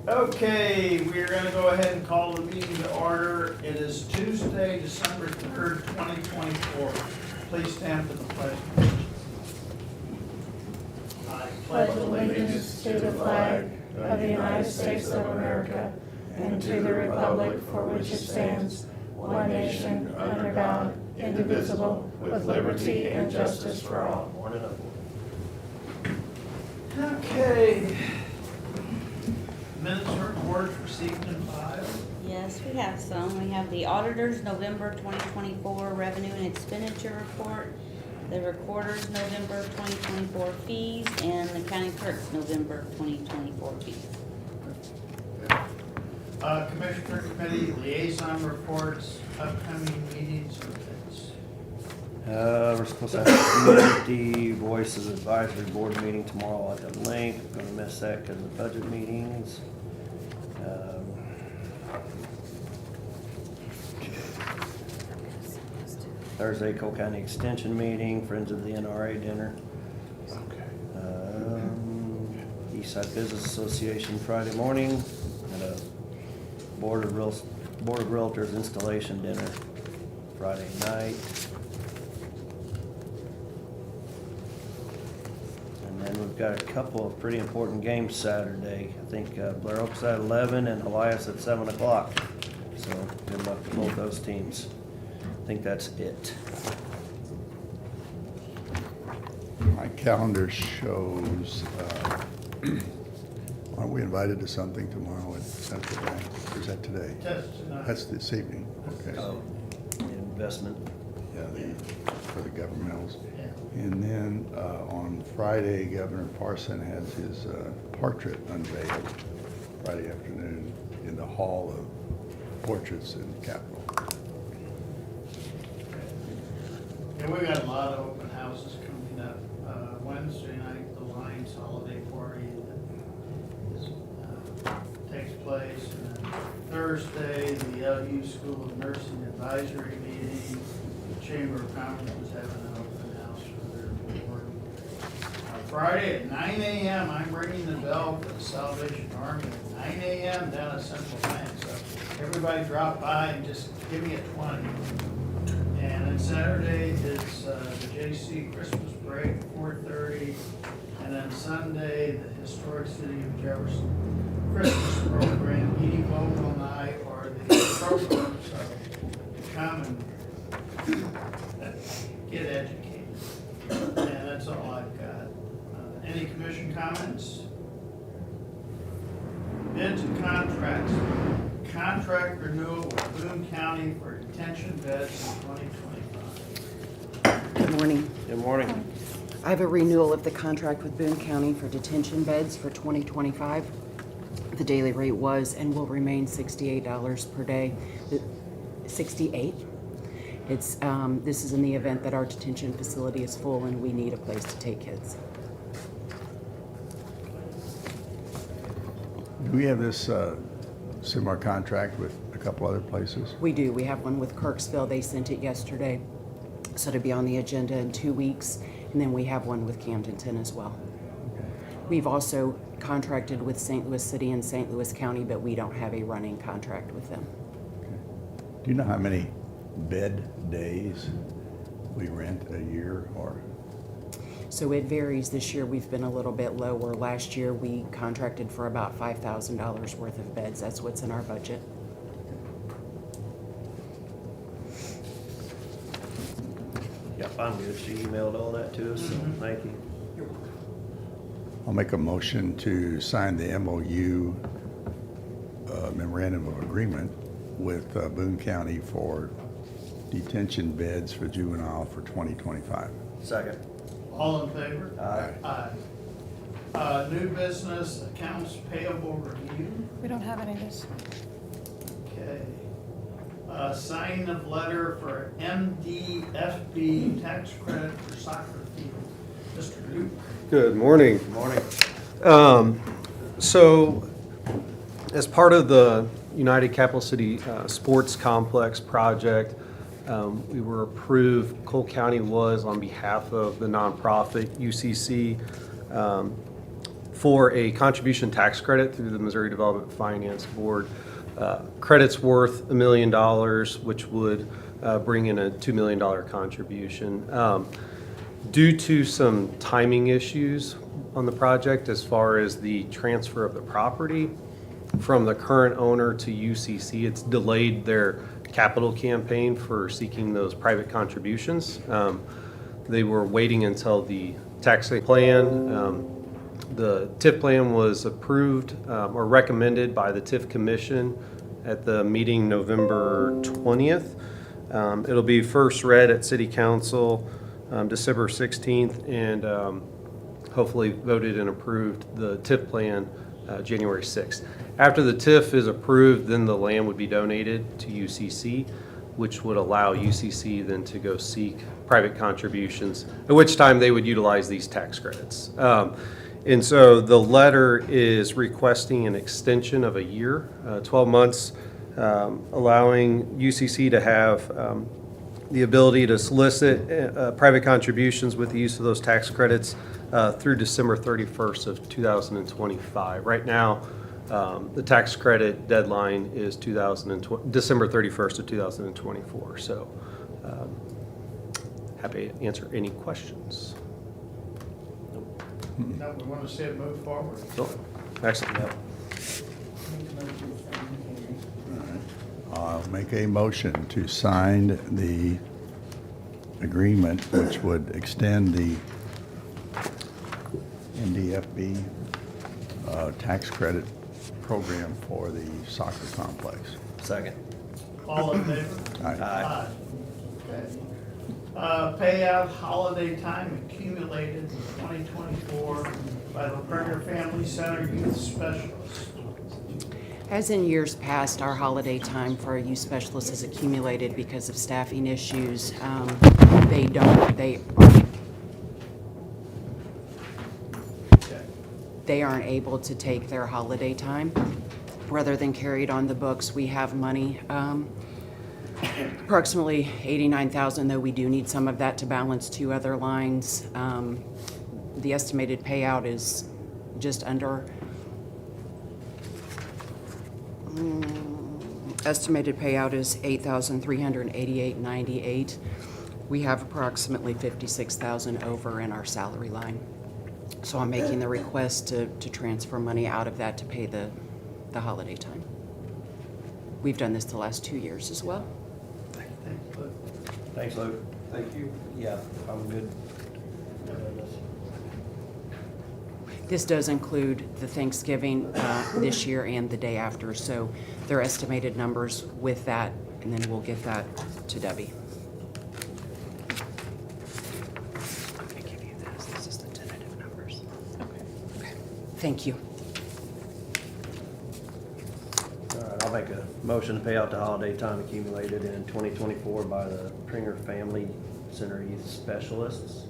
Okay, we're gonna go ahead and call the meeting to order. It is Tuesday, December 3rd, 2024. Please stand for the pledge. I Pledge allegiance to the flag of the United States of America and to the republic for which it stands, one nation, under God, indivisible, with liberty and justice for all. Okay. Minutes are recorded, received and filed. Yes, we have some. We have the auditor's November 2024 revenue and expenditure report, the recorder's November 2024 fees, and the county clerk's November 2024 fees. Commissioner Committee liaison reports, upcoming meetings and events. We're supposed to have a Community Voices Advisory Board meeting tomorrow at the link. We're gonna miss that because of budget meetings. Thursday, Cole County Extension meeting, Friends of the NRA dinner. Eastside Business Association Friday morning, and a Board of Realtors installation dinner Friday night. And then we've got a couple of pretty important games Saturday. I think Blair Oaks at 11 and Elias at 7 o'clock. So good luck to both those teams. I think that's it. My calendar shows, aren't we invited to something tomorrow at Central Bank? Or is that today? Test tonight. That's this evening, okay. Investment. Yeah, for the governmentals. Yeah. And then on Friday, Governor Parson has his portrait unveiled Friday afternoon in the Hall of Portraits in the Capitol. Yeah, we got a lot of open houses coming up. Wednesday night, the Lions Holiday Party that is, takes place. And then Thursday, the LU School of Nursing Advisory Meeting. The Chamber of Commerce was having an open house for their board. Friday at 9 a.m., I'm ringing the bell for the Salvation Army at 9 a.m. down at Central Bank. So everybody drop by and just give me a 20. And then Saturday is the JC Christmas break, 4:30. And then Sunday, the Historic City of Jefferson Christmas program, Edie Vogel and I are the program, so come and get educated. And that's all I've got. Any commission comments? Bids and contracts. Contract renewal with Boone County for detention beds in 2025. Good morning. Good morning. I have a renewal of the contract with Boone County for detention beds for 2025. The daily rate was and will remain $68 per day. 68. It's this is in the event that our detention facility is full and we need a place to take kids. Do we have this similar contract with a couple other places? We do. We have one with Kirksville. They sent it yesterday, so to be on the agenda in 2 weeks. And then we have one with Camdenton as well. We've also contracted with St. Louis City and St. Louis County, but we don't have a running contract with them. Do you know how many bed days we rent a year or? So it varies. This year we've been a little bit lower. Last year we contracted for about $5,000 worth of beds. That's what's in our budget. Yep, I'm good. She emailed all that to us, so thank you. I'll make a motion to sign the MOU memorandum of agreement with Boone County for detention beds for juvenile for 2025. Second. All in favor? Aye. Aye. New business accounts payable review. We don't have any of this. Okay. Signing of letter for MDFB tax credit for soccer field. Mr. Duke. Good morning. Good morning. So, as part of the United Capital City Sports Complex project, we were approved, Cole County was on behalf of the nonprofit UCC, for a contribution tax credit through the Missouri Development Finance Board. Credit's worth $1 million, which would bring in a $2 million contribution. Due to some timing issues on the project as far as the transfer of the property from the current owner to UCC, it's delayed their capital campaign for seeking those private contributions. They were waiting until the tax plan. The TIF plan was approved or recommended by the TIF Commission at the meeting November 20th. It'll be first read at City Council December 16th and hopefully voted and approved the TIF plan January 6th. After the TIF is approved, then the land would be donated to UCC, which would allow UCC then to go seek private contributions, at which time they would utilize these tax credits. And so the letter is requesting an extension of a year, 12 months, allowing UCC to have the ability to solicit private contributions with the use of those tax credits through December 31st of 2025. Right now, the tax credit deadline is December 31st of 2024. So happy to answer any questions. No, we want to see it move forward. Oh, excellent. All right. I'll make a motion to sign the agreement which would extend the NDFB tax credit program for the soccer complex. Second. All in favor? Aye. Okay. Payout holiday time accumulated in 2024 by the Pringer Family Center Youth Specialist. As in years past, our holiday time for our youth specialists is accumulated because of staffing issues. They aren't able to take their holiday time. Rather than carry it on the books, we have money, approximately $89,000, though we do need some of that to balance two other lines. The estimated payout is just under, estimated payout is $8,388.98. We have approximately $56,000 over in our salary line. So I'm making the request to transfer money out of that to pay the holiday time. We've done this the last 2 years as well. Thanks, Luke. Thank you. Yeah, I'm good. This does include the Thanksgiving this year and the day after, so they're estimated numbers with that, and then we'll get that to Debbie. I'm gonna give you this. This is the tentative numbers. Okay. Thank you. All right, I'll make a motion to pay out the holiday time accumulated in 2024 by the Pringer Family Center Youth Specialists.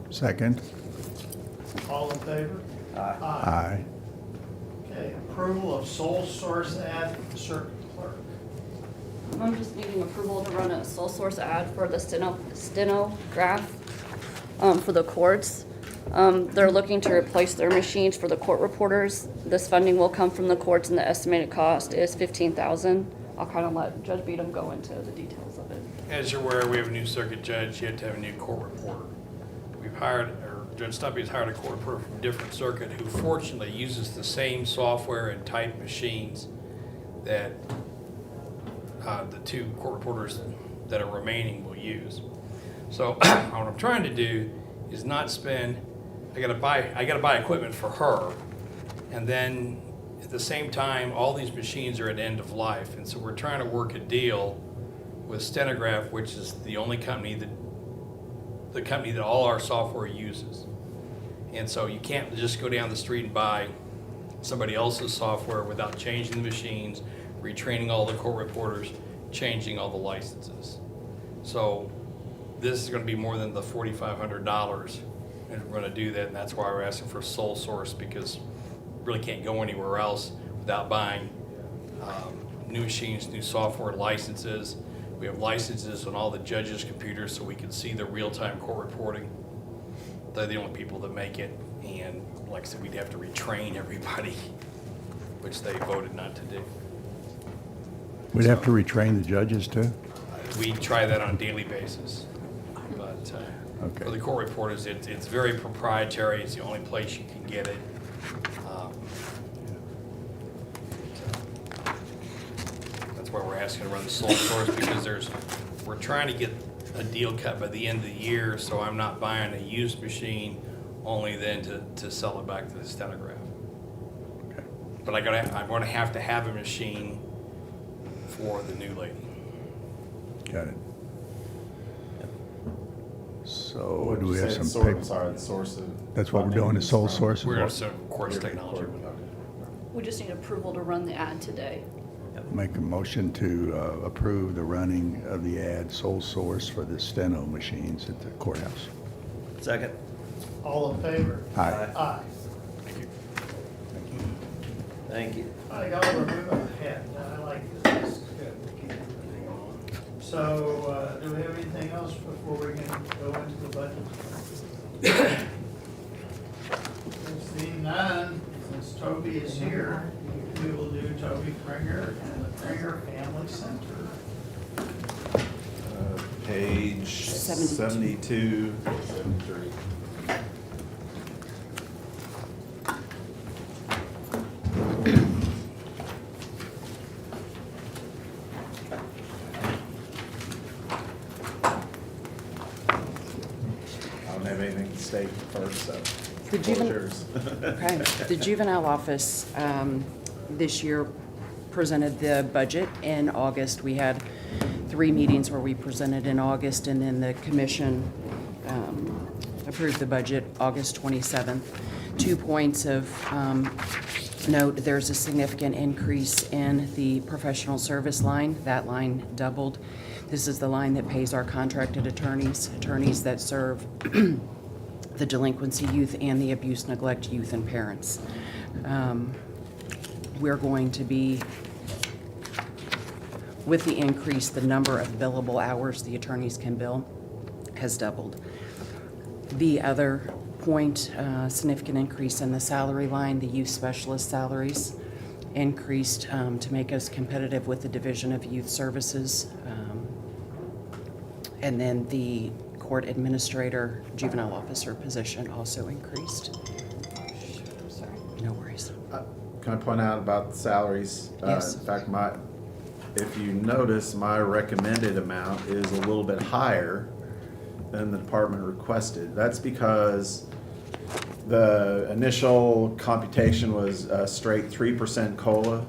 Second. All in favor? Aye. Aye. Okay, approval of sole source ad for the circuit clerk. I'm just needing approval to run a sole source ad for the stenograph for the courts. They're looking to replace their machines for the court reporters. This funding will come from the courts and the estimated cost is $15,000. I'll kind of let Judge Beadham go into the details of it. As you're aware, we have a new circuit judge, you have to have a new court reporter. Judge Stumpy has hired a court reporter from a different circuit who fortunately uses the same software and type machines that the two court reporters that are remaining will use. So what I'm trying to do is not spend, I gotta buy equipment for her, and then at the same time, all these machines are at end of life, and so we're trying to work a deal with Stenograph, which is the only company that all our software uses. And so you can't just go down the street and buy somebody else's software without changing the machines, retraining all the court reporters, changing all the licenses. So this is gonna be more than the $4,500, and we're gonna do that, and that's why we're asking for sole source, because we really can't go anywhere else without buying new machines, new software licenses. We have licenses on all the judges' computers so we can see the real-time court reporting. They're the only people that make it, And like I said, we'd have to retrain everybody, which they voted not to do. We'd have to retrain the judges too? We try that on a daily basis. But Okay. for the court reporters, it's very proprietary. It's the only place you can get it. So that's why we're asking to run the sole source, because we're trying to get a deal cut by the end of the year, so I'm not buying a used machine only then to sell it back to the stenograph. Okay. But I'm gonna have to have a machine for the new lady. Got it. So What do did we you have say the some source- paper? I'm sorry, the source of. That's what we're funding doing, is is sole from? source? We're gonna send Quartz Okay. Technology. We just need approval to run the ad today. Make a motion to approve the running of the ad sole source for the steno machines at the courthouse. Second. All in favor? Aye. Aye. Thank you. I gotta remove a head, I like this, this is good, to keep everything on. So, do we have anything else before we can go into the budget? Seeing none, since Toby is here, we will do Toby Pringer and the Pringer Family Center. Page 72. 73. I don't have anything to state first, so. The floor's juven- yours. Okay, the juvenile office this year presented the budget in August. We had 3 meetings where we presented in August, and then the commission approved the budget August 27th. 2 points of note, there's a significant increase in the professional service line. That line doubled. This is the line that pays our contracted attorneys that serve the delinquency youth and the abuse neglect youth and parents. We're going to be, with the increase, the number of billable hours the attorneys can bill has doubled. The other point, significant increase in the salary line, the youth specialist salaries increased to make us competitive with the Division of Youth Services. And then the court administrator, juvenile officer position also increased. Sorry. No worries. Can I point out about the salaries? Yes. In fact, if you notice, my recommended amount is a little bit higher than the department requested. That's because the initial computation was a straight 3% COLA.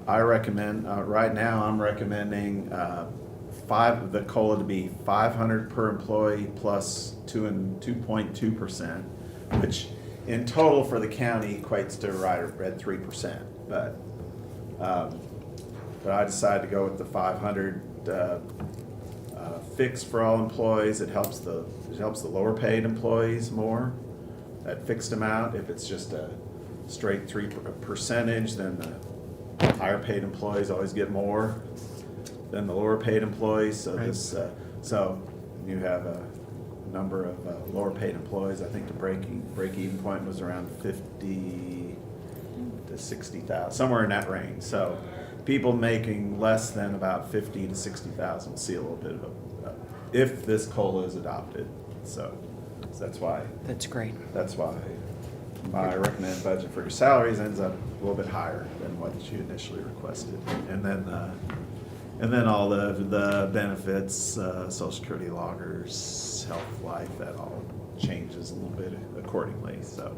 I recommend, right now, I'm recommending the COLA to be 500 per employee plus 2.2%, which in total for the county equates to right at 3%. But I decided to go with the 500 fixed for all employees. It helps the lower paid employees more, that fixed amount. If it's just a straight 3%, then the higher paid employees always get more than the lower paid employees. So so you have a number of lower paid employees. I think the break-even point was around 50 to 60,000, somewhere in that range. So people making less than about 50 to 60,000 will see a little bit of if this COLA is adopted. So that's why That's great. my recommended budget for your salaries ends up a little bit higher than what you initially requested. And then all the benefits, Social Security loggers, health, life, that all changes a little bit accordingly. So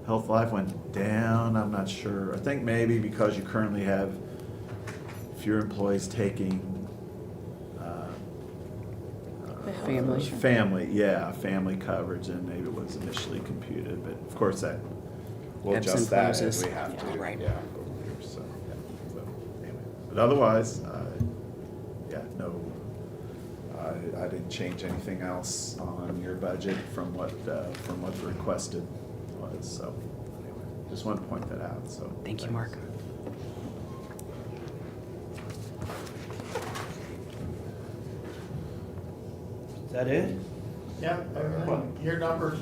health life went down, I'm not sure. I think maybe because you currently have fewer employees taking family coverage, and maybe it was initially computed, but of course we'll Ebbs and adjust that flows. as we have to. Yeah, right. Yeah, over the years, so, yeah. Anyway. But otherwise, no, I didn't change anything else on your budget from what requested was, so, anyway, just wanted to point that out, so. Thank you, thanks. Mark. Is that it? Yep, everything, your numbers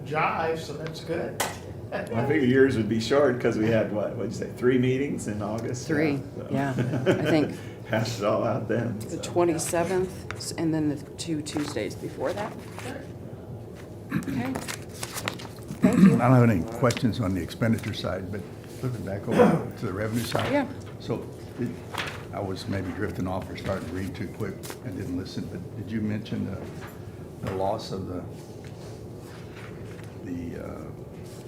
jive, so that's good. I figure yours would be short because we had, what'd you say, 3 meetings in August? 3, So- yeah. I think Hashed it all out then. the so. 27th and then the 2 Tuesdays before that. Okay. Thank you. I don't have any questions on the expenditure side, but flipping back over to the revenue side. Yeah. So I was maybe drifting off or starting to read too quick and didn't listen, but did you mention the loss of the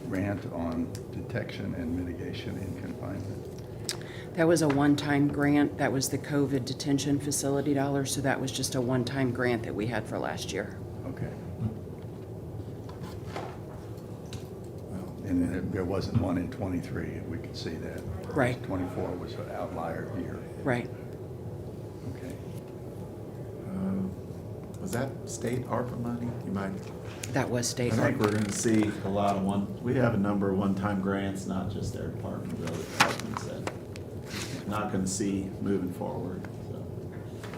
grant on detection and mitigation in confinement? That was a one-time grant. That was the COVID detention facility dollars, so that was just a one-time grant that we had for last year. Okay. And there wasn't one in '23, we could see that. Right. '24 was an outlier year. Right. Okay. Was that state ARPA money? You might, That was I state. think we're gonna see a lot of we have a number of one-time grants, not just their department, but other departments that not gonna see moving forward, so.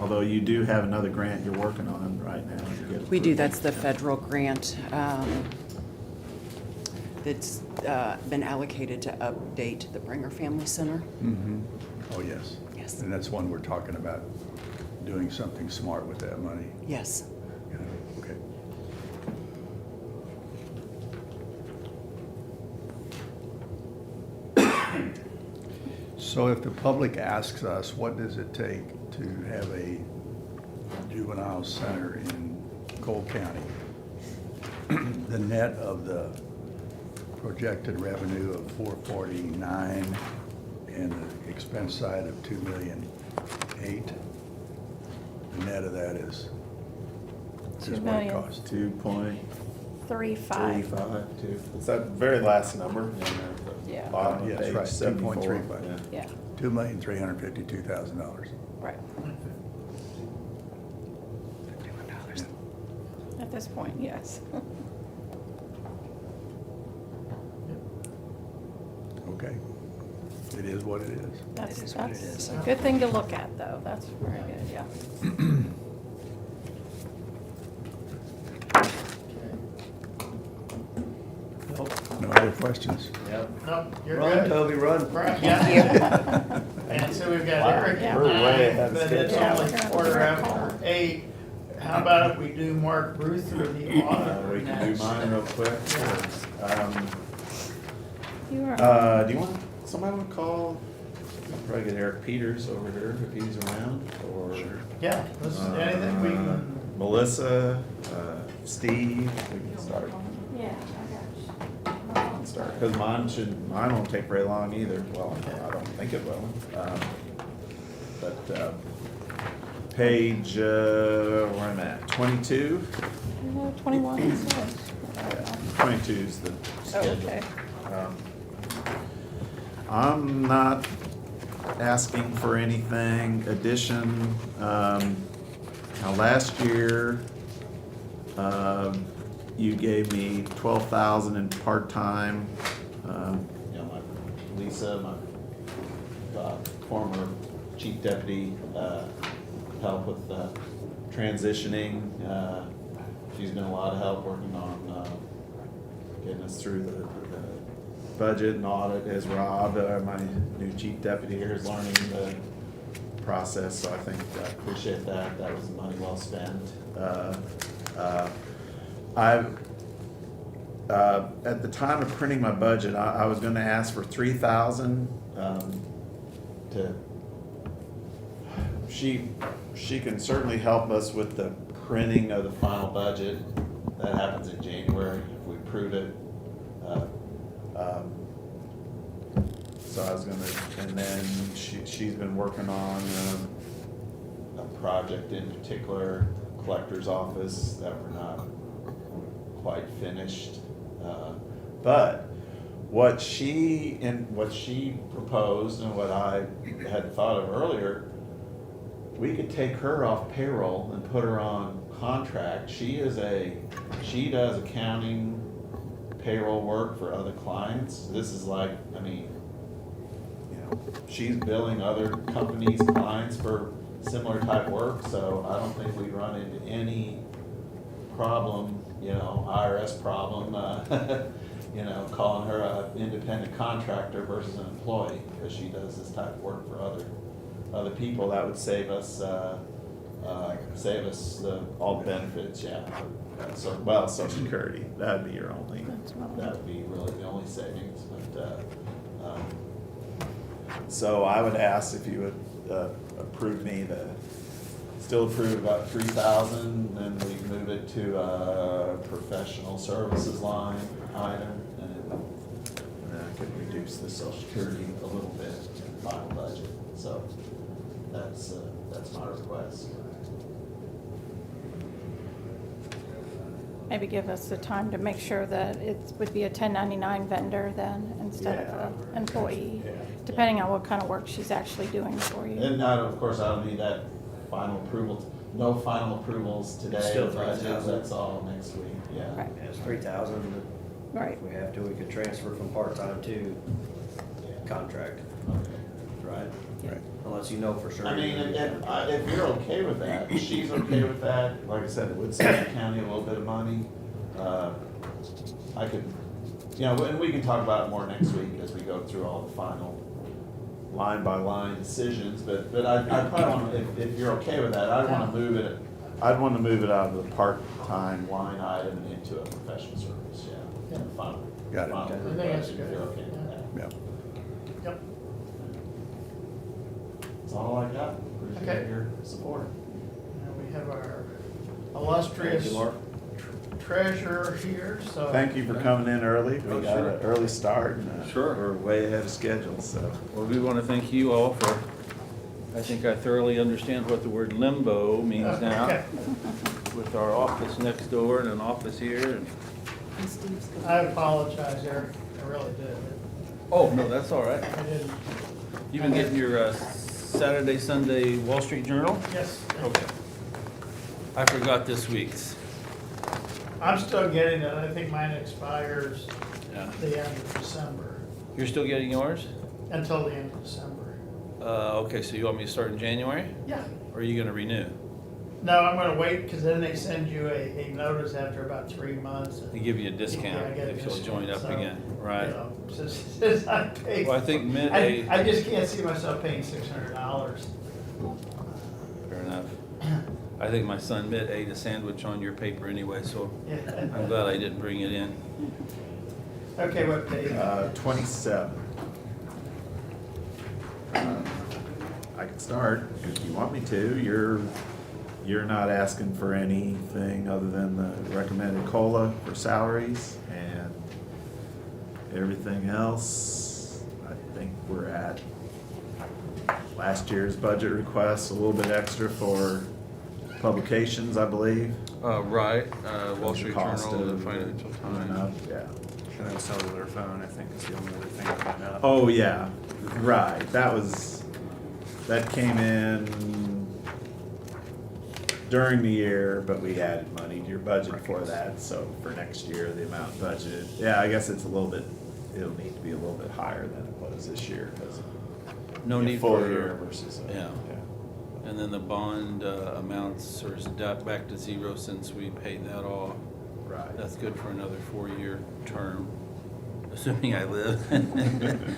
Although you do have another grant you're working on right now. to get We do. approval. That's the federal grant that's been allocated to update the Bringer Family Center. Mm-hmm. Oh, yes. Yes. And that's one we're talking about, doing something smart with that money. Yes. Yeah, okay. So if the public asks us, what does it take to have a juvenile center in Cole County? The net of the projected revenue of 449 and the expense side of 2,000,008. The net of that is what it 2,000,000. costs. 3.5. 2.35, it's that very last number in there, the Yeah. bottom of Yes, page right, 74. 2.35. Yeah. Yeah, $2,352,000. right. At this point, yes. Okay. It is what it is. That's a good thing to look at, though. That's very good, yeah. No other questions? Yep. No, you're Run, good. Toby, run. Right, yeah. And so we've got Eric Yeah. at We're way ahead 9, of but it's schedule. only Yeah, we're quarter gonna after 8. How about if we do Mark Ruther, the auditor We can do next? mine real quick. You are, Do you want, somebody want to call? I'll probably get Eric Peters over here if he's around, or. Yeah, anything we can, Melissa, Steve, we can start. yeah, Because mine won't take very long either. Well, I don't think it will. But page, where I'm at, 22? 21 it says. 22 is the Oh, schedule. okay. I'm not asking for anything addition. Now, last year, you gave me 12,000 in part-time. My Lisa, my former chief deputy, help with transitioning. She's been a lot of help working on getting us through the budget and audit, as Rob, my new chief deputy here, is learning the process, so I think I appreciate that. That was money well spent. At the time of printing my budget, I was gonna ask for 3,000 to, she can certainly help us with the printing of the final budget. That happens in January, if we prove it. So I was gonna, and then she's been working on a project in particular, collector's office, that we're not quite finished. But what she proposed and what I had thought of earlier, we could take her off payroll and put her on contract. She does accounting, payroll work for other clients. This is like, she's billing other companies' clients for similar type work, so I don't think we run into any problem, you know, IRS problem, you know, calling her a independent contractor versus an employee, because she does this type of work for other people. That would save us all the benefits, yeah. So, well, Social Security, that'd be your only, that would be really the only savings, but, so I would ask if you would, approve me still approve about 3,000, then we move it to a professional services line item, and then I could reduce the Social Security a little bit in the final budget. So that's my request. Maybe give us the time to make sure that it would be a 1099 vendor then, instead of an employee, Yeah. depending on what kind of work she's actually doing for you. And of course, I don't need that final approval, no final approvals today. Still budgets, 3,000. That's all next week, yeah. Right. Yeah, it's 3,000. Right. If we have to, we could transfer from part-time to contract, right? Right. Unless you know for sure. I mean, if you're okay with that, she's okay with that, like I said, it would save the county a little bit of money. I could, you know, and we can talk about it more next week as we go through all the final line-by-line decisions, but I probably want, if you're okay with that, I'd want to move it out of the part-time line item into a professional service, yeah. in the final- Got it. final I think that's budget, if good. you're okay with that. Yeah. Yep. That's all I got. Appreciate Okay. your support. Now we have our illustrious Thank you, Mark. treasurer here, so. Thank you for coming in early. We Oh, got sure. an early start and Sure. we're way ahead of schedule, so. Well, we want to thank you all for, I think I thoroughly understand what the word limbo means now, Okay. with our office next door and an office here. And And Steve's gonna- I apologize, Eric, I really did. oh, no, that's all right. I didn't, You've been getting your Saturday, Sunday Wall Street Journal? yes, Okay. I forgot this week's. I'm still getting it, I think mine expires Yeah. the end of December, You're still getting yours? until the end of December. Okay, so you want me to start in January? Yeah, Or are you gonna renew? no, I'm gonna wait, because then they send you a notice after about 3 months. They give you a discount Yeah, I get a if you'll join up discount, so, again, right? You know, since I paid. Well, I think mid-A- I just can't see myself paying $600. Fair enough. I think my son ate a sandwich on your paper anyway, so Yeah. I'm glad I didn't bring it in. Okay, what page? 27. I can start if you want me to. You're not asking for anything other than the recommended COLA for salaries and everything else. I think we're at last year's budget request, a little bit extra for publications, I believe. Right, Wall Street Cost Journal, the of Financial went Times. up, Yeah. And then cellular phone, I think, is the only other thing that went up. Oh, yeah, right, that came in during the year, but we added money to your budget for that, so for next year, the amount budgeted, yeah, I guess it's it'll need to be a little bit higher than it was this year, because No need full for, year versus. yeah. And then the bond amounts are back to zero since we paid that off. Right. That's good for another 4-year term, assuming I live.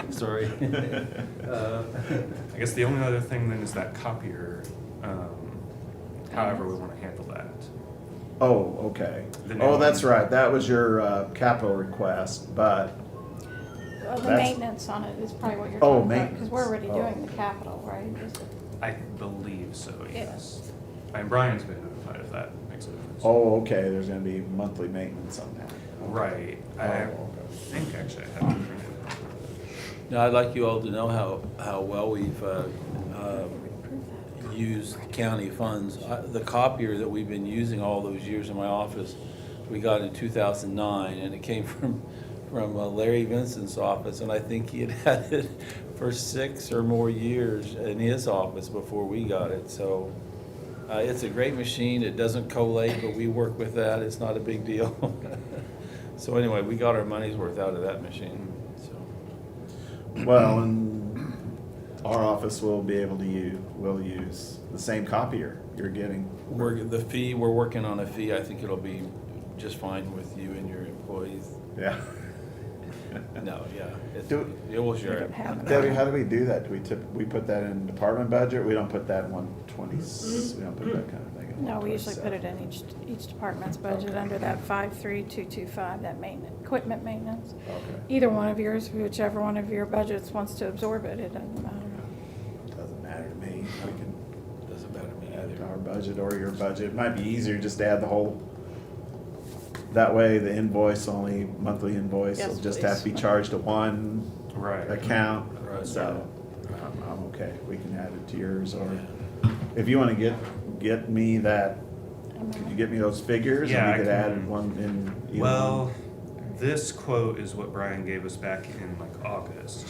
Sorry. I guess the only other thing then is that copier, however we want to handle that. Oh, okay. The new Oh, that's one. right, that was your capital request, but, Well, the That's- maintenance on it is probably what you're Oh, talking about, because we're already maintenance. doing the capital, right? Is it- I believe so, Yeah. yes. And Brian's been notified if that makes a difference. oh, okay, there's gonna be monthly maintenance on that. Right. Oh, I okay. think actually I have it printed. Now, I'd like you all to know how well we've used county funds. The copier that we've been using all those years in my office, we got in 2009, and it came from Larry Vincent's office, and I think he had it for 6 or more years in his office before we got it. So it's a great machine. It doesn't collate, but we work with that. It's not a big deal. So anyway, we got our money's worth out of that machine. So. Well, and our office will be able to we'll use the same copier you're getting we're working on a fee. I think it'll be just fine with you and your employees. Yeah. No, yeah, Do- it will share it. Debbie, how do we do that? Do we put that in department budget? We don't put that in 120, we don't put that kind of thing in. No, we usually put 127. it in each department's budget under that 53225, that maintenance, equipment maintenance. Okay. Either one of yours, whichever one of your budgets wants to absorb it, it doesn't matter. Doesn't matter to me. We can Doesn't matter to me add either. our budget or your budget. It might be easier just to add the whole. That way, the invoice, only monthly invoice, will Yes, just have to be please. charged to one Right. account. Right. So, I'm okay. We can add it to yours, or if you wanna get me that, could you get me those figures? Yeah, And I we could can- add one in. either Well, one. this quote is what Brian gave us back in like August,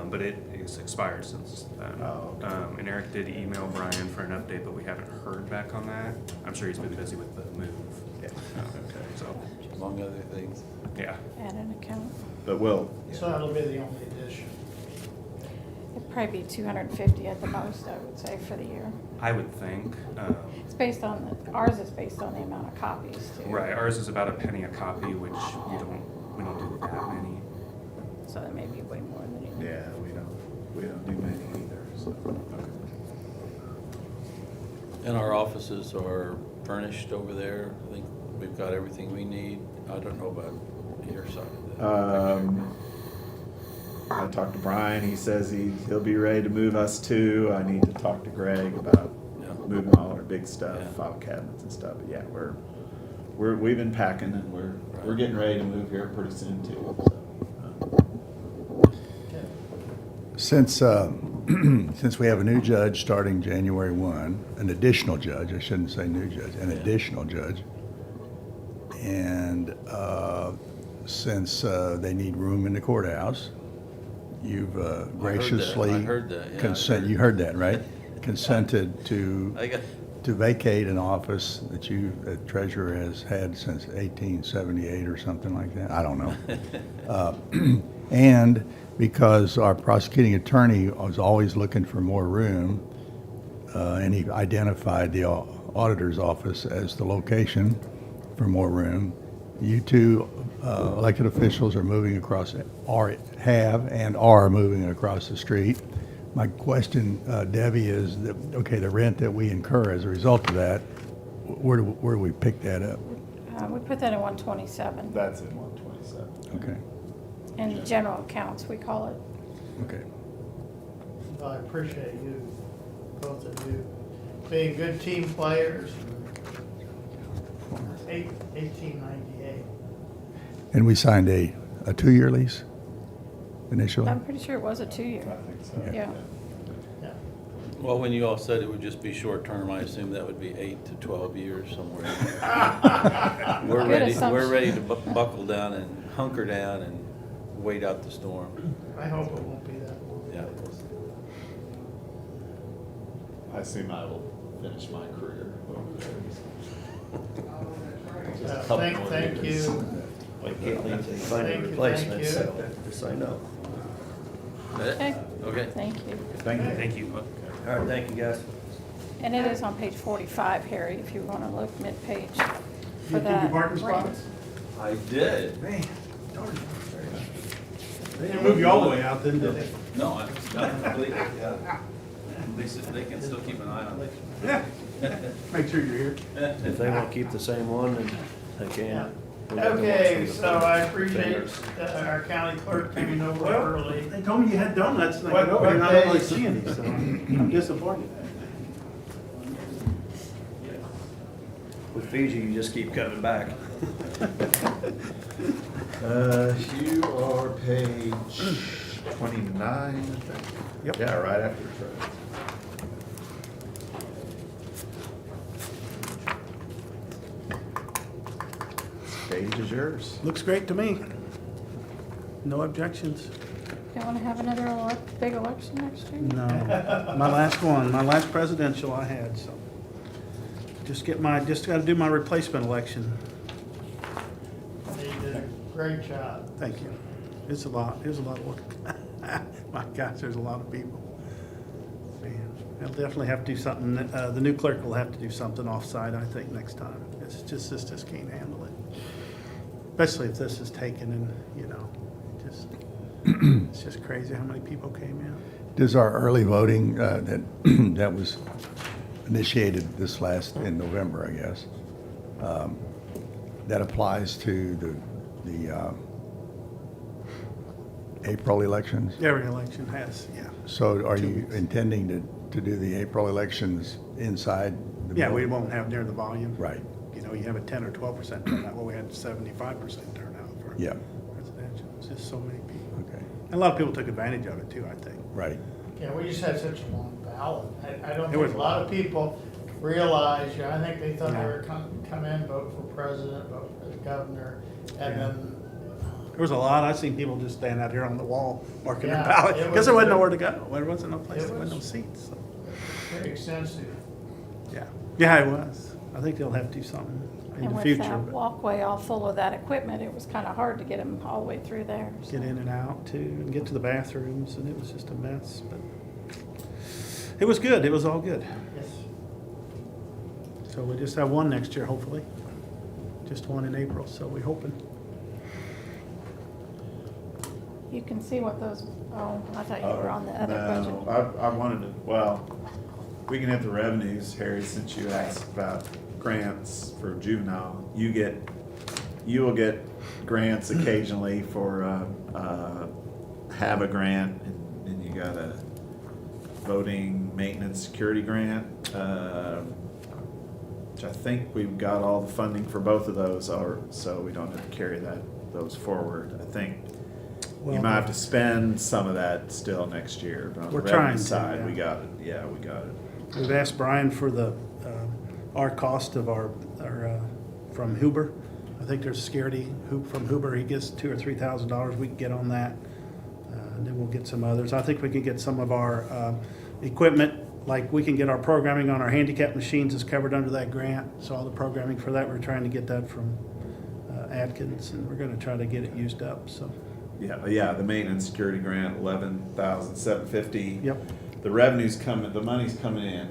but it is expired since then. Oh, okay. And Eric did email Brian for an update, but we haven't heard back on that. I'm sure he's been busy with the move. Yeah. Okay, so, Among other things. yeah. Add an account. But we'll, So that'll be the only addition. It'd probably be 250 at the most, I would say, for the year. I would think. It's based on, ours is based on the amount of copies too. Right, ours is about a penny a copy, which we don't do that many. So that may be way more than you. yeah, we don't do many either, so. And our offices are furnished over there. I think we've got everything we need. I don't know about your side of that. I talked to Brian, he says he'll be ready to move us too. I need to talk to Greg about Yeah. moving all our big stuff, Yeah. file cabinets and stuff. But yeah, we've been packing and we're getting ready to move here pretty soon too, so. Since, since we have a new judge starting January 1, an additional judge, I shouldn't say new judge, an Yeah. additional judge. And since they need room in the courthouse, you've graciously. I heard that, yeah, I consent. heard. You heard that, right? Consented to I got, vacate an office that the treasurer has had since 1878 or something like that. I don't know. And because our prosecuting attorney was always looking for more room, and he identified the auditor's office as the location for more room, you two elected officials are moving across, have and are moving across the street. My question, Debbie, is that, okay, the rent that we incur as a result of that, where do we pick that up? We put that in 127, That's in 127. Okay, in general accounts, we call it. okay. Well, I appreciate you, both of you, being good team players. 1898. And we signed a 2-year lease initially? I'm pretty sure it was a 2-year. I think so. Yeah. Yeah. well, when you all said it would just be short term, I assume that would be 8 to 12 years somewhere. We're Good ready, assumption. we're ready to buckle down and hunker down and wait out the storm. I hope it won't be that long. Yeah. I assume I will finish my career over there. Just a couple more Thank years. you. Like, can't leave till you find a Thank you, replacement, thank you. so, just so you know. Okay, Okay. thank you. Thank you. Thank you. All right, thank you, guys. And it is on page 45, Harry, if you want to look mid-page for that. rent. I did. They didn't move you all the way out, then, did they? No, I'm not completely, yeah. They can still keep an eye on it. Yeah. Make sure you're here. If they want to keep the same one, then they can. We got the ones Okay, from the so I appreciate fingers. our county clerk coming over Well, early. they told me you had donuts, and I What- got over here, and I what don't really day? see any, so I'm disappointed. With Fiji, you just keep coming back. You are page 29, I think. Yep. Yeah, right after the credits. Page is yours. Looks great to me. No objections. You want to have another big election next year? No, my last one, my last presidential I had, so. Just gotta do my replacement election. You did a great job. Thank you. It's a lot of work. My gosh, there's a lot of people. And they'll definitely have to do something, the new clerk will have to do something off-site, I think, next time. It's just, this just can't handle it. Especially if this is taken and, you know, just, it's just crazy how many people came in. Does our early voting, that was initiated in November, I guess, that applies to the April elections? Every election has, yeah. So are you intending to do the April elections inside the Yeah, we building? won't have near the volume. Right, You know, you have a 10 or 12% turnout, well, we had 75% turnout for yeah, presidential. It's just so many people. okay, And a lot of people took advantage of it too, I think. right. Yeah, we just had such a long ballot. I don't It think was- a lot of people realize, I think they thought they Yeah. were come in, vote for president, vote for the governor, and Yeah. then, There was a lot, I've seen people just stand out here on the wall marking their Yeah, ballot, it because was there wasn't good. nowhere to go. There wasn't no place, It there wasn't no was- seats, so, very extensive. yeah. Yeah, it was. I think they'll have to do something in And the with future, that but walkway all full of that equipment, it was kind of hard to get them all the way through there. so. get in and out too, and get to the bathrooms, and it was just a mess, but it was good, it was all good. Yes. So we just have one next year, hopefully. Just one in April, so we're hoping. You can see what those, oh, I thought you were on the other budget. No, I wanted to, well, we can hit the revenues, Harry, since you asked about grants for juvenile. You will get grants occasionally for, have a grant, and you got a voting maintenance security grant, which I think we've got all the funding for both of those, so we don't have to carry those forward. I think you Well, might have to spend some of that still next year, but on the We're trying revenue to, side, yeah. we got it, yeah, we got it. We've asked Brian for our cost of our, from Huber. I think there's security from Huber, he gets $2,000 or $3,000, we can get on that. And then we'll get some others. I think we can get some of our equipment, like we can get our programming on our handicap machines is covered under that grant. So all the programming for that, we're trying to get that from Atkins, and we're gonna try to get it used up, so. Yeah, the maintenance security grant, 11,750. Yep. The revenue's coming, the money's coming in,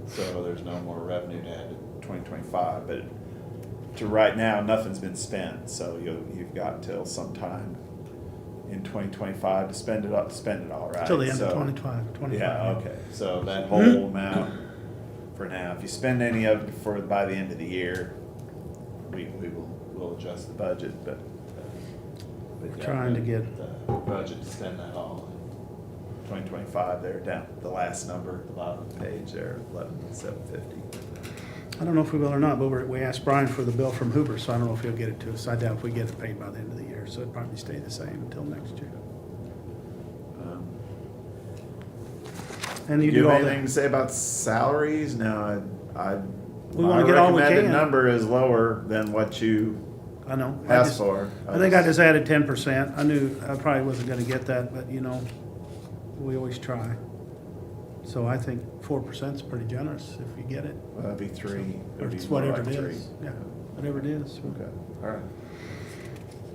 so there's no more revenue to add to 2025, but to right now, nothing's been spent, so you've got till sometime in 2025 to spend it all, right? Till the end So- of 25. Yeah, okay, so that whole amount for now, if you spend any of it by the end of the year, we'll adjust the budget, but. yeah, Trying to get- the budget to spend that all in 2025 there, down, the last number, at the bottom of the page there, 11,750. I don't know if we will or not, but we asked Brian for the bill from Hoover, so I don't know if he'll get it to us. I doubt if we get it paid by the end of the year, so it'll probably stay the same until next year. Um, And you Do you do have all anything that. to say about salaries? No, We wanna get all we My recommended can. number is lower than what you I know. asked for. I think I just added 10%. I knew I probably wasn't gonna get that, but you know, we always try. So I think 4% is pretty generous if you get it. Well, that'd be three. Or It'd be it's more whatever like it three. is. Yeah, whatever it is. Okay, all right.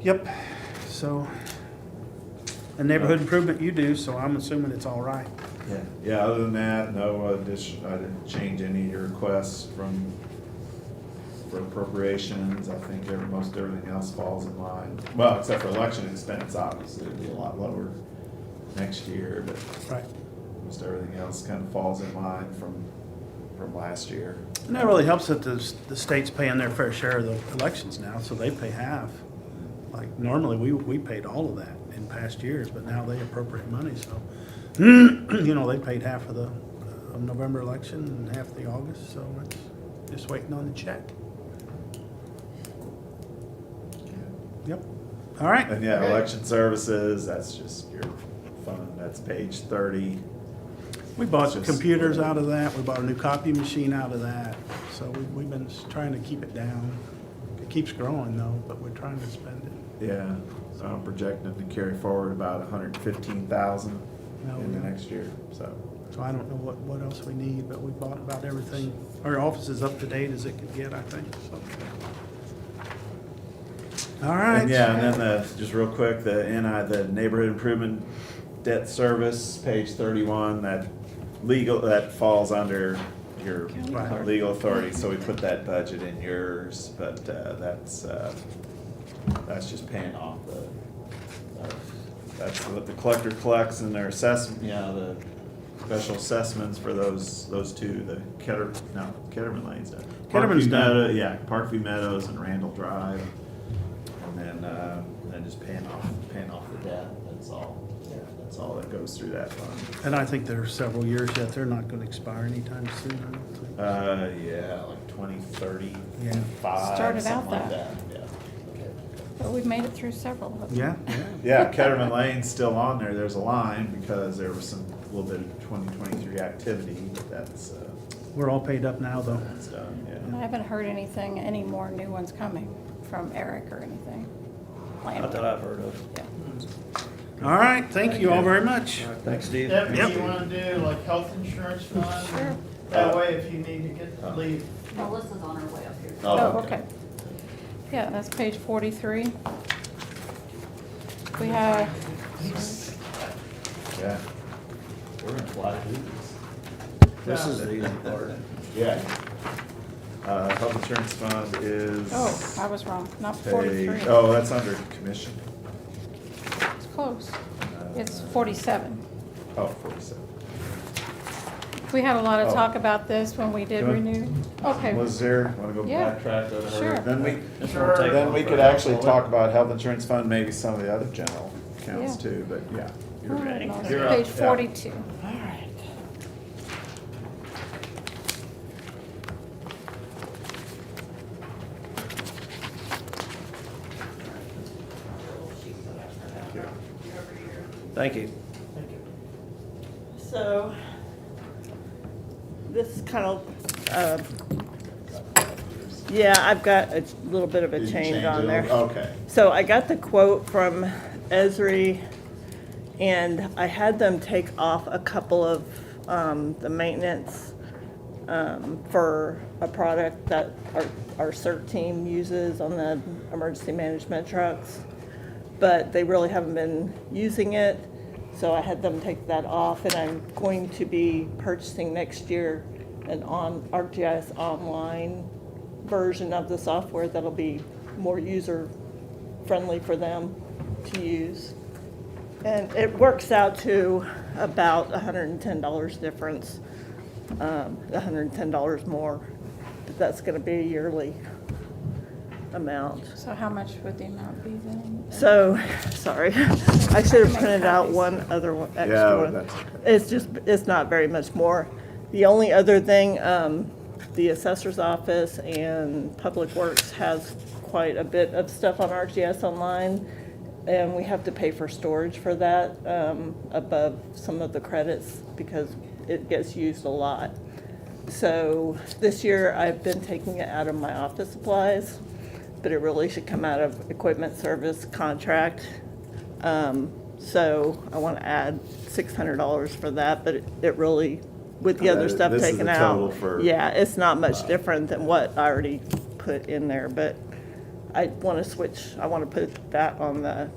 Yep, so, and neighborhood improvement you do, so I'm assuming it's all right. Yeah, yeah, other than that, no addition, I didn't change any of your requests for appropriations. I think most everything else falls in line. Well, except for election expense, obviously, it'd be a lot lower next year, but Right. most everything else kind of falls in line from last year. And that really helps that the state's paying their fair share of the elections now, so they pay half. Like normally, we paid all of that in past years, but now they appropriate money, so. You know, they paid half of the November election and half the August, so it's just waiting on the check. Yep, all right. And yeah, election services, that's just your fund, that's page 30. We bought It's just- computers out of that, we bought a new copy machine out of that, so we've been trying to keep it down. It keeps growing though, but we're trying to spend it. Yeah, so I'm projecting to carry forward about 115,000 No, in the yeah. next year, so. So I don't know what else we need, but we bought about everything. Our office is up to date as it could get, I think, so. All right. And yeah, and then just real quick, the neighborhood improvement debt service, page 31, that legal, that falls under your Right. legal authority, so we put that budget in yours, but, that's just paying off that's what the collector collects in their assessment, the special assessments for those two, the Ketterman Lane's done. Ketterman's Parkview done. Meadow- Yeah, Parkview Meadows and Randall Drive, and then just paying off the debt, that's all. That's all that goes through that fund. And I think there are several years yet. They're not gonna expire anytime soon, I don't think. Yeah, like 2035, Started out something like that. that, yeah. But we've made it through several of them. Yeah, Yeah, Ketterman Lane's still on there, there's a line, because there was a little bit of 2023 activity, but that's we're all paid up now, though. that's done, And I yeah. haven't heard anything, any more new ones coming from Eric or anything. Not that I've heard of. Yeah. All right, thank you all very much. Thanks, Steve. Deputy, Yep. you wanna do like health insurance fund? Sure. That way, if you need to get, leave, Melissa's on her way up here. Oh, okay. Yeah, that's page 43. We have, Yeah. We're gonna fly through these. This is the easy part. Yeah. Health insurance fund is. oh, I was wrong, not page- 43. Oh, that's under commission. It's close. It's 47. Oh, 47. We had a lot of Oh. talk about this when we did Go ahead. renew. Okay. Was there, wanna go Yeah. backtrack to her? Sure. Then we, This won't take then long we for could us, actually will it? talk about health insurance fund, maybe some of the other general accounts Yeah. too, but yeah, you're ready. No, it's You're up. Page Yeah. 42. All right. Thank you. So, this is kind of, yeah, I've got a little bit of a Did you change it? on there. Okay. So I got the quote from Esri, and I had them take off a couple of the maintenance for a product that our CERT team uses on the emergency management trucks. But they really haven't been using it, so I had them take that off, and I'm going to be purchasing next year an ArcGIS online version of the software that'll be more user-friendly for them to use. And it works out to about $110 difference, $110 more, but that's gonna be a yearly amount. So how much would the amount be then? So, sorry, I should have printed out one other one, Yeah, extra one. that's okay. It's just, it's not very much more. The only other thing, the assessor's office and Public Works has quite a bit of stuff on ArcGIS Online, and we have to pay for storage for that, above some of the credits, because it gets used a lot. So this year, I've been taking it out of my office supplies, but it really should come out of equipment service contract. So I want to add $600 for that, but it really, with the other stuff This is taken the out. total for- Yeah, it's not much different than what I already put in there, but I want to switch, I want to put that on the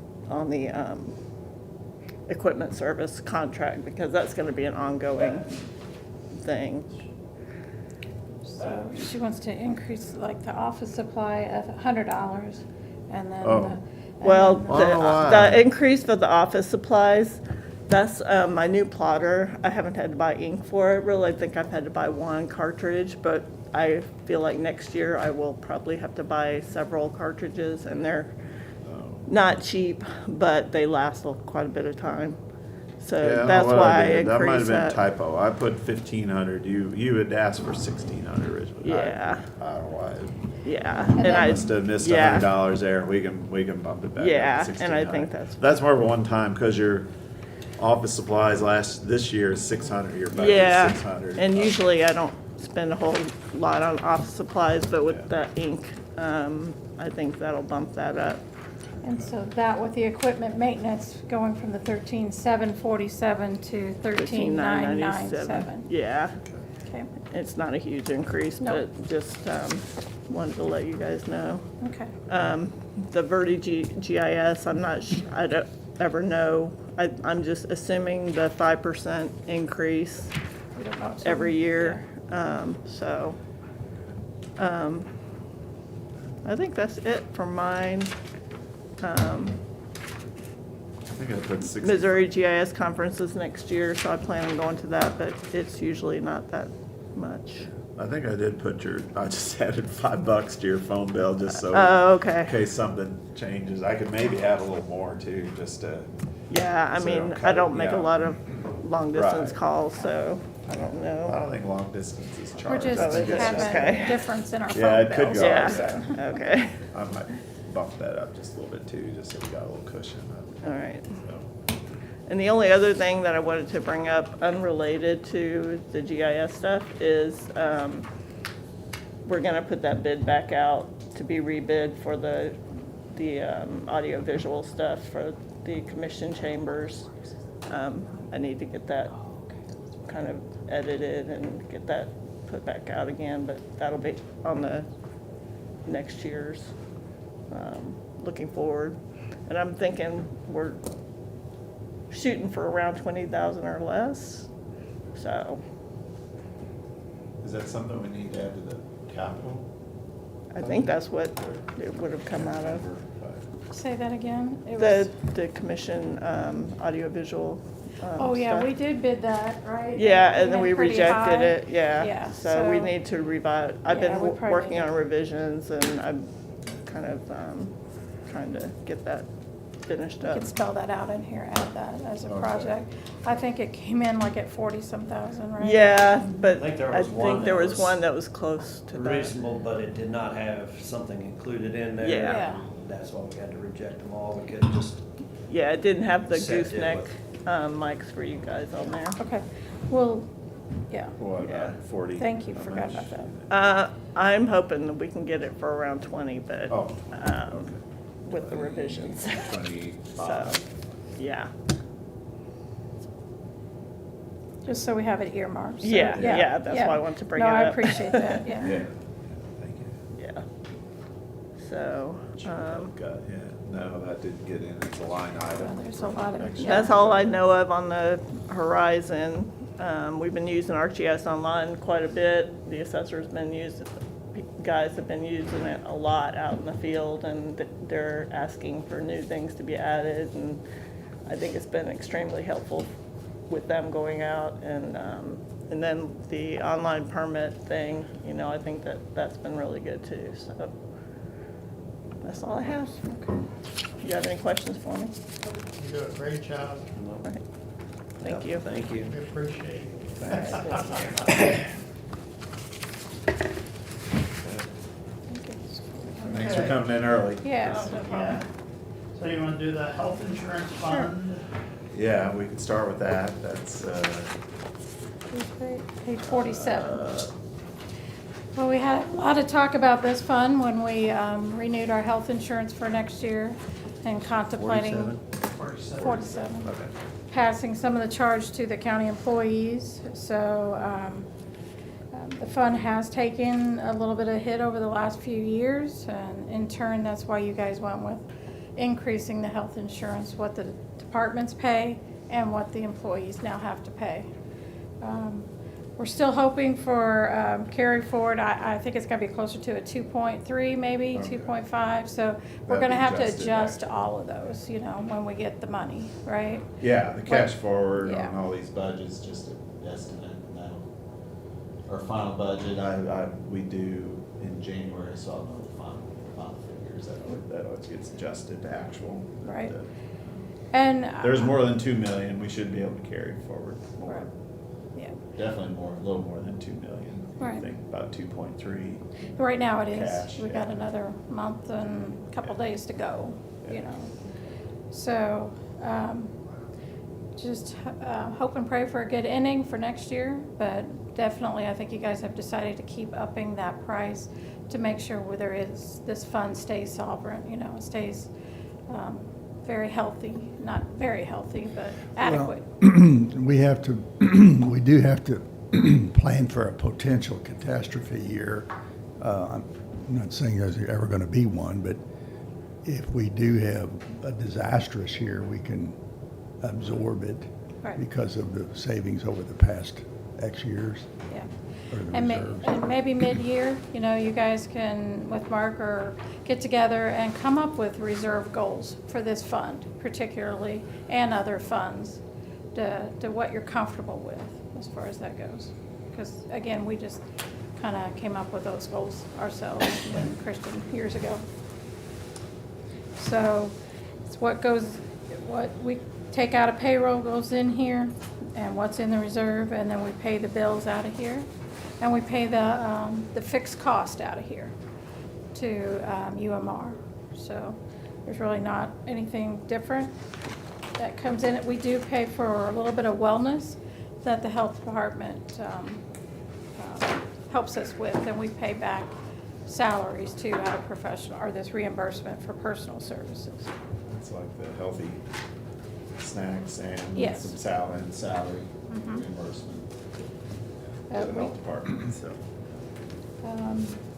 equipment service contract, because that's going to be an ongoing thing. So she wants to increase like the office supply of $100 and then Oh. the. and Well, then Why? the increase for the office supplies, that's my new plotter. I haven't had to buy ink for it. Really, I think I've had to buy one cartridge, but I feel like next year I will probably have to buy several cartridges, and they're not cheap, but they last quite a bit of time. So that's what why I did, that might have increased been a that. typo. I put 1,500. You had asked for 1,600 originally. Yeah. I don't know why. Yeah, And and then- I, Must have missed yeah. $100 there. We can bump it back. Yeah, up to and I 1,600. think that's- more of a one time, because your office supplies this year is 600. Your budget Yeah, is 600. and usually I don't spend a whole lot on office supplies, but Yeah. with that ink, I think that'll bump that up. And so that with the equipment maintenance going from the 13,747 to 13,997. Yeah, Okay, it's not a huge increase, Nope. but just wanted to let you guys know. okay. The Verdi GIS, I don't ever know. I'm just assuming the 5% increase We don't know. every year. I think that's it for mine. I think I put 60. Missouri GIS conferences next year, so I plan on going to that, but it's usually not that much. I think I did put I just added $5 to your phone bill just so. Oh, okay. In case something changes. I could maybe add a little more too, just to. Yeah, I So they mean, don't I cut don't it, make a yeah. lot of long distance Right. calls, so I don't I know. don't think long distance is We're charged. just I think it's having just- okay. a difference in our Yeah, phone it could bills. go Yeah, up. okay, I might bump that up just a little bit too, just so we got a little cushion. all right. So, And the only other thing that I wanted to bring up, unrelated to the GIS stuff, is we're gonna put that bid back out to be rebid for the audio-visual stuff for the commission chambers. I need to get that kind of edited and get that put back out again, but that'll be on the next year's, looking forward. And I'm thinking we're shooting for around 20,000 or less, so Is that something we need to add to the capital? I think that's what it would have come out of. Say that again? It The, was- the commission, audiovisual, Oh, yeah, we stuff. did bid that, right? Yeah, It and then came we in pretty rejected high. it, yeah. Yeah, So we need to revise, I've Yeah, been we probably working need on to- revisions and I'm kind of, trying to get that finished You up. could spell that out in here, add that as a Okay. project. I think it came in like at 40-some thousand, right? Yeah, but I think there I was one think there that was was one that was close to that. Reasonable, but it did not have something included in there. Yeah. Yeah. That's why we had to reject them all. We couldn't just, Yeah, it didn't have the Accept it gooseneck, with- mics for you guys on there. Okay, well, yeah, What, Yeah. 40? thank you, how forgot much? about that. I'm hoping that we can get it for around 20, but, Oh, with the revisions. 25. So, yeah. Just so we have it earmarked. So, Yeah, that's why I wanted to bring it No, I up. appreciate that, yeah. Yeah. Thank you. Yeah. So, Got, yeah, no, that didn't get in, it's a line Well, item. there's a lot of, Next yeah. that's all I know of on the horizon. We've been using ArcGIS Online quite a bit. The assessor's been using, guys have been using it a lot out in the field, and they're asking for new things to be added, and I think it's been extremely helpful with them going out, and then the online permit thing, you know, I think that's been really good too, so that's all I have. You have any questions for me? You do a great job. All right. Thank you. Thank you. We appreciate it. Thanks for coming in early. Yeah, no Yeah. problem. So you want to do the health insurance fund? Yeah, we can start with that, that's, Page 47. Well, we had a lot of talk about this fund when we renewed our health insurance for next year and contemplating 47. Okay. Passing some of the charge to the county employees. So the fund has taken a little bit of hit over the last few years, and in turn, that's why you guys went with increasing the health insurance, what the departments pay and what the employees now have to pay. We're still hoping for carry forward. I think it's gonna be closer to a 2.3, maybe Okay. 2.5. So we're That'll gonna be have to adjusted adjust back. all of those, you know, when we get the money, right? yeah, the cash forward Yeah. on all these budgets, just an estimate, and that'll, our final budget, we do in January, so I'll know the final figures, that always gets adjusted to actual. but, Right. And There's more than 2 million, we should be able to carry forward more. Right. Yeah. Definitely more, a little more than 2 million. I Right. think about 2.3. Right now it is. Cash, We got yeah. another month and a couple days to go, you know. So, just hope and pray for a good ending for next year, but definitely I think you guys have decided to keep upping that price to make sure where there is, this fund stays sovereign, you know, it stays very healthy, not very healthy, but adequate. We have to, we do have to plan for a potential catastrophe year. I'm not saying there's ever going to be one, but if we do have a disastrous year, we can absorb it Right. because of the savings over the past X years? Yeah. Or the And reserves? and maybe mid-year, you know, you guys can, with Mark, or get together and come up with reserve goals for this fund particularly, and other funds, to what you're comfortable with as far as that goes. Because again, we just kind of came up with those goals ourselves when Christian, years ago. So it's what we take out of payroll goes in here, and what's in the reserve, and then we pay the bills out of here. And we pay the fixed cost out of here to UMR. So there's really not anything different that comes in. We do pay for a little bit of wellness that the health department helps us with, and we pay back salaries too out of professional, or this reimbursement for personal services. It's like the healthy snacks and Yes. some salary Mhm. reimbursement Uh, to the we- health department, so.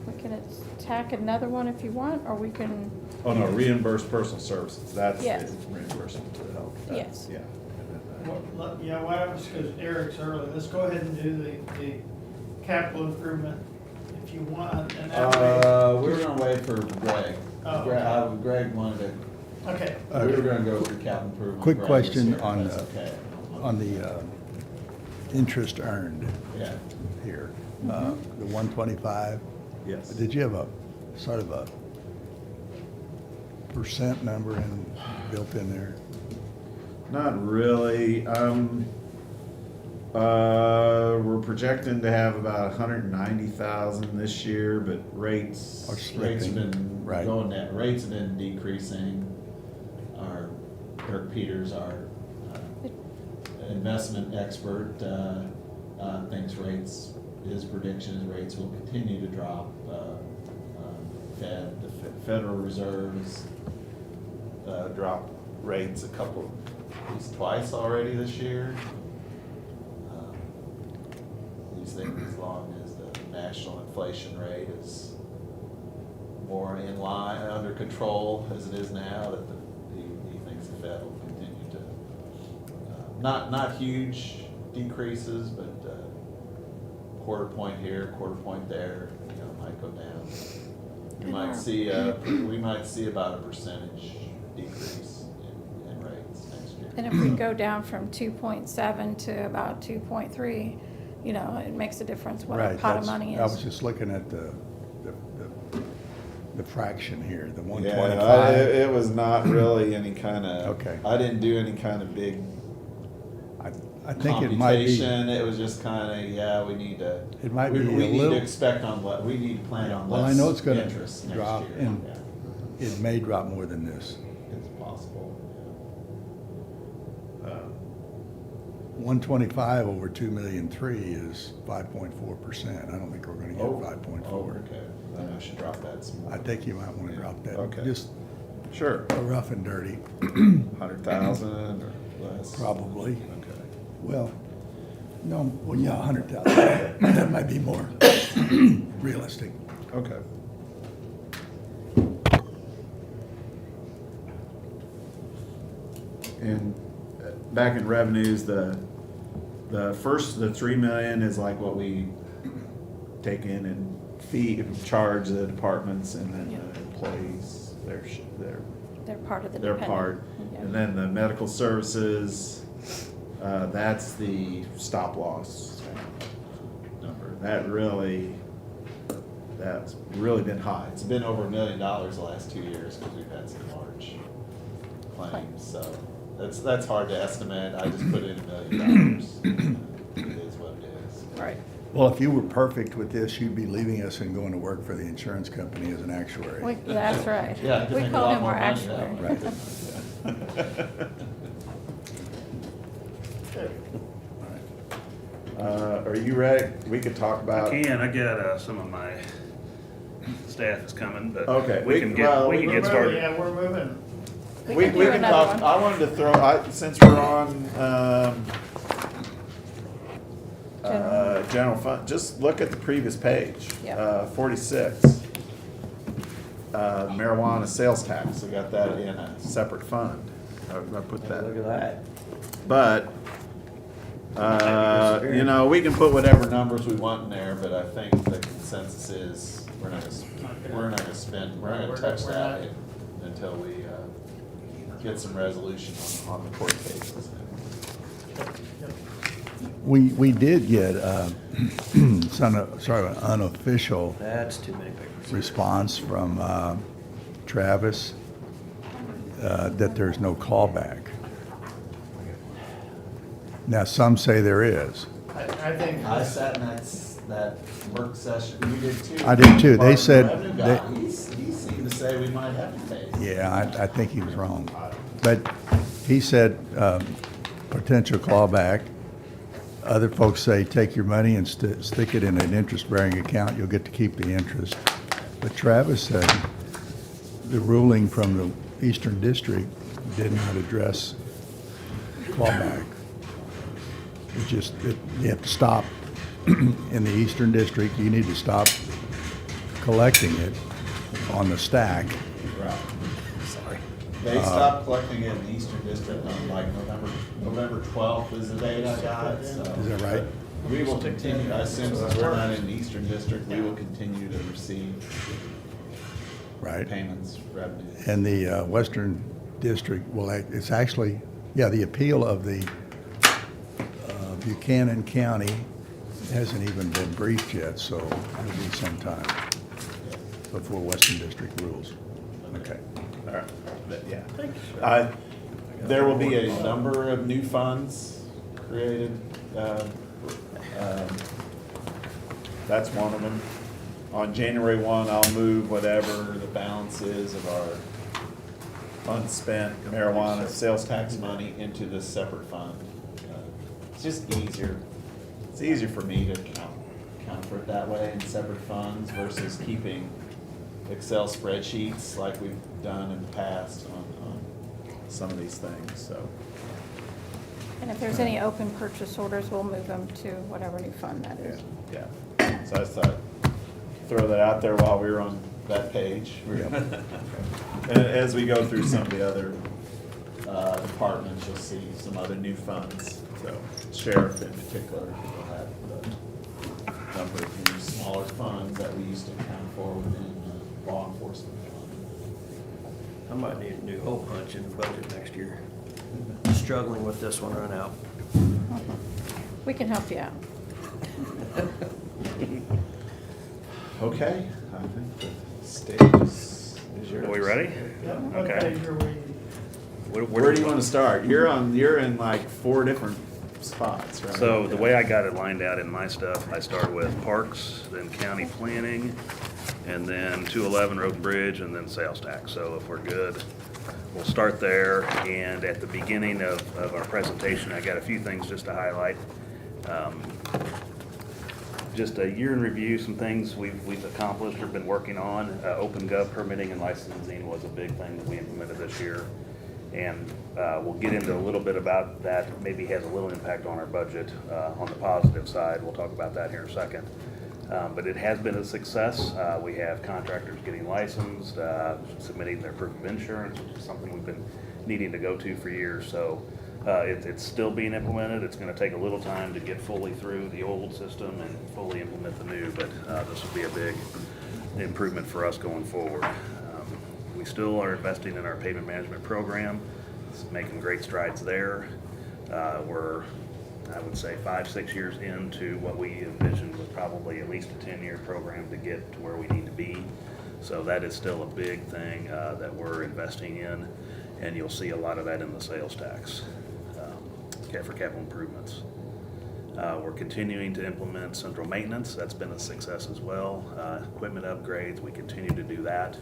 We can attack another one if you want, or we can, Oh, no, reimburse personal services, that's the Yes. reimbursement to the health. Yes. Yeah. Yeah, why don't, because Eric's early, let's go ahead and do the capital improvement if you want, and that way. We were gonna wait for Greg. Oh, Greg wanted to, Okay, we were gonna go through capital improvement. Quick Greg was question here, on that's the- okay. On the interest earned Yeah. here, the 125, Yes. did you have a sort of a percent number built in there? Not really. We're projecting to have about 190,000 this year, but rates Are Rates slipping, have been right? going down, rates have been decreasing. Kirk Peters, our investment expert, thinks his prediction is rates will continue to drop. The Federal Reserve's dropped rates at least twice already this year. These things, as long as the national inflation rate is more in line, under control as it is now, that he thinks the Fed will continue to, not huge decreases, but quarter point here, quarter point there, might go down. We might see about a percentage decrease in rates next year. and if we go down from 2.7 to about 2.3, it makes a difference what our Right, pot of that's- money I was is. just looking at the fraction here, the Yeah, 125. it was not really any kind of. Okay. I didn't do any kind of big I think it might be, computation. It was just kind of, we need to. It might we- be a We need little- to expect on what, we need to plan on well, I less know it's gonna interest next drop, year. and Yeah, it may drop more than this. it's possible. 125 over 2,000,003 is 5.4%. I don't think we're gonna get Oh, 5.4. okay, then I should drop that some more. I think you might wanna drop that. Okay. Just Sure. a rough and dirty, 100,000 or less? probably. Okay. Well, no, well, yeah, 100,000. That might be more realistic. Okay. And back in revenues, the 3 million is like what we take in and charge the departments, and then the employees, their They're part of the their dependent. part. Yeah. And then the medical services, that's the stop loss number. That's really been high. It's been over $1 million the last 2 years because we've had some large claims, so that's hard to estimate. I just put in $1 million. It is what it is. Right. Well, if you were perfect with this, you'd be leaving us and going to work for the insurance company as an actuary. That's right. Yeah, it We make a call lot him more our money actuary. now. Right. Are you ready? We could talk about. I got, some of my staff is coming, but Okay, we can get we're started. moving, yeah, we're moving. We do can another talk, one. I wanted to throw, since we're on, general fund, just look at the previous page. Yep. 46. Marijuana sales tax, we got that in a separate fund. I put that. Look at that. But You know, we can put whatever numbers we want in there, but I think the consensus is we're not gonna touch that until we get some resolution on the court cases. We did get sort of an unofficial That's too many papers. response from Travis that there's no callback. Now, some say there is. I think. I sat in that work session, you did too. I did too. They Department said of Revenue they- guy, he seemed to say we might have to pay. Yeah, I think he was wrong. But he said potential clawback. Other folks say take your money and stick it in an interest-bearing account. You'll get to keep the interest. But Travis said the ruling from the Eastern District did not address clawback. You have to stop in the Eastern District. You need to stop collecting it on the stack. Right. Sorry. They stopped collecting it in the Eastern District on like November 12th is the date I got, so. Is that right? We will continue, I assume since we're not in the Eastern District, we will continue to receive Right. payments, revenue. And the Western District, well, it's actually, yeah, the appeal of the Buchanan County hasn't even been briefed yet, so it'll be some time before Western District rules. Okay. All right, but yeah. There will be a number of new funds created. That's one of them. On January 1, I'll move whatever the balance is of our unspent marijuana sales tax money into this separate fund. It's just easier. It's easier for me to count for it that way in separate funds versus keeping Excel spreadsheets like we've done in the past on some of these things, so. And if there's any open purchase orders, we'll move them to whatever new fund that is. Yeah. So I thought, throw that out there while we were on that page. And as we go through some of the other departments, you'll see some other new funds. So sheriff in particular will have the number of new smaller funds that we used to account for within law enforcement fund. I might need a new hole punch in the budget next year. Struggling with this one right now. We can help you out. Okay, I think the stage is yours. Are we ready? Okay. Where do you want to start? You're in like 4 different spots, right? So the way I got it lined out in my stuff, I start with parks, then county planning, and then 211 road and bridge, and then sales tax. So if we're good, we'll start there. And at the beginning of our presentation, I got a few things just to highlight. Just a year in review, some things we've accomplished or been working on. OpenGov permitting and licensing was a big thing that we implemented this year. And we'll get into a little bit about that. Maybe has a little impact on our budget on the positive side. We'll talk about that here in a second. But it has been a success. We have contractors getting licensed, submitting their proof of insurance, which is something we've been needing to go to for years. So it's still being implemented. It's going to take a little time to get fully through the old system and fully implement the new, but this will be a big improvement for us going forward. We still are investing in our pavement management program. It's making great strides there. We're, I would say, 5-6 years into what we envisioned was probably at least a 10-year program to get to where we need to be. So that is still a big thing that we're investing in, and you'll see a lot of that in the sales tax for capital improvements. We're continuing to implement central maintenance. That's been a success as well. Equipment upgrades, we continue to do that.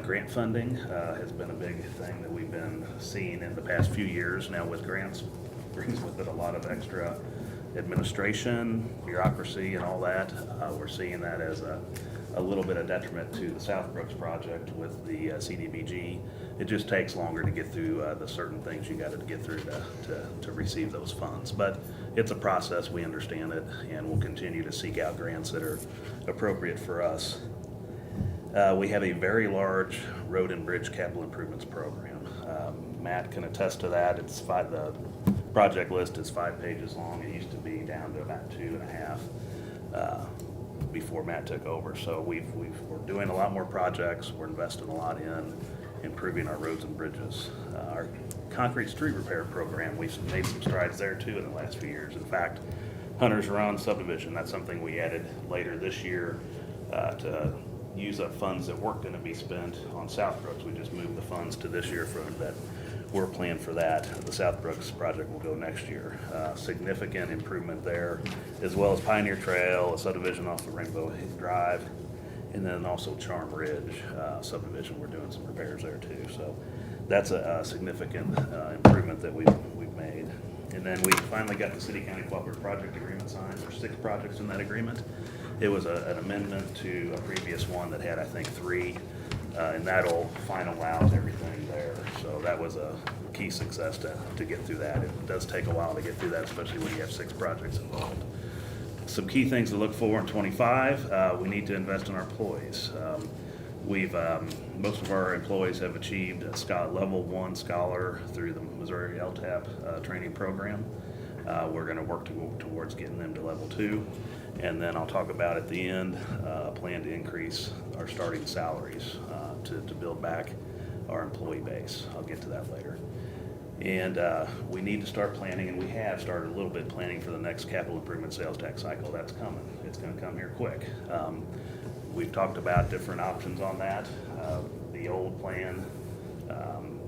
Grant funding has been a big thing that we've been seeing in the past few years. Now with grants, brings with it a lot of extra administration, bureaucracy, and all that. We're seeing that as a little bit of detriment to the South Brooks project with the CDBG. It just takes longer to get through the certain things you got to get through to receive those funds. But it's a process, we understand it, and we'll continue to seek out grants that are appropriate for us. We have a very large road and bridge capital improvements program. Matt can attest to that. It's the project list is 5 pages long. It used to be down to about 2.5 before Matt took over. So we're doing a lot more projects. We're investing a lot in improving our roads and bridges. Our concrete street repair program, we've made some strides there too in the last few years. In fact, Hunter's Run subdivision, that's something we added later this year to use up funds that weren't gonna be spent on South Brooks. We just moved the funds to this year for that. We're planned for that. The South Brooks project will go next year. Significant improvement there, as well as Pioneer Trail, a subdivision off of Rainbow Drive, and then also Charm Ridge subdivision. We're doing some repairs there too. So that's a significant improvement that we've made. And then we finally got the city-county cooperative project agreement signed. There's 6 projects in that agreement. It was an amendment to a previous one that had, I think, 3. And that'll final out everything there. So that was a key success to get through that. It does take a while to get through that, especially when you have 6 projects involved. Some key things to look for in '25, we need to invest in our employees. Most of our employees have achieved a level 1 scholar through the Missouri LTAP training program. We're gonna work towards getting them to level 2. And then I'll talk about at the end, a plan to increase our starting salaries to build back our employee base. I'll get to that later. And we need to start planning, and we have started a little bit planning for the next capital improvement sales tax cycle. That's coming. It's gonna come here quick. We've talked about different options on that. The old plan,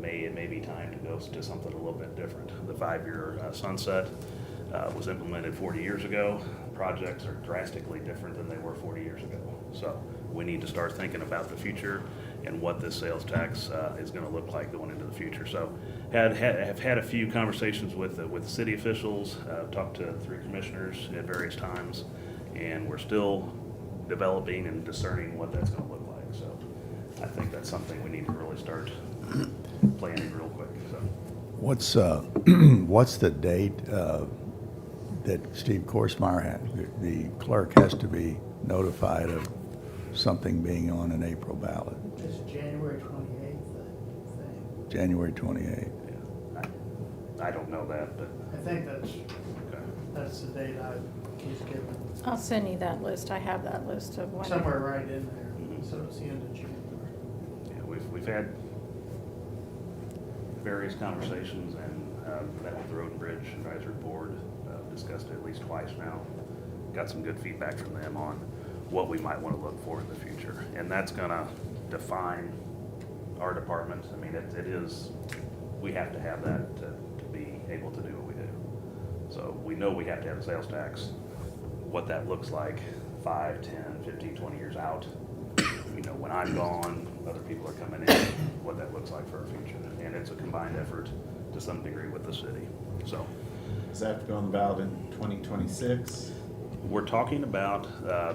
it may be time to go to something a little bit different. The 5-year sunset was implemented 40 years ago. Projects are drastically different than they were 40 years ago. So we need to start thinking about the future and what this sales tax is going to look like going into the future. So have had a few conversations with city officials, talked to 3 commissioners at various times, and we're still developing and discerning what that's going to look like. So I think that's something we need to really start planning real quick. So What's the date that Steve Korsmeyer had? The clerk has to be notified of something being on an April ballot. It's January 28th, I think. January 28th. yeah, I don't know that, but I think that's the date I was given. I'll send you that list. I have that list of when. Somewhere right in there, so it's the end of January. yeah, we've had various conversations and met with the Road and Bridge Advisory Board, discussed it at least twice now. Got some good feedback from them on what we might want to look for in the future. And that's gonna define our department. I mean, it is, we have to have that to be able to do what we do. So we know we have to have a sales tax. What that looks like 5, 10, 15, 20 years out. You know, when I'm gone, other people are coming in, what that looks like for our future. And it's a combined effort to some degree with the city. So Does that have to go on the ballot in 2026? we're talking about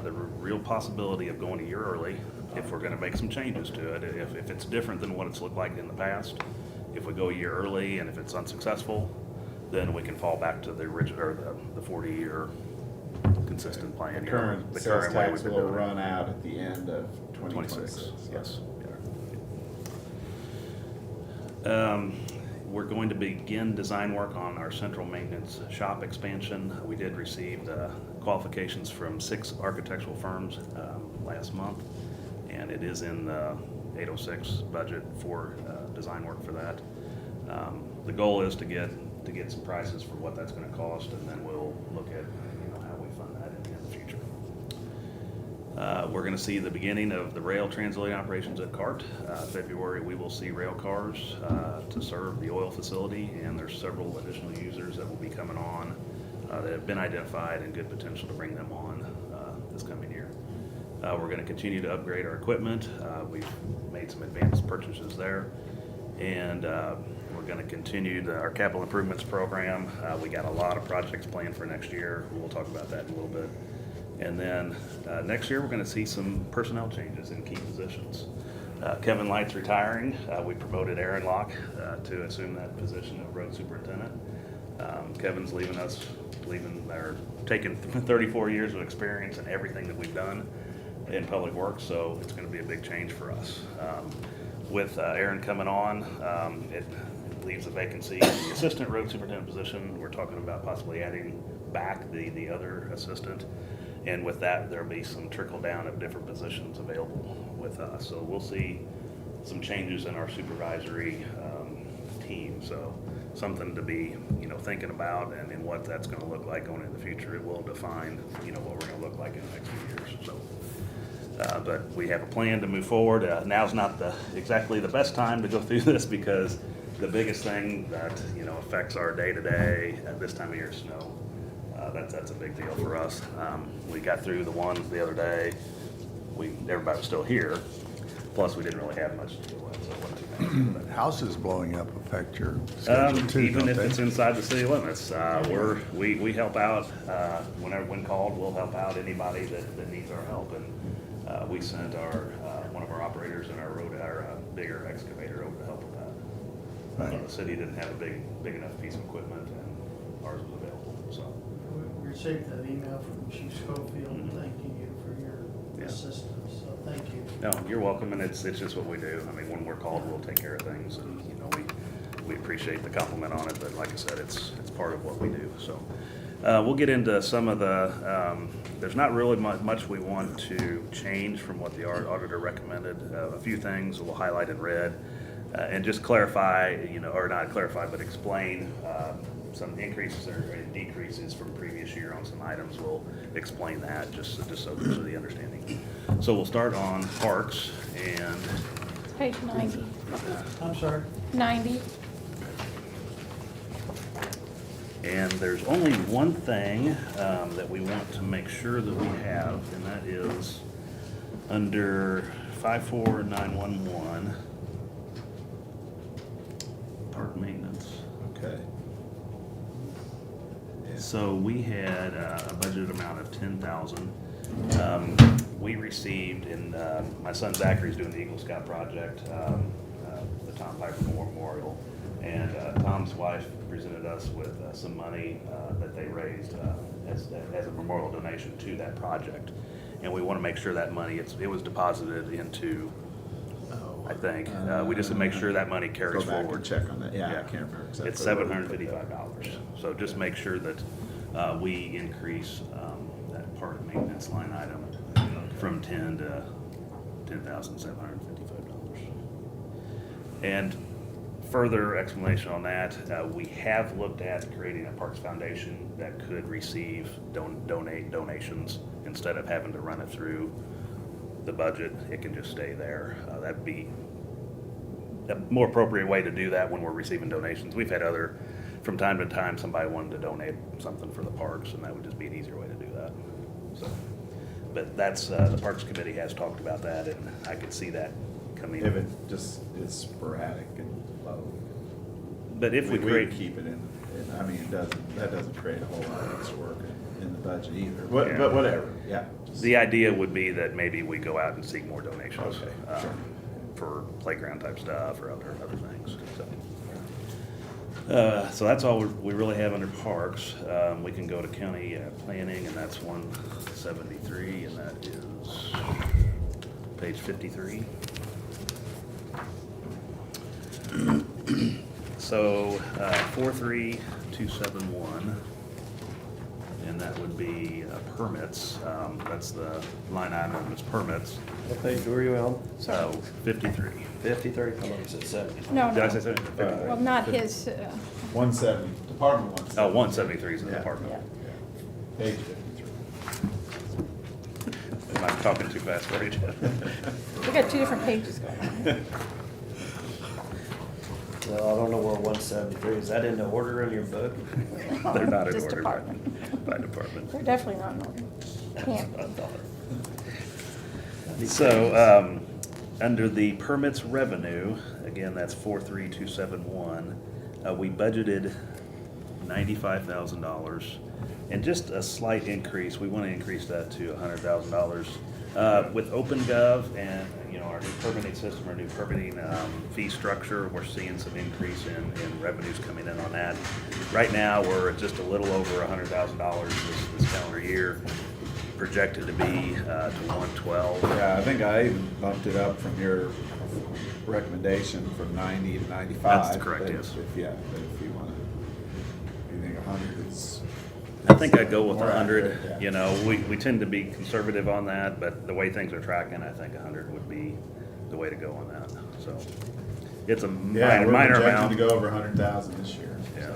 the real possibility of going a year early if we're gonna make some changes to it. If it's different than what it's looked like in the past, if we go a year early and if it's unsuccessful, then we can fall back to the original, or the 40-year consistent plan. The you know, current the sales current way tax we've been will doing it. run out at the end of 2026. Yes. We're going to begin design work on our central maintenance shop expansion. We did receive the qualifications from 6 architectural firms last month, and it is in the 806 budget for design work for that. The goal is to get some prices for what that's going to cost, and then we'll look at how we fund that in the future. We're going to see the beginning of the rail transloading operations at CART. February, we will see rail cars to serve the oil facility, and there's several additional users that will be coming on that have been identified and good potential to bring them on this coming year. We're going to continue to upgrade our equipment. We've made some advanced purchases there, and we're going to continue our capital improvements program. We got a lot of projects planned for next year. We'll talk about that in a little bit. And then next year, we're going to see some personnel changes in key positions. Kevin Light's retiring. We promoted Aaron Locke to assume that position of road superintendent. Kevin's taking 34 years of experience in everything that we've done in public works, so it's going to be a big change for us. With Aaron coming on, leaves a vacancy in the assistant road superintendent position. We're talking about possibly adding back the other assistant. And with that, there'll be some trickle down of different positions available with us. So we'll see some changes in our supervisory team. So something to be, thinking about and what that's gonna look like going in the future. It will define, what we're gonna look like in the next few years, so. But we have a plan to move forward. Now's not exactly the best time to go through this because the biggest thing that, affects our day-to-day at this time of year is snow. That's a big deal for us. We got through the ones the other day. Everybody was still here. Plus, we didn't really have much to deal with, so it wasn't too bad. Houses blowing up affect your schedule too, Even don't if they? it's inside the city limits, we help out, when called, we'll help out anybody that needs our help. And we sent one of our operators in our bigger excavator over to help with that. Right. The city didn't have a big enough piece of equipment and ours was available, so. We received that email from Chief Schofield Mhm. thanking you for your Yeah. assistance, so thank you. No, you're welcome, and it's just what we do. I mean, when we're called, we'll take care of things, and, we appreciate the compliment on it, but like I said, it's part of what we do, so. We'll get into some of the, there's not really much we want to change from what the auditor recommended. A few things we'll highlight in red, and just clarify, or not clarify, but explain some increases or decreases from previous year on some items. We'll explain that just so there's the understanding. So we'll start on parks and, Page 90. I'm sorry. 90. and there's only one thing that we want to make sure that we have, and that is under 54911, park maintenance. Okay. So we had a budget amount of 10,000. We received, my son Zachary's doing the Eagle Scout project, the Tom Piper Memorial, and Tom's wife presented us with some money that they raised as a memorial donation to that project. And we want to make sure that money, it was deposited into, I think, we just to make sure that money carries Go back forward. and check on that. Yeah, I can't remember exactly. It's $755. So just make sure that we increase that park maintenance line item from 10 to $10,755. And further explanation on that, we have looked at creating a Parks Foundation that could receive donations instead of having to run it through the budget. It can just stay there. That'd be a more appropriate way to do that when we're receiving donations. We've had from time to time, somebody wanted to donate something for the parks, and that would just be an easier way to do that. So, but that's, the Parks Committee has talked about that, and I could see that coming. If it just is sporadic and low. But if we create, keep it in, I mean, that doesn't create a whole lot of extra work in the budget either, Yeah. but whatever, yeah. the idea would be that maybe we go out and seek more donations. Okay, sure. For playground type stuff or other things, so. So that's all we really have under parks. We can go to county planning, and that's 173, and that is page 53. So 43271, and that would be permits. That's the line item, is permits. What page were you on? So 53. 53, come on, it's at 70. No, Did I say no. 70? 53? Well, not his, 170, Department 170. Oh, 173 is the Yeah. department. Page 53. Am I talking too fast for you, Jeff? we got two different pages going on. No, I don't know where 173, is that in the order in your book? They're not in Just order department. by department. They're definitely not in order. Can't be. So, under the permits revenue, again, that's 43271, we budgeted $95,000. And just a slight increase, we want to increase that to $100,000. With OpenGov and, our new permitting system, our new permitting fee structure, we're seeing some increase in revenues coming in on that. Right now, we're at just a little over $100,000 this calendar year. projected to be to 112. Yeah, I think I even bumped it up from your recommendation from 90 to 95. That's correct, but yes. But if you wanna, you think 100 is. I think I'd go with more 100. accurate, yeah. You know, we tend to be conservative on that, but the way things are tracking, I think 100 would be the way to go on that. So it's a Yeah, we're minor projecting amount. to go over 100,000 this year. Yeah, so.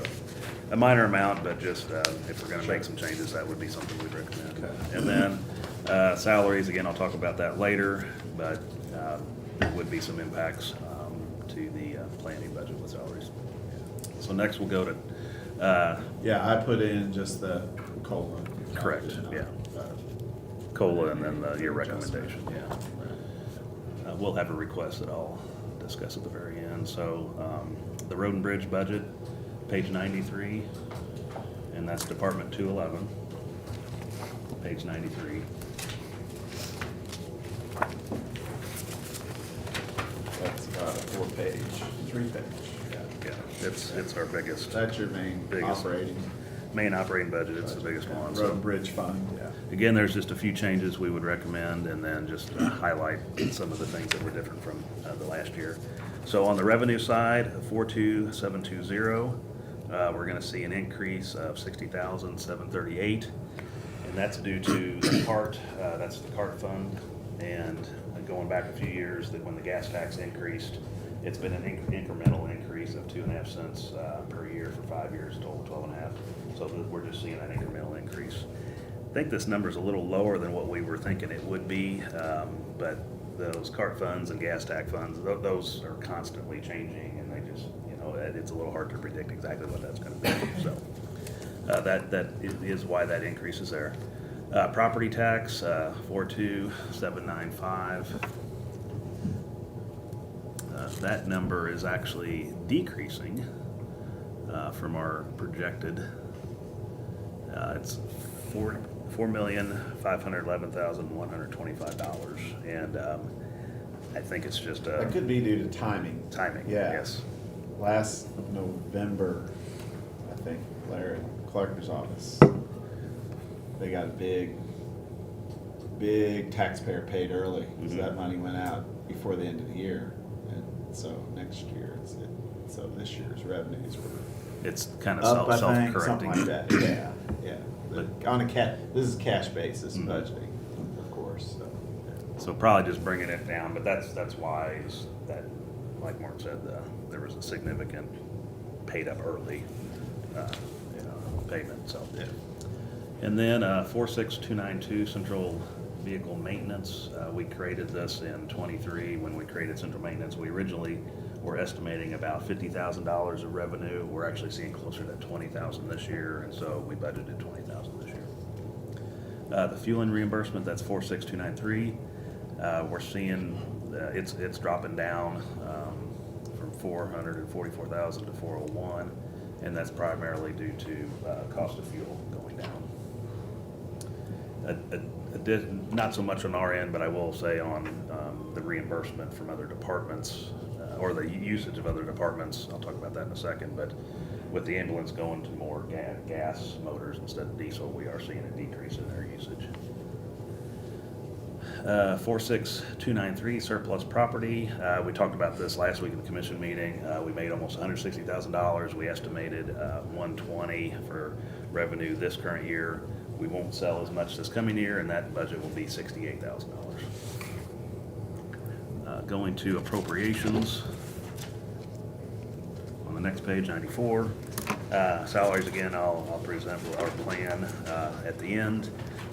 a minor amount, but just if we're gonna Sure. make some changes, that would be something we'd recommend. Okay. And then salaries, again, I'll talk about that later, but there would be some impacts to the planning budget with salaries. So next we'll go to, Yeah, I put in just the COLA. Correct, Not, yeah. uh, COLA and then your adjustment. recommendation, yeah. Right. We'll have a request that I'll discuss at the very end. So the road and bridge budget, page 93, and that's Department 211, page 93. That's about a 4-page, 3-page. Yeah, it's our biggest. That's your main biggest operating. operating budget, it's the biggest one. Road So and bridge fund, yeah. again, there's just a few changes we would recommend, and then just highlight some of the things that were different from the last year. So on the revenue side, 42720, we're gonna see an increase of 60,738, and that's due to the CART, that's the CART fund, and going back a few years, that when the gas tax increased, it's been an incremental increase of 2.5 cents per year for 5 years, total 12.5. So we're just seeing that incremental increase. I think this number's a little lower than what we were thinking it would be, but those CART funds and gas tax funds, those are constantly changing, and they just, it's a little hard to predict exactly what that's gonna be. So that is why that increase is there. Property tax, 42795. That number is actually decreasing from our projected. It's $4,511,125, and I think it's just That could be due to timing. timing. Yeah. Yes. Last November, I think, Larry Clarker's office, they got a big taxpayer paid early, because that money went out before the end of the year. And so next year, so this year's revenues were It's kind of up, I think, self-correcting. something like that, yeah. But on a this is cash basis budgeting, of course, so. So probably just bringing it down, but that's why is that, like Mark said, there was a significant paid up early, payment, so. Yeah. And then 46292, central vehicle maintenance. We created this in '23. When we created central maintenance, we originally were estimating about $50,000 of revenue. We're actually seeing closer to $20,000 this year, and so we budgeted $20,000 this year. The fueling reimbursement, that's 46293. We're seeing it's dropping down from 444,000 to 401, and that's primarily due to cost of fuel going down. Not so much on our end, but I will say on the reimbursement from other departments, or the usage of other departments, I'll talk about that in a second, but with the ambulance going to more gas motors instead of diesel, we are seeing a decrease in their usage. 46293, surplus property. We talked about this last week in the commission meeting. We made almost $160,000. We estimated 120 for revenue this current year. We won't sell as much this coming year, and that budget will be $68,000. Going to appropriations. On the next page, 94. Salaries, again, I'll present our plan at the end.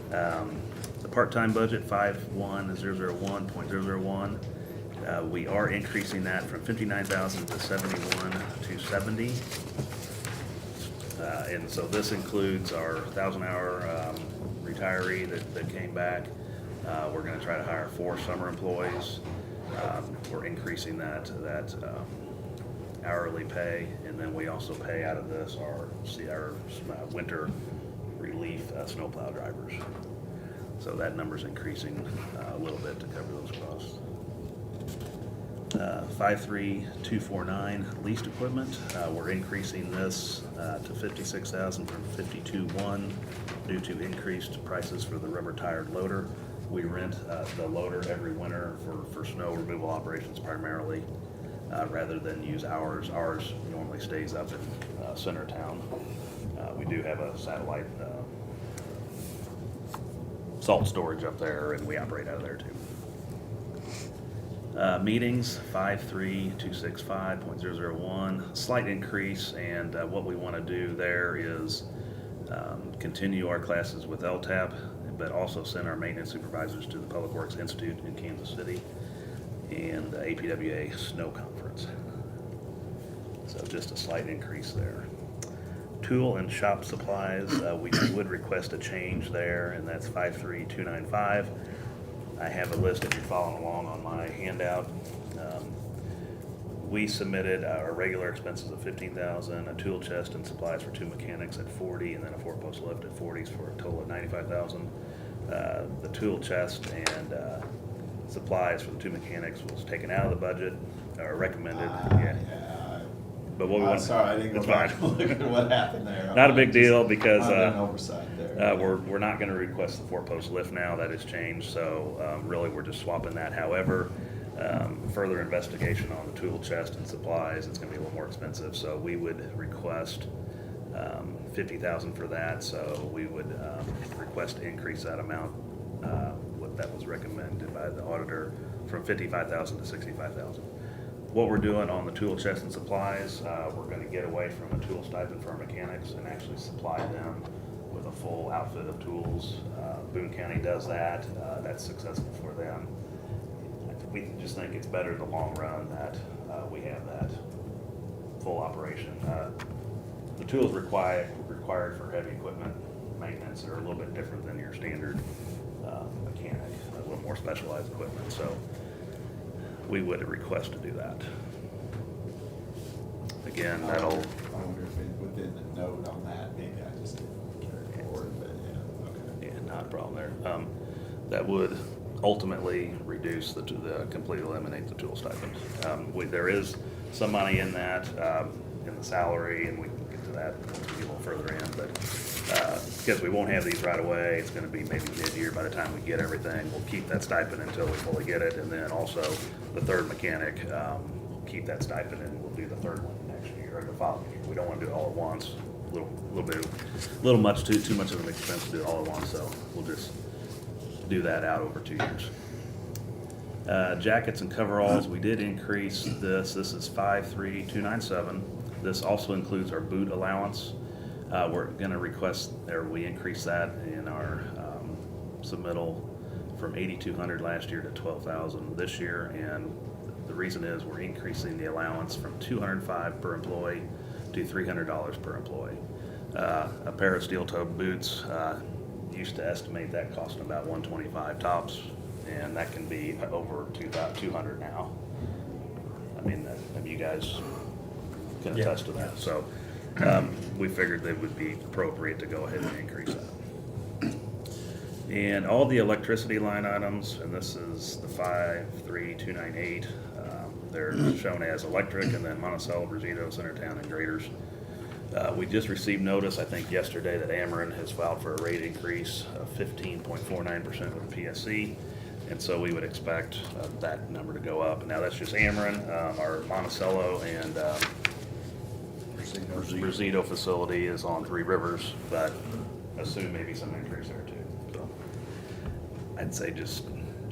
The part-time budget, 51001.001. We are increasing that from 59,000 to 71,270. And so this includes our 1,000-hour retiree that came back. We're going to try to hire 4 summer employees. We're increasing that hourly pay, and then we also pay out of this our winter relief snowplow drivers. So that number's increasing a little bit to cover those costs. 53249, leased equipment. We're increasing this to 56,000 from 52,1 due to increased prices for the rubber-tired loader. We rent the loader every winter for snow removal operations primarily, rather than use ours. Ours normally stays up in Centertown. We do have a satellite salt storage up there, and we operate out of there too. Meetings, 53265.001, slight increase, and what we want to do there is continue our classes with LTAP, but also send our maintenance supervisors to the Public Works Institute in Kansas City and the APWA Snow Conference. So just a slight increase there. Tool and shop supplies, we would request a change there, and that's 53295. I have a list if you're following along on my handout. We submitted our regular expenses of $15,000, a tool chest and supplies for 2 mechanics at $40,000, and then a 4-post lift at $40,000 for a total of $95,000. The tool chest and supplies for the 2 mechanics was taken out of the budget, or recommended. But what we want. Sorry, I didn't go it's back fine. and look at what happened there. Not a big deal because Might have been oversight there. we're not going to request the 4-post lift now. That has changed. So really, we're just swapping that. However, further investigation on the tool chest and supplies, it's going to be a little more expensive. So we would request $50,000 for that. So we would request to increase that amount, what that was recommended by the auditor, from $55,000 to $65,000. What we're doing on the tool chest and supplies, we're going to get away from a tool stipend for our mechanics and actually supply them with a full outfit of tools. Boone County does that. That's successful for them. We just think it's better in the long run that we have that full operation. The tools required for heavy equipment maintenance are a little bit different than your standard mechanic, a little more specialized equipment. So we would request to do that. Again, that'll. I wonder if within the note on that, maybe I just didn't carry forward, but yeah, okay. Yeah, not a problem there. That would ultimately reduce completely eliminate the tool stipend. There is some money in that, in the salary, and we can get to that once we get a little further in, but because we won't have these right away, it's gonna be maybe mid-year by the time we get everything. We'll keep that stipend until we fully get it, and then also the third mechanic, we'll keep that stipend and we'll do the third one next year or the following year. We don't wanna do it all at once, too much of an expense to do it all at once, so we'll just do that out over 2 years. Jackets and coveralls, we did increase this. This is 53297. This also includes our boot allowance. We're gonna request, or we increase that in our submittal from 8,200 last year to 12,000 this year, and the reason is we're increasing the allowance from $205 per employee to $300 per employee. A pair of steel-toed boots, used to estimate that costing about $125 tops, and that can be over $200 now. I mean, you guys can attest to that. So we figured that it would be appropriate to go ahead and increase that. And all the electricity line items, and this is the 53298, they're shown as electric, and then Monticello, Brazito, Centertown, and Graders. We just received notice, I think yesterday, that Ameren has filed for a rate increase of 15.49% with the PSC, and so we would expect that number to go up. Now, that's just Ameren. Our Monticello and Brazito facility is on Three Rivers, but assume maybe some increase there too. So I'd say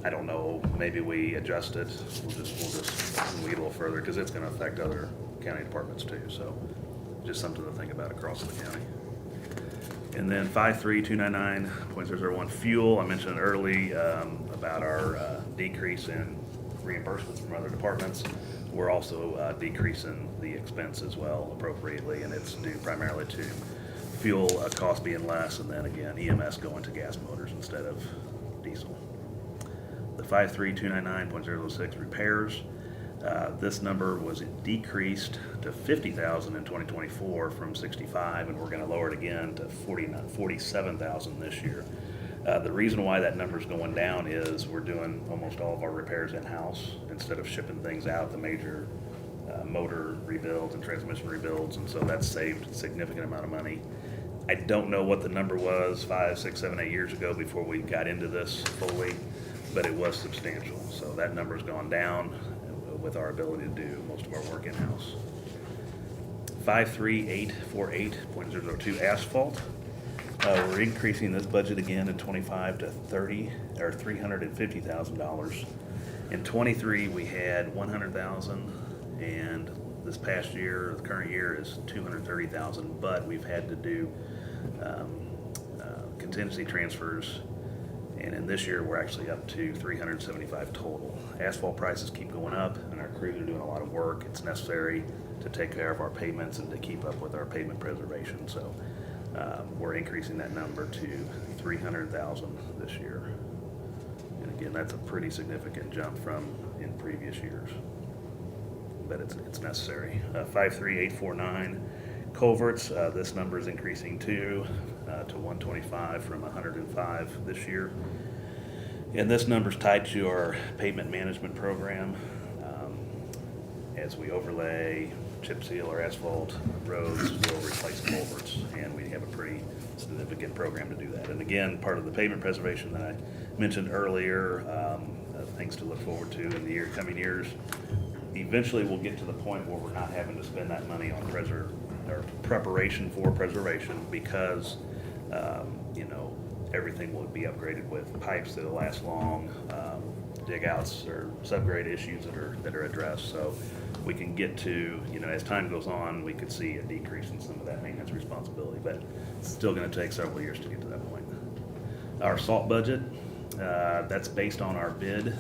I don't know, maybe we adjust it. We'll just wait a little further because it's going to affect other county departments too. So just something to think about across the county. And then 53299.001 fuel. I mentioned early about our decrease in reimbursements from other departments. We're also decreasing the expense as well appropriately, and it's due primarily to fuel cost being less, and then again EMS going to gas motors instead of diesel. The 53299.006 repairs. This number was decreased to $50,000 in 2024 from $65,000, and we're going to lower it again to $47,000 this year. The reason why that number's going down is we're doing almost all of our repairs in-house instead of shipping things out, the major motor rebuilds and transmission rebuilds, and so that's saved a significant amount of money. I don't know what the number was 5, 6, 7, 8 years ago before we got into this fully, but it was substantial. So that number's gone down with our ability to do most of our work in-house. 53848.002 asphalt. We're increasing this budget again in 25 to 30, or $350,000. In 23, we had 100,000, and this past year, the current year is 230,000, but we've had to do contingency transfers, and in this year, we're actually up to 375 total. Asphalt prices keep going up, and our crews are doing a lot of work. It's necessary to take care of our pavements and to keep up with our pavement preservation, so we're increasing that number to 300,000 this year. And again, that's a pretty significant jump from in previous years, but it's necessary. 53849 culverts, this number is increasing too, to 125 from 105 this year. And this number's tied to our pavement management program. As we overlay, chip seal, or asphalt roads, we'll replace culverts, and we have a pretty significant program to do that. And again, part of the pavement preservation that I mentioned earlier, things to look forward to in the coming years. Eventually, we'll get to the point where we're not having to spend that money on preparation for preservation, because everything will be upgraded with pipes that'll last long, dig outs or subgrade issues that are addressed. So we can get to, as time goes on, we could see a decrease in some of that maintenance responsibility, but it's still gonna take several years to get to that point. Our salt budget, that's based on our bid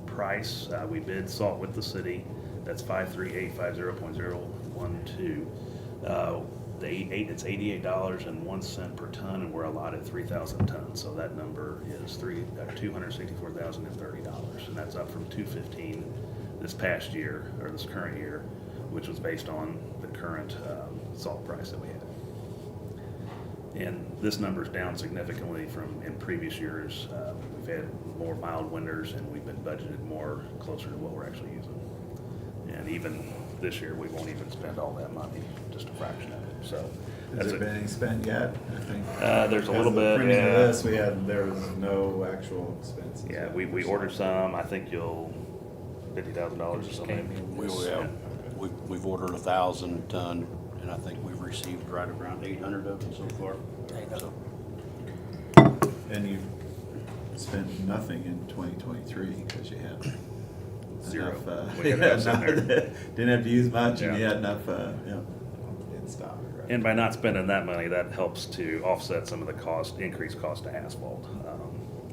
price. We bid salt with the city. That's 53850.012. It's $88.01 per ton, and we're allotted 3,000 tons. So that number is $264,030, and that's up from $215 this past year, or this current year, which was based on the current salt price that we had. And this number's down significantly from in previous years. We've had more mild winters, and we've been budgeted more closer to what we're actually using. And even this year, we won't even spend all that money, just a fraction of it. So Has there been any spent yet? I think. There's a little bit. Printing of Yeah. this, there was no actual expenses. Yeah, we ordered some. I think $50,000 or something. We've ordered 1,000 ton, and I think we've received right around 800 of them so far. So, And you spent nothing in 2023 because you had Zero. enough, We had enough sitting there. didn't have to use much, and you Yeah. had enough, in stock. Right? And by not spending that money, that helps to offset some of the increased cost of asphalt,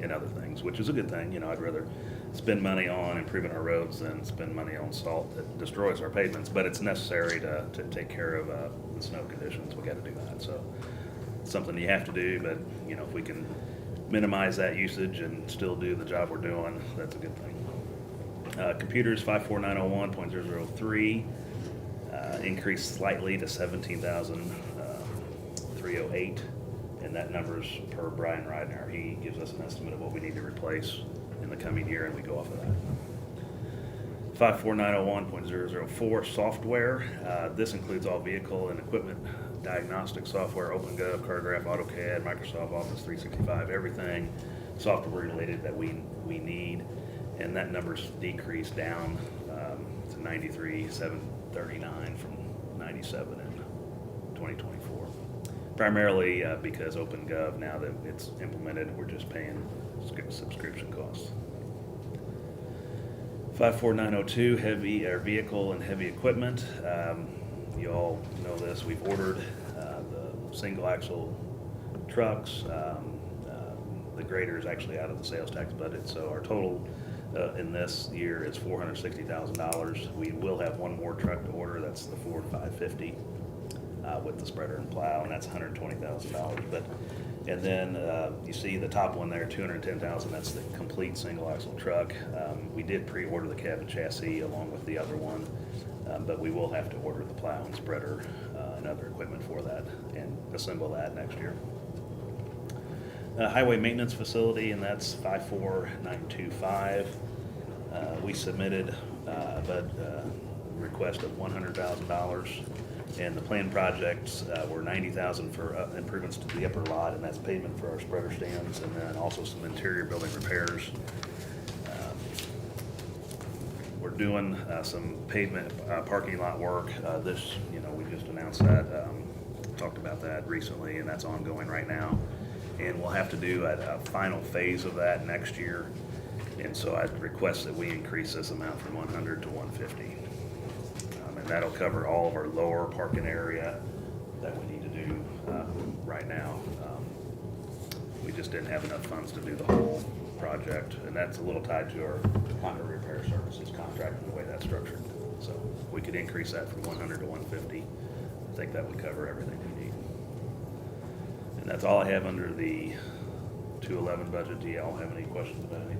and other things, which is a good thing. I'd rather spend money on improving our roads than spend money on salt that destroys our pavements, but it's necessary to take care of the snow conditions. We gotta do that, so it's something you have to do, but, if we can minimize that usage and still do the job we're doing, that's a good thing. Computers, 54901.003, increased slightly to 17,308, and that number's per Brian Ridner. He gives us an estimate of what we need to replace in the coming year, and we go off of that. 54901.004, software. This includes all vehicle and equipment diagnostic software, OpenGov, CartGraph, AutoCAD, Microsoft Office 365, everything software related that we need. And that number's decreased down to 93,739 from 97 in 2024. Primarily because OpenGov, now that it's implemented, we're just paying subscription costs. 54902, vehicle and heavy equipment. You all know this. We've ordered the single axle trucks. The grader is actually out of the sales tax budget, so our total in this year is $460,000. We will have one more truck to order. That's the Ford 550 with the spreader and plow, and that's $120,000. And then you see the top one there, $210,000. That's the complete single axle truck. We did pre-order the cab and chassis along with the other one, but we will have to order the plow and spreader and other equipment for that and assemble that next year. Highway maintenance facility, and that's 54925. We submitted a request of $100,000, and the planned projects were $90,000 for improvements to the upper lot, and that's pavement for our spreader stands, and then also some interior building repairs. We're doing some pavement parking lot work. This, we just announced that, talked about that recently, and that's ongoing right now. And we'll have to do a final phase of that next year. And so I'd request that we increase this amount from 100 to 150. And that'll cover all of our lower parking area that we need to do right now. We just didn't have enough funds to do the whole project, and that's a little tied to our Honda Repair Services contract and the way that's structured. So we could increase that from 100 to 150. I think that would cover everything we need. And that's all I have under the 211 budget. Do y'all have any questions about anything?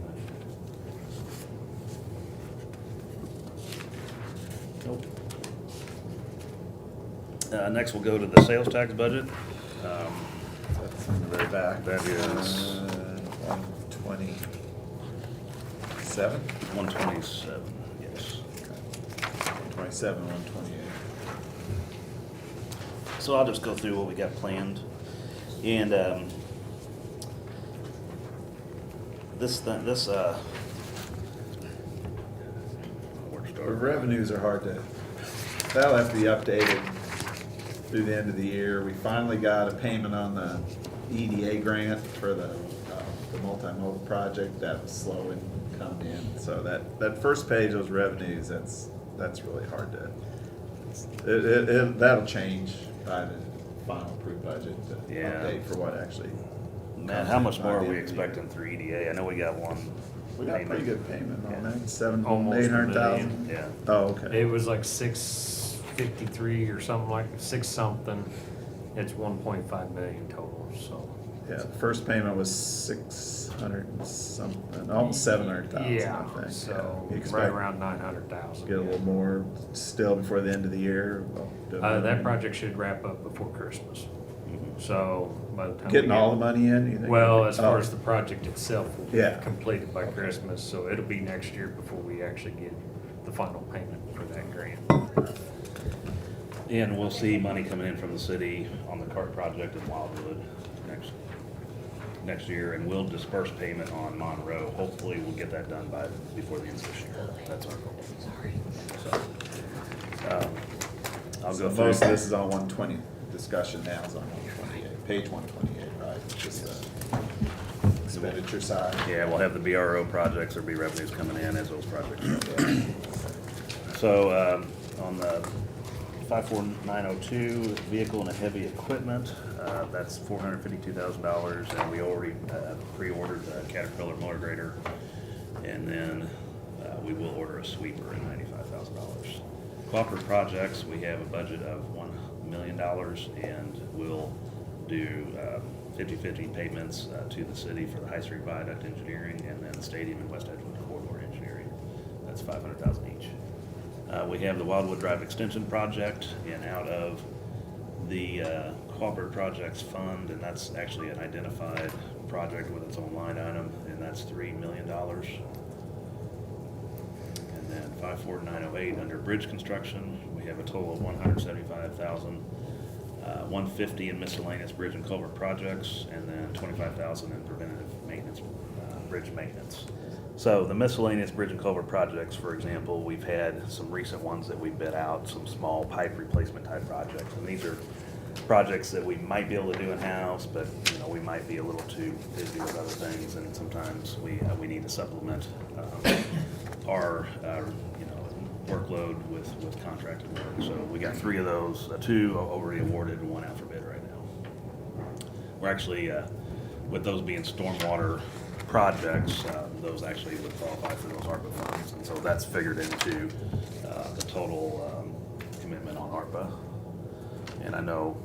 Nope. Next, we'll go to the sales tax budget. That's in the very back. That is 127? 127, yes. 127, 128. So I'll just go through what we got planned. And The revenues are hard to, that'll have to be updated through the end of the year. We finally got a payment on the EDA grant for the multimodal project. That was slow in coming in. So that first page, those revenues, that's really hard to, that'll change by the final approved budget to update for what actually. Matt, how much more are we expecting through EDA? I know we got one. We got a pretty good payment on that, Almost $1 $800,000. Yeah. Oh, okay. It was like 653 or something like, 6 something. It's 1.5 million total, so. Yeah, the first payment was 600 and something, almost 700,000, Yeah, I think. so You right expect around 900,000. get a little more still before the end of the year. That project should wrap up before Christmas. So by the time. Getting all the money in, you think? Well, as far Oh. as the project itself will be Yeah. completed by Christmas, so it'll be next year before we actually get the final payment for that grant. And we'll see money coming in from the city on the CART project in Wildwood next year, and we'll disperse payment on Monroe. Hopefully, we'll get that done before the end of this year. That's our goal. So, I'll So go through. most of this is on 120, discussion now is on 128, page 128, right? Just the expenditure side. Yeah, we'll have the BRO projects, there'll be revenues coming in as those projects go. So, on the 54902, vehicle and heavy equipment, that's $452,000, and we already pre-ordered the Caterpillar motor grader, and then we will order a sweeper at $95,000. Cooperative projects, we have a budget of $1 million, and we'll do 50/50 payments to the city for the High Street Viaduct engineering, and then the stadium and West Edgewood corridor engineering. That's $500,000 each. We have the Wildwood Drive Extension project, and out of the Cooperative Projects Fund, and that's actually an identified project with its own line item, and that's $3 million. And then 54908, under bridge construction, we have a total of $175,000, $150,000 in miscellaneous bridge and culvert projects, and then $25,000 in preventative maintenance, bridge maintenance. So the miscellaneous bridge and culvert projects, for example, we've had some recent ones that we bid out, some small pipe replacement type projects. And these are projects that we might be able to do in-house, but, we might be a little too busy with other things, and sometimes we need to supplement our, workload with contracted work. So we got 3 of those, 2 already awarded and 1 out for bid right now. We're actually, with those being stormwater projects, those actually would qualify for those ARPA funds, and so that's figured into the total commitment on ARPA. And I know,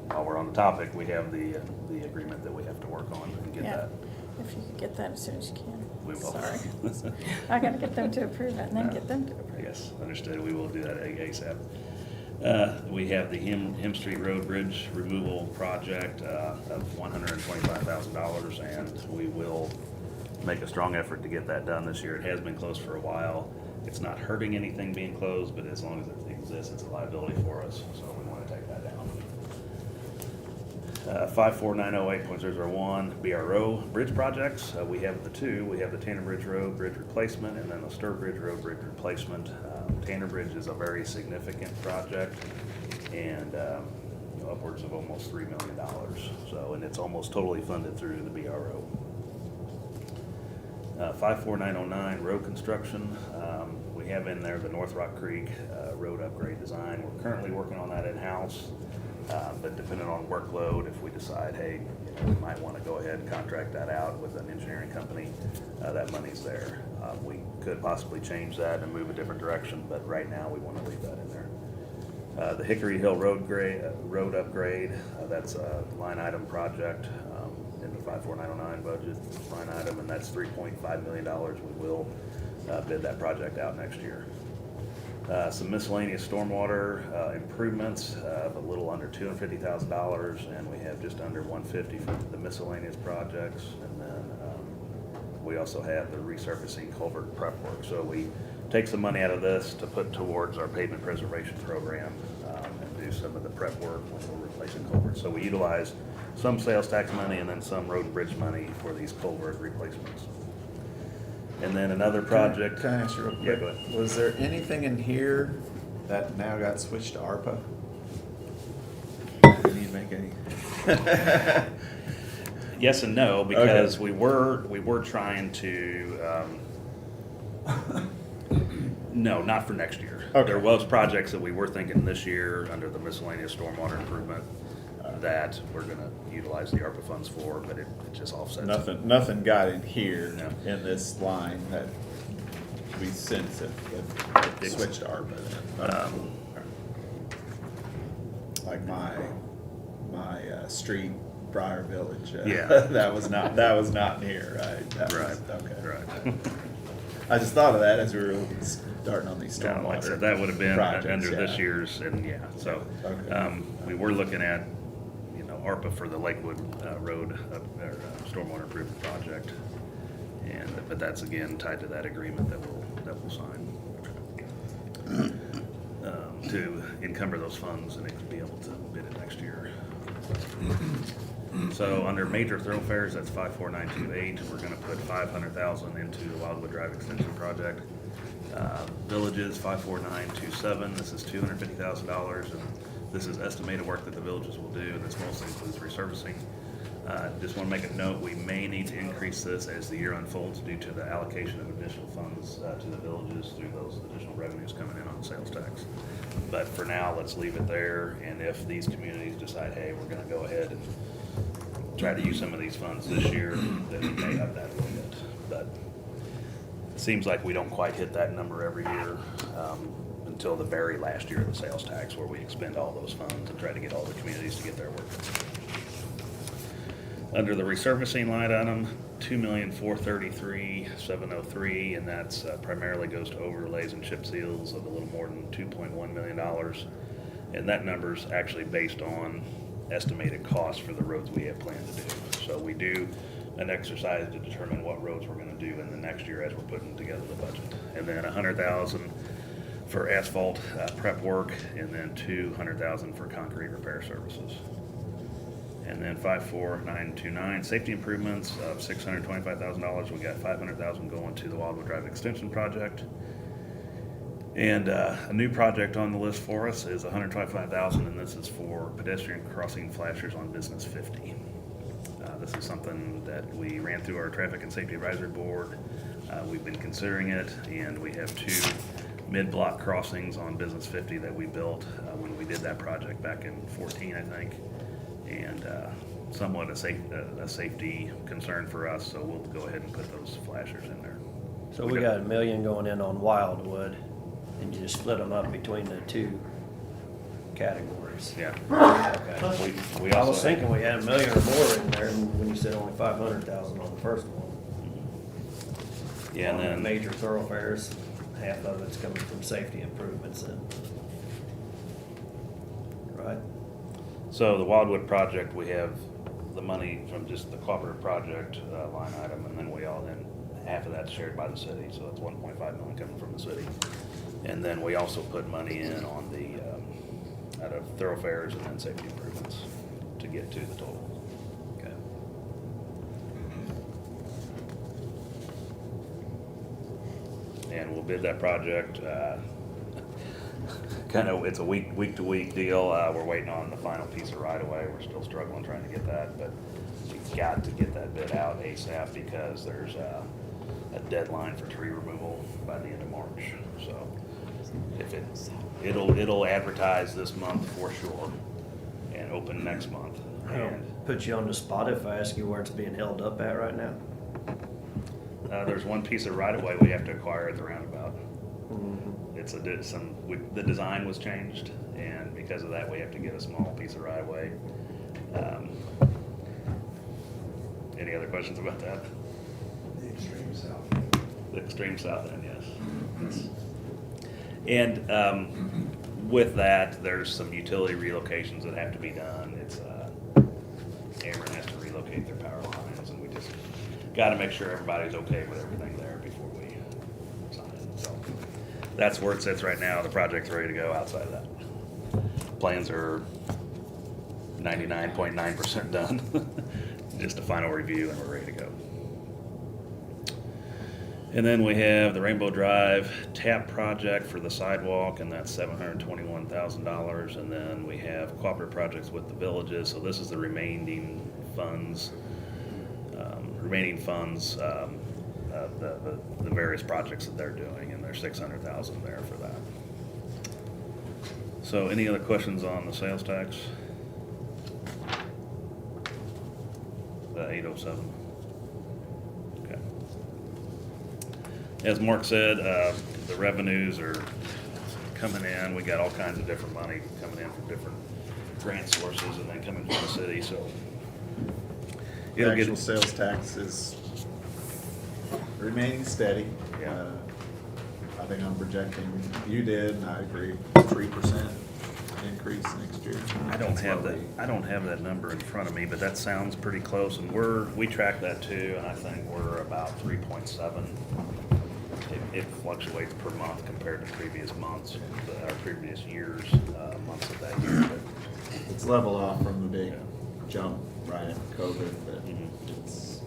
while we're on the topic, we have the agreement that we have to work on and get that. If you could get that as soon as you can. We will. Sorry. I gotta get them to approve it and then get them to approve it. Yes, understood. We will do that ASAP. We have the Him Street Road Bridge Removal Project of $125,000, and we will make a strong effort to get that done this year. It has been closed for a while. It's not hurting anything being closed, but as long as it exists, it's a liability for us, so we want to take that down. 54908.001 BRO bridge projects. We have the two. We have the Tanner Bridge Road Bridge Replacement and then the Stir Bridge Road Bridge Replacement. Tanner Bridge is a very significant project and upwards of almost $3 million. So, and it's almost totally funded through the BRO. 54909 road construction. We have in there the North Rock Creek road upgrade design. We're currently working on that in-house. But depending on workload, if we decide, hey, we might want to go ahead and contract that out with an engineering company, that money's there. We could possibly change that and move a different direction, but right now we want to leave that in there. The Hickory Hill road upgrade, that's a line item project in the 54909 budget line item, and that's $3.5 million. We will bid that project out next year. Some miscellaneous stormwater improvements of a little under $250,000, and we have just under $150 for the miscellaneous projects. And then we also have the resurfacing culvert prep work. So we take some money out of this to put towards our pavement preservation program and do some of the prep work when we're replacing culverts. So we utilize some sales tax money and then some road and bridge money for these culvert replacements. And then another project. Can I ask you real quick? Yeah, go ahead. Was there anything in here that now got switched to ARPA? Did you make any? Yes and no, because we were trying to, no, not for next year. Okay. There was projects that we were thinking this year under the miscellaneous stormwater improvement that we're gonna utilize the ARPA funds for, but it just offsets. Nothing got in here No. in this line that we since have switched to ARPA then. Like my street, Briar Village. Yeah. that was not in here, right? That Right, was- okay. right. I just thought of that as we were starting on these Yeah, like I stormwater said, that would have been projects, under this yeah. year's, and yeah, so, Okay. we were looking at, ARPA for the Lakewood Road stormwater improvement project. But that's again tied to that agreement that we'll sign. To encumber those funds and be able to bid it next year. So under major thoroughfares, that's 54928, we're gonna put 500,000 into the Wildwood Drive Extension Project. Villages, 54927, this is $250,000, and this is estimated work that the villages will do, and this mostly includes resurfacing. Just want to make a note, we may need to increase this as the year unfolds due to the allocation of additional funds to the villages through those additional revenues coming in on sales tax. But for now, let's leave it there, and if these communities decide, hey, we're going to go ahead and try to use some of these funds this year, then we may up that a little bit. But it seems like we don't quite hit that number every year. Until the very last year of the sales tax, where we expend all those funds and try to get all the communities to get their work. Under the resurfacing line item, $2,433,703, and that's primarily goes to overlays and chip seals of a little more than $2.1 million. And that number's actually based on estimated costs for the roads we have planned to do. So we do an exercise to determine what roads we're gonna do in the next year as we're putting together the budget. And then $100,000 for asphalt prep work, and then $200,000 for concrete repair services. And then 54929, safety improvements of $625,000. We got $500,000 going to the Wildwood Drive Extension Project. And a new project on the list for us is $125,000, and this is for pedestrian crossing flashers on Business 50. This is something that we ran through our Traffic and Safety Advisory Board. We've been considering it, and we have two mid-block crossings on Business 50 that we built when we did that project back in 14, I think. And somewhat a safety concern for us, so we'll go ahead and put those flashers in there. So we got $1 million going in on Wildwood, and you just split them up between the two categories. Yeah. Okay. We I also was thinking we had $1 million or more in there when you said only 500,000 on the first one. Yeah, and On the then major thoroughfares, half of it's coming from safety improvements and. Right. So the Wildwood project, we have the money from just the cooperative project line item, and then half of that's shared by the city, so that's 1.5 million coming from the city. And then we also put money in on the, out of thoroughfares and then safety improvements to get to the total. Okay. And we'll bid that project, kind of, it's a week-to-week deal. We're waiting on the final piece of right-of-way. We're still struggling trying to get that, but we've got to get that bid out ASAP because there's a deadline for tree removal by the end of March. So if it'll advertise this month for sure and open next month. And Put you on the spot if I ask you where it's being held up at right now? there's one piece of right-of-way we have to acquire at the roundabout. It's the design was changed, and because of that, we have to get a small piece of right-of-way. Any other questions about that? The extreme south. The extreme south end, yes. And with that, there's some utility relocations that have to be done. It's, Ameren has to relocate their power lines, and we just gotta make sure everybody's okay with everything there before we sign it. So that's where it sits right now. The project's ready to go outside of that. Plans are 99.9% done. Just a final review and we're ready to go. And then we have the Rainbow Drive tap project for the sidewalk, and that's $721,000. And then we have cooperative projects with the villages. So this is the remaining funds, the various projects that they're doing, and there's $600,000 there for that. So any other questions on the sales tax? The 807. Okay. As Mark said, the revenues are coming in. We got all kinds of different money coming in from different grant sources and then coming from the city, so. The It'll get- actual sales tax is remaining steady. Yeah. I think I'm projecting, you did, and I agree, 3% increase next year. I don't That's have what that, we- I don't have that number in front of me, but that sounds pretty close, and we track that too, and I think we're about 3.7. It fluctuates per month compared to previous months, our previous years, months of that year, but It's level off from the big jump right after COVID, but Mm-hmm. it's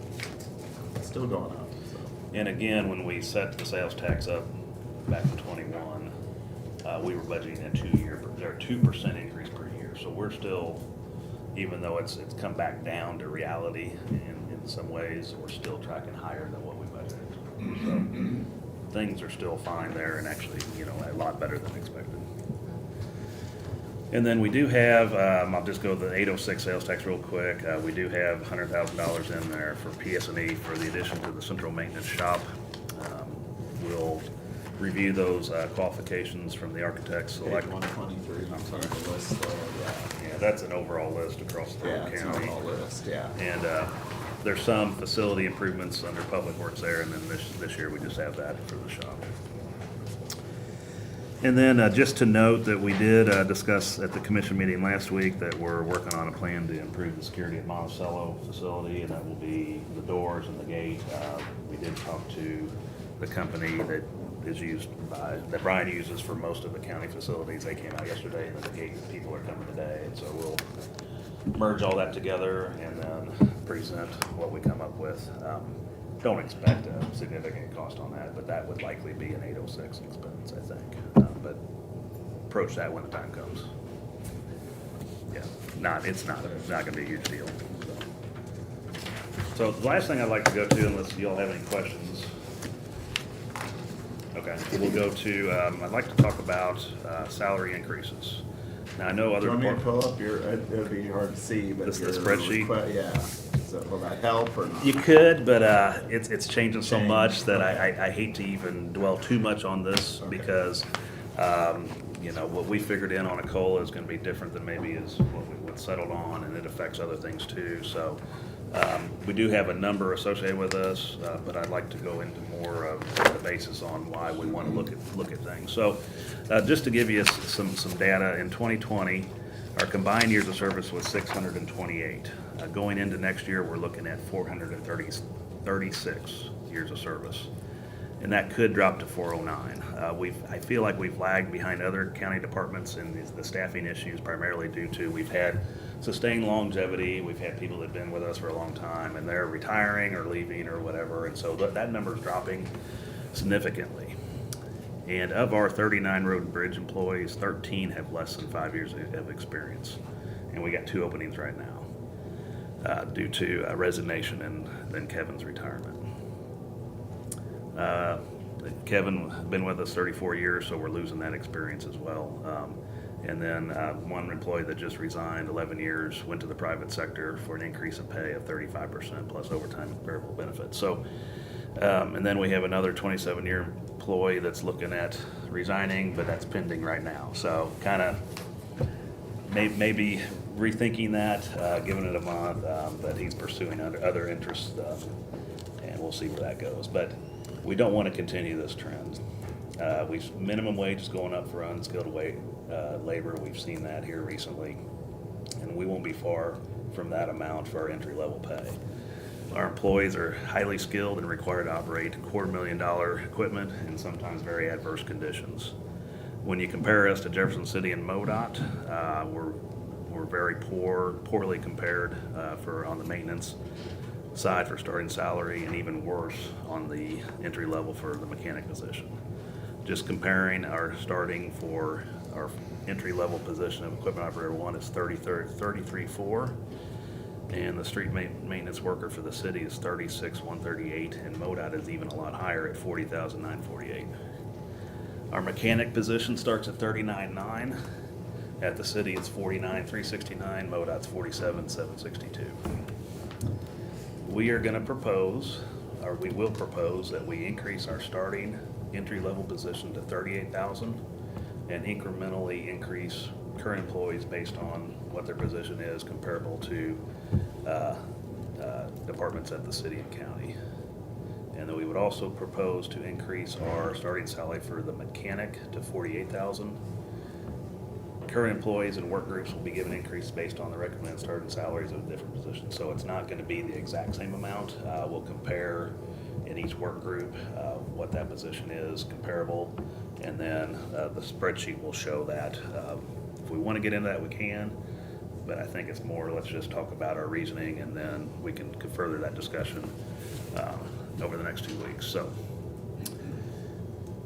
still going up, so. And again, when we set the sales tax up back in '21, we were budgeting a 2% increase per year. So we're still, even though it's come back down to reality in some ways, we're still tracking higher than what we budgeted. So things are still fine there, and actually, a lot better than expected. And then we do have, I'll just go to the 806 sales tax real quick. We do have $100,000 in there for PS&E for the addition to the central maintenance shop. We'll review those qualifications from the architects. Page 123, I'm sorry. the list, Yeah, that's an overall list across the yeah, whole it's an county. overall list, yeah. And there's some facility improvements under Public Works there, and then this year we just have that for the shop. And then just to note that we did discuss at the commission meeting last week that we're working on a plan to improve the security at Monticello facility, and that will be the doors and the gate. We did talk to the company that that Brian uses for most of the county facilities. They came out yesterday, and then the gate people are coming today, and so we'll merge all that together and then present what we come up with. Don't expect a significant cost on that, but that would likely be an 806 expense, I think. But approach that when the time comes. Yeah, it's not gonna be a huge deal. So the last thing I'd like to go to, unless you all have any questions. Okay, we'll go to, I'd like to talk about salary increases. Now, I know Do other. you want me to depart- pull up it'd be hard to see, but The your spreadsheet? Yeah, so will that help or not? You could, but it's changing so much that I hate to even dwell too much on this because, what we figured in on a COLA is gonna be different than maybe is what settled on, and it affects other things too. So we do have a number associated with us, but I'd like to go into more of the basis on why we want to look at things. So just to give you some data, in 2020, Our combined years of service was 628. Going into next year, we're looking at 436 years of service. And that could drop to 409. I feel like we've lagged behind other county departments in the staffing issues, primarily due to we've had sustained longevity. We've had people that have been with us for a long time, and they're retiring or leaving or whatever, and so that number's dropping significantly. And of our 39 road and bridge employees, 13 have less than 5 years of experience. And we got 2 openings right now due to resignation and then Kevin's retirement. Kevin been with us 34 years, so we're losing that experience as well. And then one employee that just resigned, 11 years, went to the private sector for an increase in pay of 35% plus overtime and variable benefits. So, and then we have another 27-year employee that's looking at resigning, but that's pending right now. So kind of maybe rethinking that, giving it a month, but he's pursuing other interests, and we'll see where that goes. But we don't want to continue this trend. Minimum wage is going up for unskilled labor. We've seen that here recently, and we won't be far from that amount for our entry-level pay. Our employees are highly skilled and required to operate $250,000 equipment in sometimes very adverse conditions. When you compare us to Jefferson City and MoDOT, we're very poorly compared on the maintenance side for starting salary, and even worse on the entry level for the mechanic position. Just comparing our starting for our entry level position of equipment operator 1 is $33,400, and the street maintenance worker for the city is $36,138, and MoDOT is even a lot higher at $40,948. Our mechanic position starts at $39,900. At the city, it's $49,369. MoDOT's $47,762. We are going to propose, or we will propose, that we increase our starting entry-level position to $38,000 and incrementally increase current employees based on what their position is comparable to departments at the city and county. And then we would also propose to increase our starting salary for the mechanic to $48,000. Current employees and work groups will be given increase based on the recommended starting salaries of different positions. So it's not going to be the exact same amount. We'll compare in each work group what that position is comparable, and then the spreadsheet will show that. If we want to get into that, we can, but I think it's more, let's just talk about our reasoning, and then we can further that discussion over the next 2 weeks. So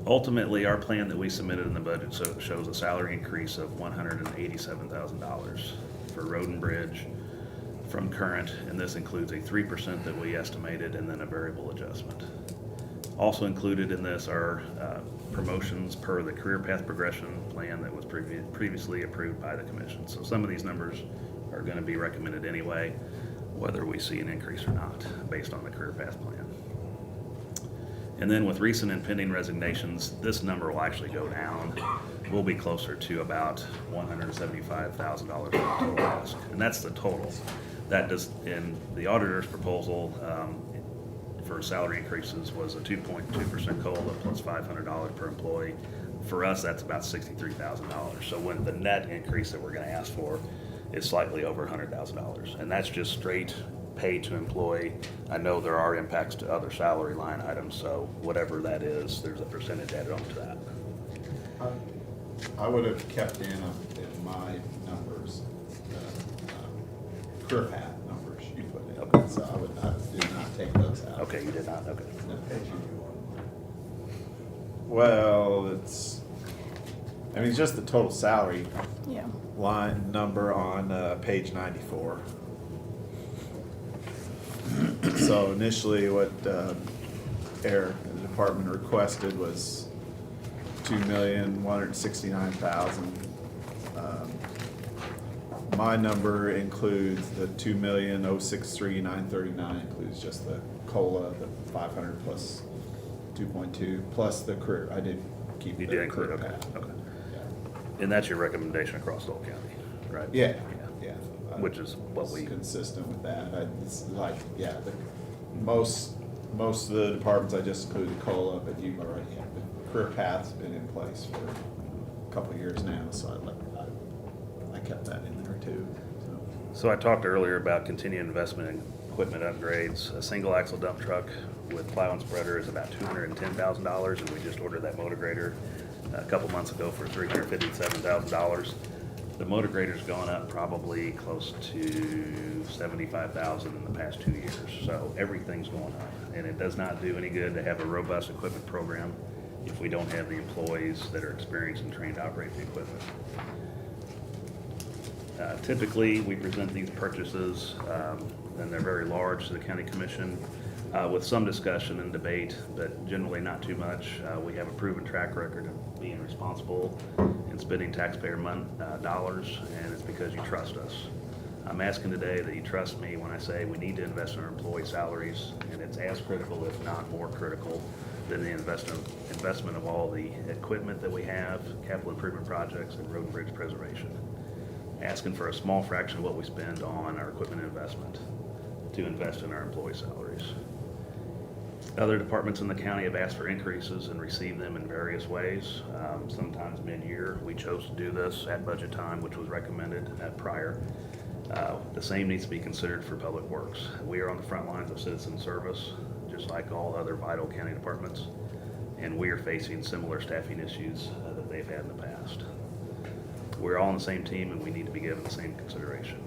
ultimately, our plan that we submitted in the budget shows a salary increase of $187,000 for road and bridge from current, and this includes a 3% that we estimated and then a variable adjustment. Also included in this are promotions per the career path progression plan that was previously approved by the commission. So some of these numbers are going to be recommended anyway, whether we see an increase or not, based on the career path plan. And then with recent and pending resignations, this number will actually go down. We'll be closer to about $175,000 for the total ask, and that's the total. That does, in the auditor's proposal for salary increases was a 2.2% COLA plus $500 per employee. For us, that's about $63,000. So when the net increase that we're going to ask for is slightly over $100,000, and that's just straight pay to employee. I know there are impacts to other salary line items, so whatever that is, there's a percentage added onto that. I would have kept in my numbers, career path numbers you put in. Okay. So I did not take those out. Okay, you did not, okay. Well, it's just the total salary Yeah. line number on page 94. So initially what Eric, the department requested was $2,169,000. My number includes the $2,063,939, includes just the COLA, the 500 plus 2.2, plus the career. I did keep You the did include, career okay, path. okay. Yeah. And that's your recommendation across the whole county, right? Yeah. Which is what we. Consistent with that. It's like, most of the departments I just included COLA, but you've already had the career path's been in place for a couple of years now, so I kept that in there. too, so. So I talked earlier about continued investment in equipment upgrades. A single axle dump truck with plow and spreader is about $210,000, and we just ordered that motor grader a couple months ago for $357,000. The motor grader's gone up probably close to $75,000 in the past 2 years. So everything's going up, and it does not do any good to have a robust equipment program if we don't have the employees that are experienced and trained to operate the equipment. Typically, we present these purchases, and they're very large to the county commission, with some discussion and debate, but generally not too much. We have a proven track record of being responsible and spending taxpayer dollars, and it's because you trust us. I'm asking today that you trust me when I say we need to invest in our employee salaries, and it's as critical, if not more critical, than the investment of all the equipment that we have, capital improvement projects, and road and bridge preservation. Asking for a small fraction of what we spend on our equipment investment to invest in our employee salaries. Other departments in the county have asked for increases and received them in various ways. Sometimes mid-year. We chose to do this at budget time, which was recommended prior. The same needs to be considered for public works. We are on the front lines of citizen service, just like all other vital county departments, and we are facing similar staffing issues that they've had in the past. We're all on the same team, and we need to be given the same consideration.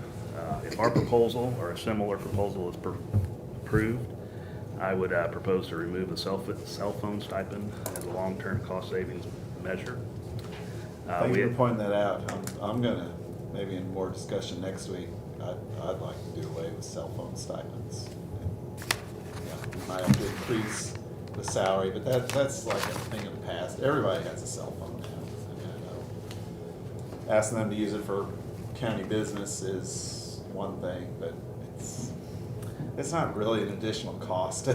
If our proposal or a similar proposal is approved, I would propose to remove the cell phone stipend as a long-term cost savings measure. Thank you for pointing that out. I'm gonna, maybe in more discussion next week, I'd like to do away with cell phone stipends. Yeah, we might have to increase the salary, but that's like a thing of the past. Everybody has a cell phone now. Asking them to use it for county business is one thing, but it's not really an additional cost to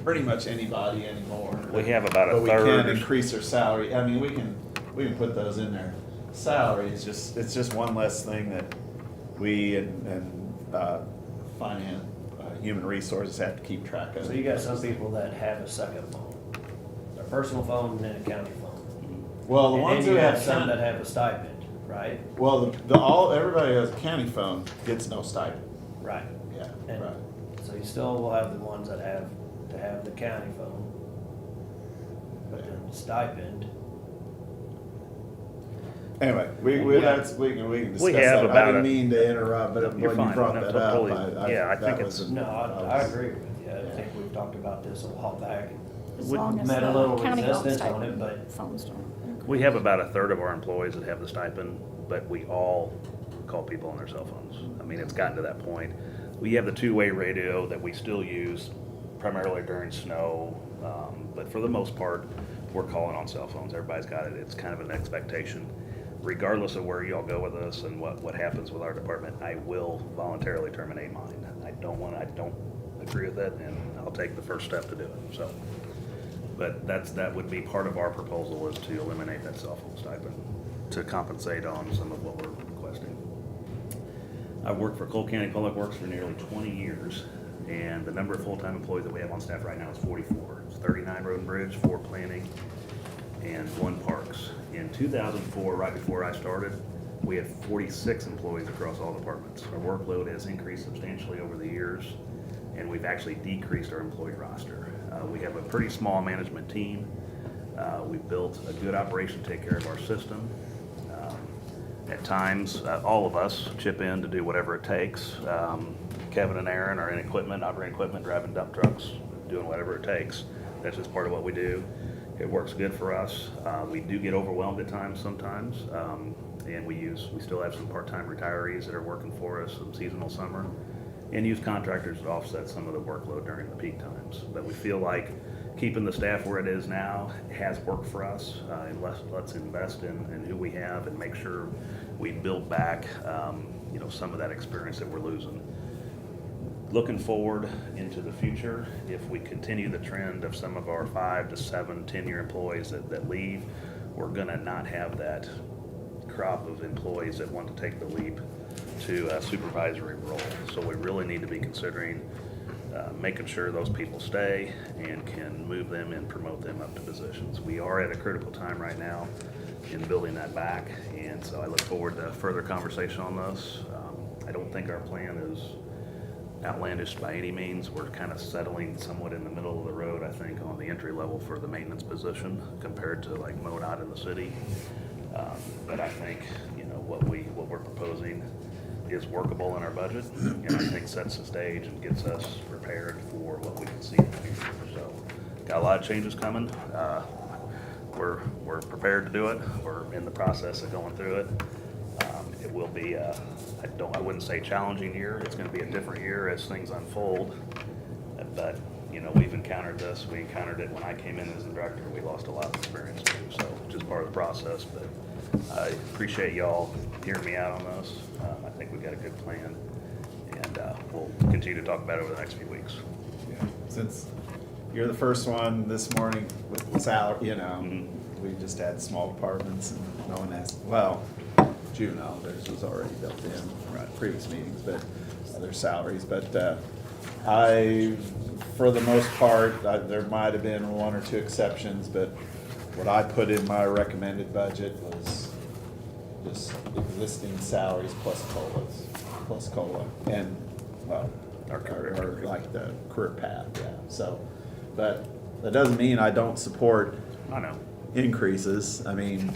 pretty much anybody anymore. We have about a But we third. can increase their salary. I mean, we can put those in there. Salary is just, it's just one less thing that we and finance, human resources have to keep track of. So you got some people that have a second phone, a personal phone and then a county phone. Well, the And ones then who you have some county, that have a stipend, right? well, everybody who has a county phone gets no stipend. Right. Yeah, And right. so you still will have the ones that have to have the county phone, but then the stipend. Anyway, we Yeah. can discuss We have that. I about didn't a- mean to interrupt, but You're when fine. you brought No, that up, totally. Yeah, I think that it's- was- No, I agree with you. I think we've talked about this a while back. As Would- long as Met a little the county don't resistance on it, stipend, but phones don't. We have about a third of our employees that have the stipend, but we all call people on their cell phones. I mean, it's gotten to that point. We have the two-way radio that we still use primarily during snow, but for the most part, we're calling on cell phones. Everybody's got it. It's kind of an expectation. Regardless of where y'all go with us and what happens with our department, I will voluntarily terminate mine. I don't agree with it, and I'll take the first step to do it, so. But that would be part of our proposal, is to eliminate that cell phone stipend to compensate on some of what we're requesting. I've worked for Cole County Public Works for nearly 20 years, and the number of full-time employees that we have on staff right now is 44. It's 39 road and bridge, 4 planning, and 1 parks. In 2004, right before I started, we had 46 employees across all departments. Our workload has increased substantially over the years, and we've actually decreased our employee roster. We have a pretty small management team. We've built a good operation to take care of our system. At times, all of us chip in to do whatever it takes. Kevin and Aaron are in equipment, operating equipment, driving dump trucks, doing whatever it takes. That's just part of what we do. It works good for us. We do get overwhelmed at times sometimes, and we still have some part-time retirees that are working for us, some seasonal summer, and use contractors to offset some of the workload during the peak times. But we feel like keeping the staff where it is now has worked for us, and let's invest in who we have and make sure we build back, some of that experience that we're losing. Looking forward into the future, if we continue the trend of some of our 5 to 7, 10-year employees that leave, we're gonna not have that crop of employees that want to take the leap to a supervisory role. So we really need to be considering making sure those people stay and can move them and promote them up to positions. We are at a critical time right now in building that back, and so I look forward to further conversation on this. I don't think our plan is outlandish by any means. We're kind of settling somewhat in the middle of the road, I think, on the entry level for the maintenance position compared to like MoDOT in the city. But I think, you know, what we're proposing is workable in our budget, and I think sets the stage and gets us prepared for what we can see in the future. So, got a lot of changes coming. We're prepared to do it. We're in the process of going through it. It will be, I wouldn't say challenging year. It's gonna be a different year as things unfold. But, you know, we've encountered this. We encountered it when I came in as the director. We lost a lot of experience too, so, just part of the process. But I appreciate y'all hearing me out on this. I think we've got a good plan, and we'll continue to talk about it over the next few weeks. Yeah, since you're the first one this morning with the salary, you know, we just had small departments and no one asked, well, juvenile, theirs was already built in previous meetings, but their salaries, but for the most part, there might have been one or two exceptions, but what I put in my recommended budget was just existing salaries plus COLA, and, well, or like the career path, yeah, so, but that doesn't mean I don't support increases. I mean,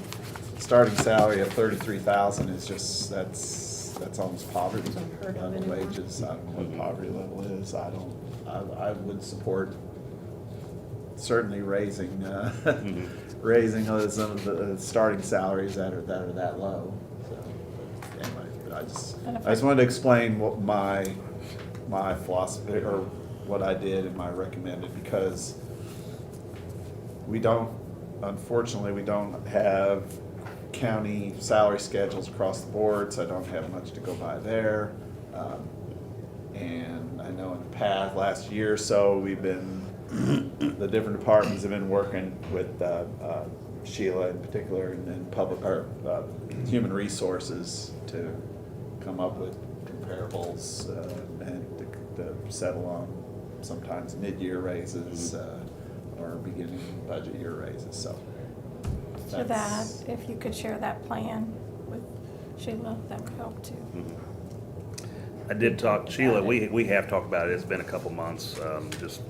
starting salary of $33,000 is just, that's almost poverty level wages. I don't know what poverty level is. I would support certainly raising some of the starting salaries that are that low. So, but anyway, but I just wanted to explain what my philosophy, or what I did in my recommended, because unfortunately, we don't have county salary schedules across the board, so I don't have much to go by there. And I know in the last year or so, the different departments have been working with Sheila in particular, and public, or human resources, to come up with comparables and to settle on sometimes mid-year raises or beginning budget year raises. So To that, if you could share that plan with Sheila, that would help too. I did talk, Sheila, we have talked about it. It's been a couple months. Just,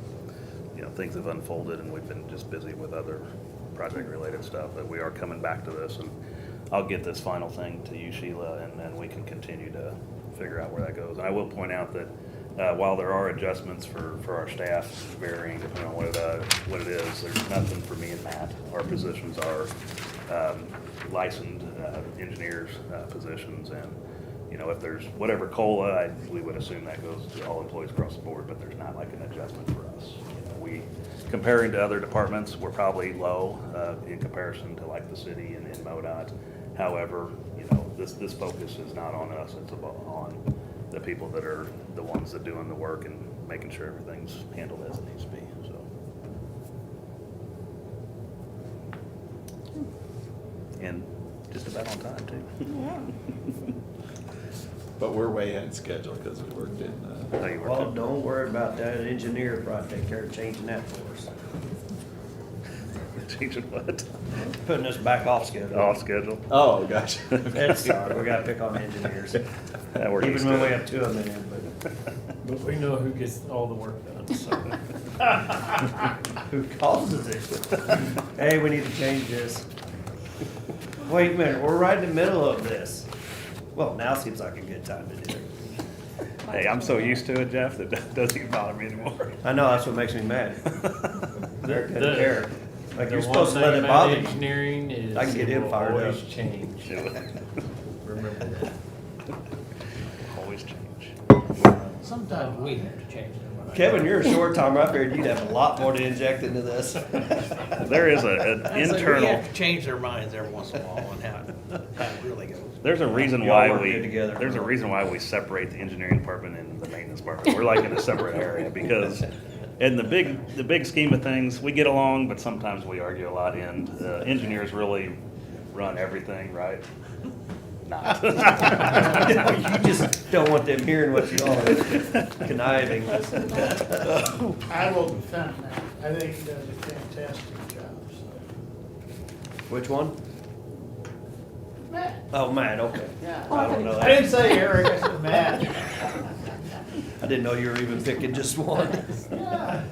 you know, things have unfolded and we've been just busy with other project-related stuff, but we are coming back to this, and I'll get this final thing to you, Sheila, and then we can continue to figure out where that goes. And I will point out that while there are adjustments for our staff varying depending on what it is, there's nothing for me and Matt. Our positions are licensed engineers positions, and you know, if there's whatever COLA, we would assume that goes to all employees across the board, but there's not like an adjustment for us. You know, comparing to other departments, we're probably low in comparison to like the city and MoDOT. However, you know, this focus is not on us, it's on the people that are the ones that doing the work and making sure everything's handled as it needs to be, so. And just about on time too. Yeah. But we're way ahead of schedule because we worked in. Well, don't worry about that. An engineer probably take care of changing that for us. Changing what? Putting us back off schedule. Off schedule? Oh, gotcha. It's sorry, we gotta pick on engineers. Yeah, we're used Even when to we it. have two of them in, But we know who gets all the work done, so. who causes it? Hey, we need to change this. Wait a minute, we're right in the middle of this. Well, now seems like a good time to do it. Hey, I'm so used to it, Jeff, that it doesn't even bother me anymore. I know, that's what makes me mad. They're The- gonna care. Like, The you're one supposed to thing let it about bother you. engineering is I can get it him will fired always up. change. Remember that. Always change. Sometimes we have to change it. Kevin, you're a short timer. I figured you'd have a lot more to inject into this. There is an We internal, have to change their minds every once in a while on how it really goes. there's a reason Y'all why work good together. there's a reason why we separate the engineering department and the maintenance department. We're like in a separate area because in the big scheme of things, we get along, but sometimes we argue a lot, and engineers really run everything, right? Not. You just don't want them hearing what you are conniving. I will defend that. I think he does a fantastic job, so. Which one? Matt. Oh, Matt, okay. Yeah. I don't know I didn't that. say Eric, I said Matt. I didn't know you were even picking just one. Yeah.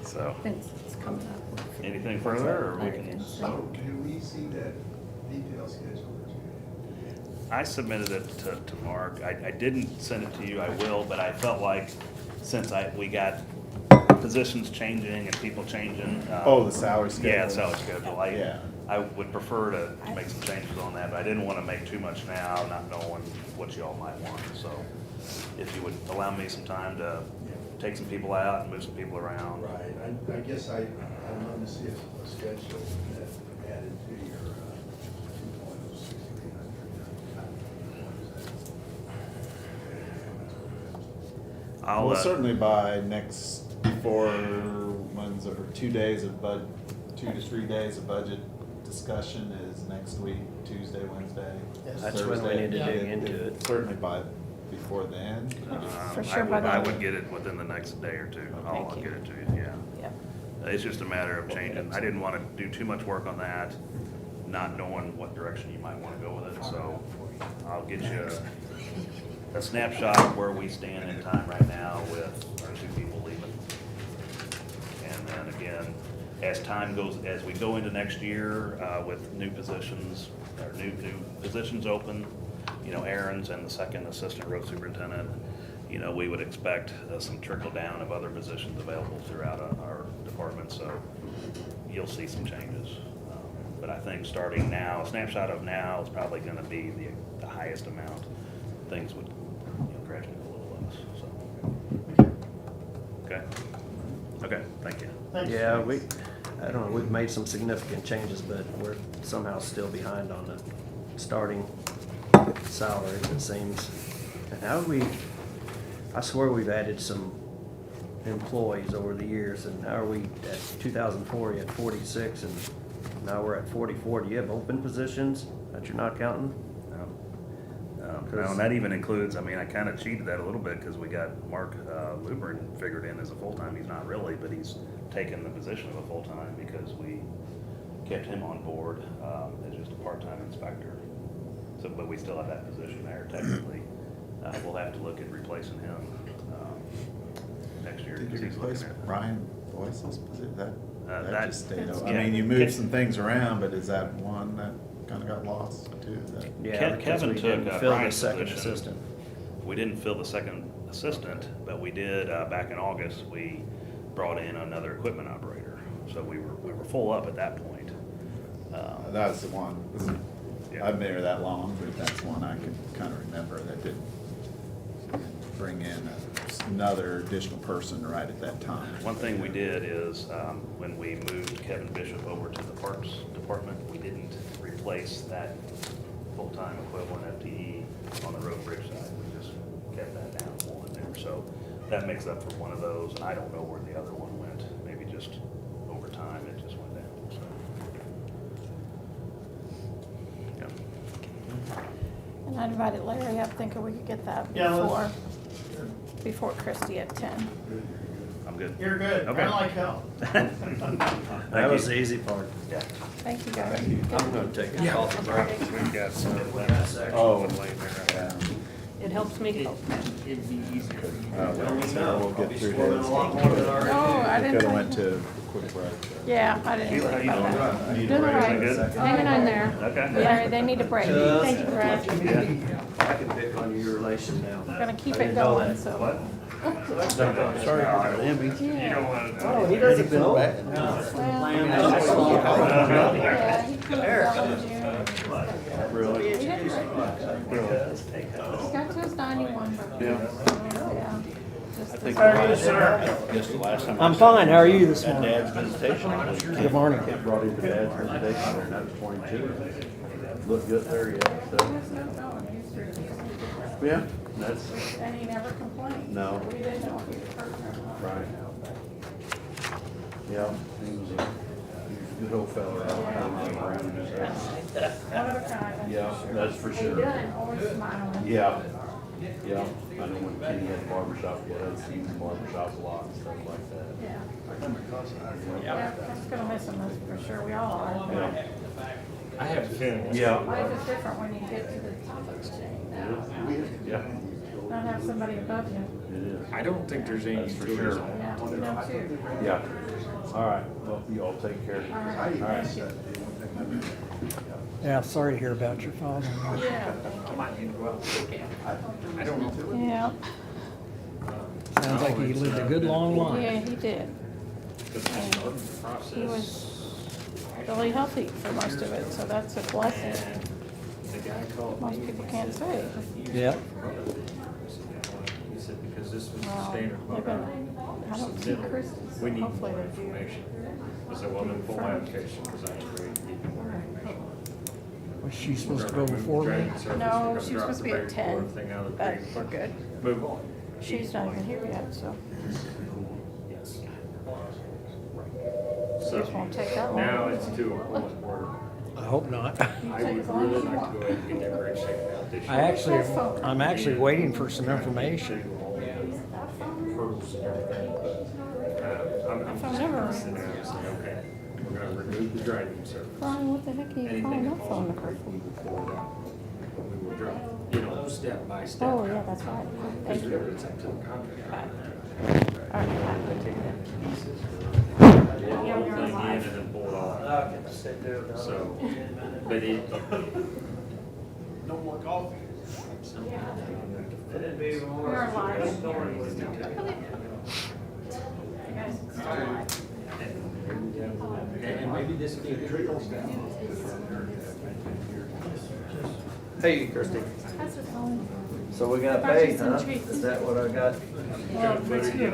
So, It's coming up. anything further, or we can? So can we see that detailed schedule? I submitted it to Mark. I didn't send it to you, I will, but I felt like since we got positions changing and people changing. Oh, the salary schedule? Yeah, salary schedule. Yeah. I would prefer to make some changes on that, but I didn't want to make too much now, not knowing what y'all might want. So if you would allow me some time to take some people out and move some people around. Right, I guess I'd love to see a schedule that added to your 2.06300. I'll, Well, certainly by next, before, when's it, 2 days of 2 to 3 days of budget discussion is next week, Tuesday, Wednesday, Yes. That's when we Thursday. need to dig into it. Certainly before then. For sure by I then. would get it within the next day or two. I'll Thank you. get it to you, yeah. Yep. It's just a matter of changing. I didn't want to do too much work on that, not knowing what direction you might want to go with it. So I'll get you a snapshot of where we stand in time right now with our 2 people leaving. And then again, as time goes, as we go into next year with new positions, or new positions open, Aaron's and the second assistant road superintendent, we would expect some trickle down of other positions available throughout our department, so you'll see some changes. But I think starting now, a snapshot of now is probably gonna be the highest amount. Things would gradually go a little less, so. Okay, thank you. Thanks. Yeah, I don't know, we've made some significant changes, but we're somehow still behind on the starting salaries, it seems. And how do I swear we've added some employees over the years, and how are we at 2004, you had 46, and now we're at 44. Do you have open positions that you're not counting? No, and that even includes, I kind of cheated that a little bit because we got Mark Lubrin figured in as a full-time. He's not really, but he's taken the position of a full-time because we kept him on board as just a part-time inspector. So, but we still have that position there technically. We'll have to look at replacing him next year. Did you 'cause he's replace looking at- Brian Boyce's position? That that- just stayed open. yeah. I mean, you moved some things around, but is that one that kind of got lost too? Yeah, because Kevin we took didn't fill the Brian's second position. assistant. We didn't fill the second assistant, but we did, back in August, we brought in another equipment operator. So we were full up at that point. That's the one. Yeah. I've been there that long, but that's one I can kind of remember that didn't bring in another additional person right at that time. One thing we did is, when we moved Kevin Bishop over to the Parks Department, we didn't replace that full-time equivalent FTE on the road and bridge side. We just kept that down one there. So that makes up for one of those, and I don't know where the other one went. Maybe just over time, it just went down, so. Yeah. And I invited Larry up thinking we could get that Yeah, before Christie at 10. I'm good. You're good. Okay. I like help. That was the easy part. Yeah. Thank you, guys. I'm gonna take a coffee break. We've got some of We that. got a second. Oh, Wait a minute. It helps me help. It'd be easier. So we'll get through Squirming this. a lot more than I already No, I Could didn't. have went to a quick break. Yeah, I didn't Sheila, how think you about doing? that. Need a Doing all break. right. Good? Hanging in there. Okay. Larry, they need a break. Thank you, Brad. Yeah. I can pick on your relation now. We're gonna keep I it didn't know going, that. so. What? Sorry about that, Emmy. You don't want to. Oh, he doesn't feel bad. Well, Yeah. yeah, he could have told you. Really? He didn't break it. He got to his 91 birthday. Yeah. Yeah. Just I think this- How are you, sir? Guess the last time. I'm fine. How are you this At morning? Dad's visitation. Good morning. Kid brought him to Dad's visitation, and that was 22. Looked good there, yeah, so. There's no going. He's refusing. Yeah, that's, And he never complained. No. We didn't know if he was hurt or not. right. Yeah, he was a good old fella. Around him, so. One of a kind. Yeah, that's for He sure. done, always smiling. Yeah, yeah. I know when Kenny had a barbershop, yeah, I'd see him in barbershops a lot and stuff like that. Yeah. Yeah, I'm just gonna miss him, that's for sure. We all are. Yeah. I have a feeling. Yeah. Life is different when you get to the top of the chain. Yeah. Not have somebody above you. I don't think there's any. That's for sure. Yeah, you know too. Yeah. All right, well, you all take care. All right. Yeah, sorry to hear about your father. Yeah. I don't know. Yeah, Sounds like he lived a good, long life. yeah, he did. And he was really healthy for most of it, so that's a blessing. The guy called. Most people can't say. Yeah. He said, because this was the Well, standard. they're gonna, I don't see Chris's. We need Hopefully more they do. information. I said, well, then pull my application, because I ain't ready to give you more information. Was she supposed to go before me? No, she was supposed to be at 10, but we're good. Move on. She's not even here yet, so Yes. it won't take that long. Now it's to a point where I hope not. I would really like to go ahead and get that bridge taken out this year. I'm actually waiting for some information. Hurdles and everything. I'm phone never sitting there and saying, okay, we're gonna remove the driving surface. Brian, what the heck are you Anything calling that that falls phone under number? we will forward out. We will drop, step by step. Oh, yeah, that's right. Because Thank you. really, it's up to the contractor. All right. They take that pieces, pull the whole thing in and then pull it off. So, but it. No more coffee. We're live. You guys can start live. And maybe this trickles down. Hey, Christie. How's it going? So we got Brought you paid, some huh? treats. Is that what I got? Well, it's good.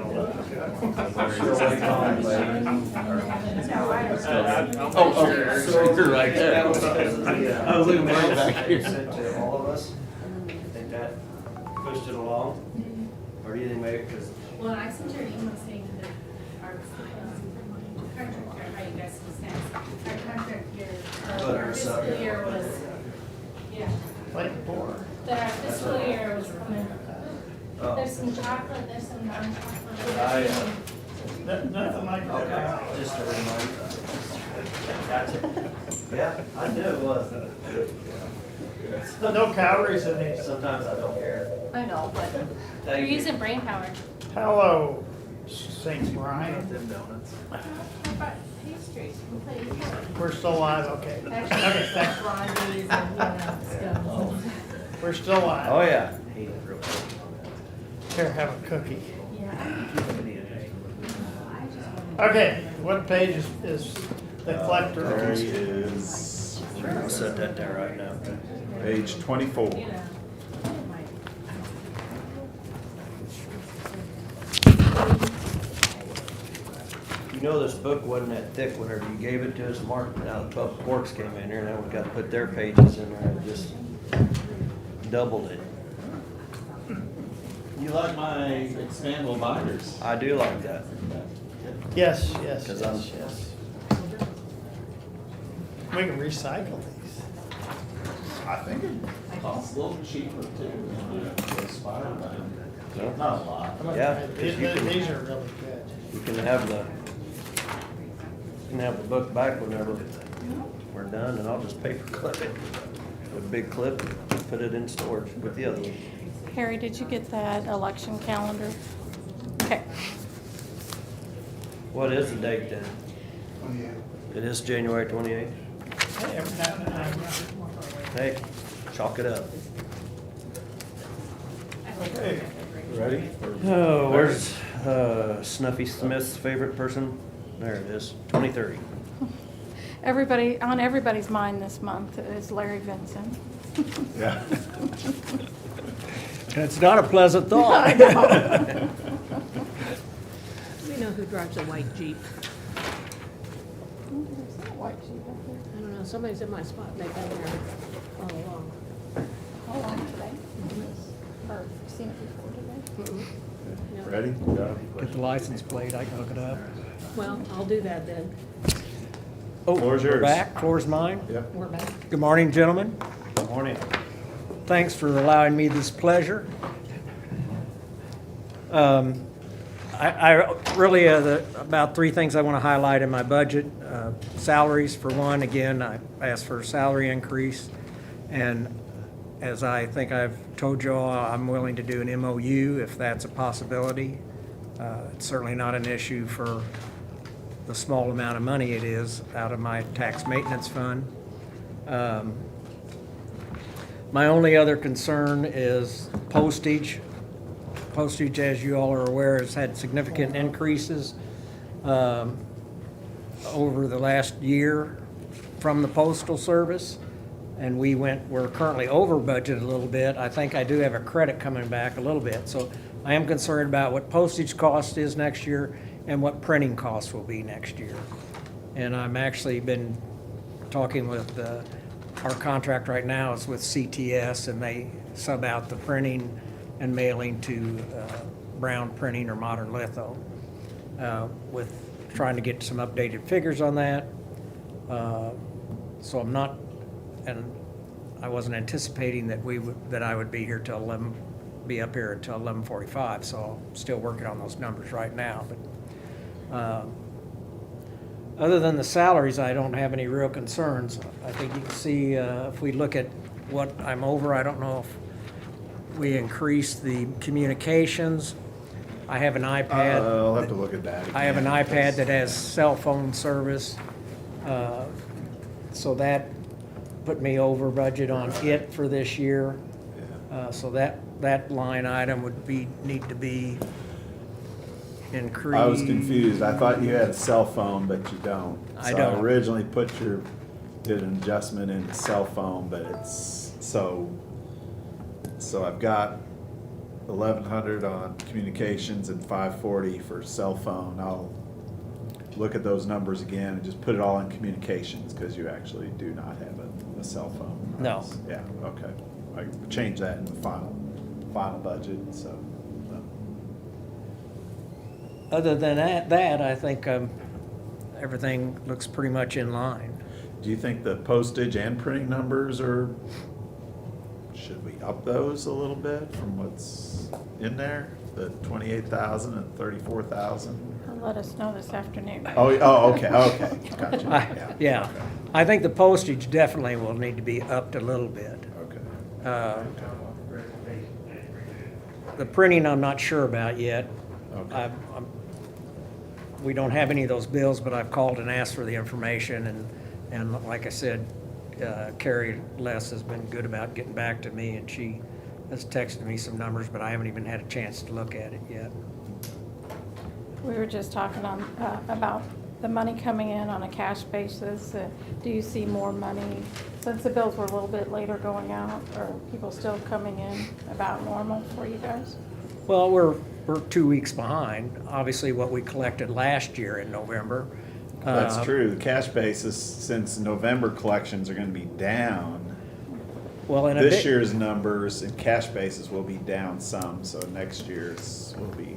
Still waiting on, baby. No, I Oh, so you're right there. I was looking way back here. Sent to all of us. Think that pushed it along? Or do you think maybe, because Well, I sent you an email saying that our contract, right, you guys can stand, our contract year, But our our fiscal salary. year was, yeah, Like four. that our fiscal year was coming. Oh. There's some chocolate, there's some non-chocolate. Nothing like that. Okay, just a reminder. Gotcha. Yeah, I knew it was. No calories in these. Sometimes I don't care. I know, but you're Thank you. using brain power. Hello, St. Brian. Them donuts. How about pastries? We'll play it. We're still live, okay. Okay, thanks. Blondies and, stuff. We're still live. Oh, yeah. Here, have a cookie. Yeah. Okay, what page is the collector? There he is, I'll set that there right now. page 24. You know, this book wasn't that thick whenever you gave it to us, Mark. Now the Public Works came in here, now we've got to put their pages in there, it just doubled it. You like my expandable binders? I do like that. Yes, yes, 'Cause I'm- yes, yes. We can recycle these. I think it costs a little cheaper too than the spider binder. Not a lot. Yeah, 'cause These you can- these are really good. You can have the book back whenever we're done, and I'll just paper clip it with a big clip, and put it in storage with the other one. Harry, did you get that election calendar? Okay. What is the date then? It is January 28th? Hey, every now and then. Hey, chalk it up. Okay. Ready? Oh, where's Snuffy Smith's favorite person? There it is, 2030. Everybody, on everybody's mind this month is Larry Vinson. Yeah. And it's not a pleasant thought. I know. We know who drives a white Jeep. There's that white sheet up there. I don't know, somebody's in my spot, they've been there all along. How long today? Or seen it before today? Ready? Get the license plate, I can hook it up. Well, I'll do that then. Oh, Floor's we're yours. back, floor's mine. Yep. We're back. Good morning, gentlemen. Good morning. Thanks for allowing me this pleasure. I really, about three things I want to highlight in my budget. Salaries, for one, again, I asked for a salary increase. And as I think I've told you all, I'm willing to do an MOU if that's a possibility. It's certainly not an issue for the small amount of money it is out of my tax maintenance fund. My only other concern is postage. Postage, as you all are aware, has had significant increases over the last year from the Postal Service. And we're currently over budget a little bit. I think I do have a credit coming back a little bit. So I am concerned about what postage cost is next year and what printing costs will be next year. And I'm actually been talking with, our contract right now is with CTS, and they sub out the printing and mailing to Brown Printing or Modern Litho, with trying to get some updated figures on that. So I'm not, and I wasn't anticipating that I would be here till be up here until 11:45, so I'm still working on those numbers right now. But other than the salaries, I don't have any real concerns. I think you can see, if we look at what I'm over, I don't know if we increased the communications. I have an iPad. I'll have to look at that I have an again, iPad because- that has cell phone service. So that put me over budget on it for this year. So that line item would need to be increased. I was confused. I thought you had a cell phone, but you don't. I So don't. I originally did an adjustment in the cell phone, but it's, so I've got 1,100 on communications and 540 for cell phone. I'll look at those numbers again and just put it all in communications, because you actually do not have a cell phone. No. Yeah, okay. I changed that in the final budget, so. Other than that, I think everything looks pretty much in line. Do you think the postage and printing numbers should we up those a little bit from what's in there? The 28,000 and 34,000? Let us know this afternoon. Okay, gotcha. Yeah, I think the postage definitely will need to be upped a little bit. Okay. The printing, I'm not sure about yet. Okay. We don't have any of those bills, but I've called and asked for the information, and like I said, Carrie Less has been good about getting back to me, and she has texted me some numbers, but I haven't even had a chance to look at it yet. We were just talking about the money coming in on a cash basis. Do you see more money, since the bills were a little bit later going out, are people still coming in about normal for you guys? Well, we're 2 weeks behind, obviously, what we collected last year in November. That's true. The cash basis, since November collections are gonna be down, Well, in a this bit, year's numbers in cash basis will be down some, so next year's will be.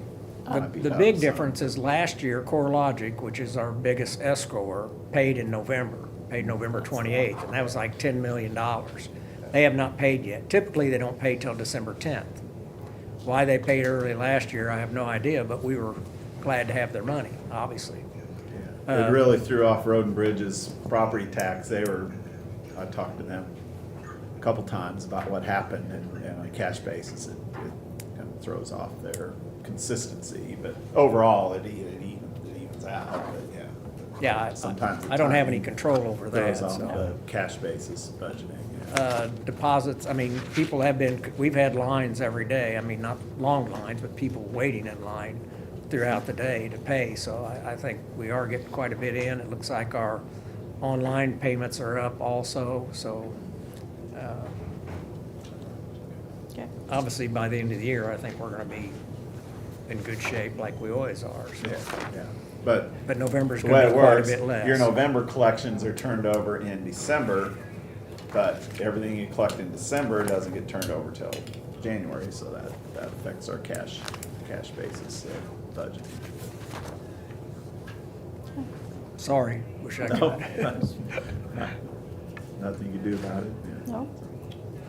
might be the up big some. difference is last year, CoreLogic, which is our biggest escrower, paid November 28th, and that was like $10 million. They have not paid yet. Typically, they don't pay till December 10th. Why they paid early last year, I have no idea, but we were glad to have their money, obviously. It really threw off Road and Bridge's property tax. I talked to them a couple times about what happened, and on a cash basis, it kind of throws off their consistency, but overall, it evens out, but yeah. Yeah, Sometimes the I don't have any timing control over that. Throws off so. the cash basis budgeting, yeah. Deposits, I mean, people have we've had lines every day. I mean, not long lines, but people waiting in line throughout the day to pay. So I think we are getting quite a bit in. It looks like our online payments are up also, so. Okay. Obviously, by the end of the year, I think we're gonna be in good shape like we always are, so. Yeah. But November's the way gonna it be quite a works, bit less. your November collections are turned over in December, but everything you collect in December doesn't get turned over till January, so that affects our cash basis budget. Sorry, wish I could. No. Nothing you can do about it. Yeah. No?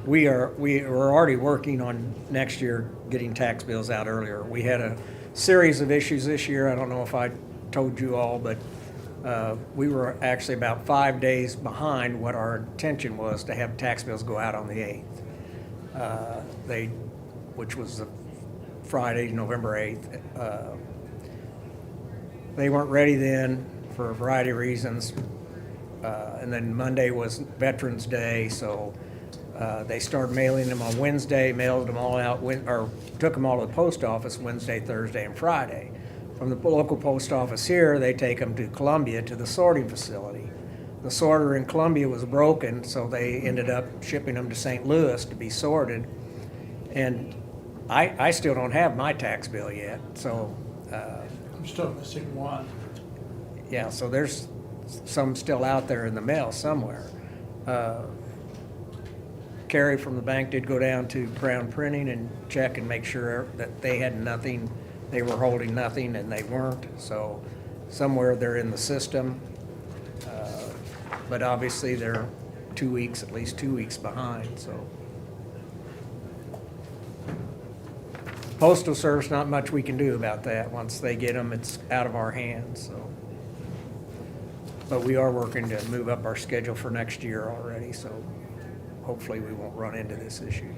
We're already working on next year getting tax bills out earlier. We had series of issues this year. I don't know if I told you all, but we were actually about 5 days behind what our intention was to have tax bills go out on the 8th. Which was the Friday, November 8th. They weren't ready then for a variety of reasons. And then Monday was Veterans Day, so they started mailing them on Wednesday, mailed them all out, or took them all to the post office Wednesday, Thursday, and Friday. From the local post office here, they take them to Columbia to the sorting facility. The sorter in Columbia was broken, so they ended up shipping them to St. Louis to be sorted. And I still don't have my tax bill yet, so. I'm still missing one. Yeah, so there's some still out there in the mail somewhere. Carrie from the bank did go down to Brown Printing and check and make sure that they had nothing, they were holding nothing, and they weren't. So somewhere they're in the system. But obviously they're 2 weeks, at least 2 weeks behind, so. Postal Service, not much we can do about that. Once they get them, it's out of our hands, so. But we are working to move up our schedule for next year already, so hopefully we won't run into this issue.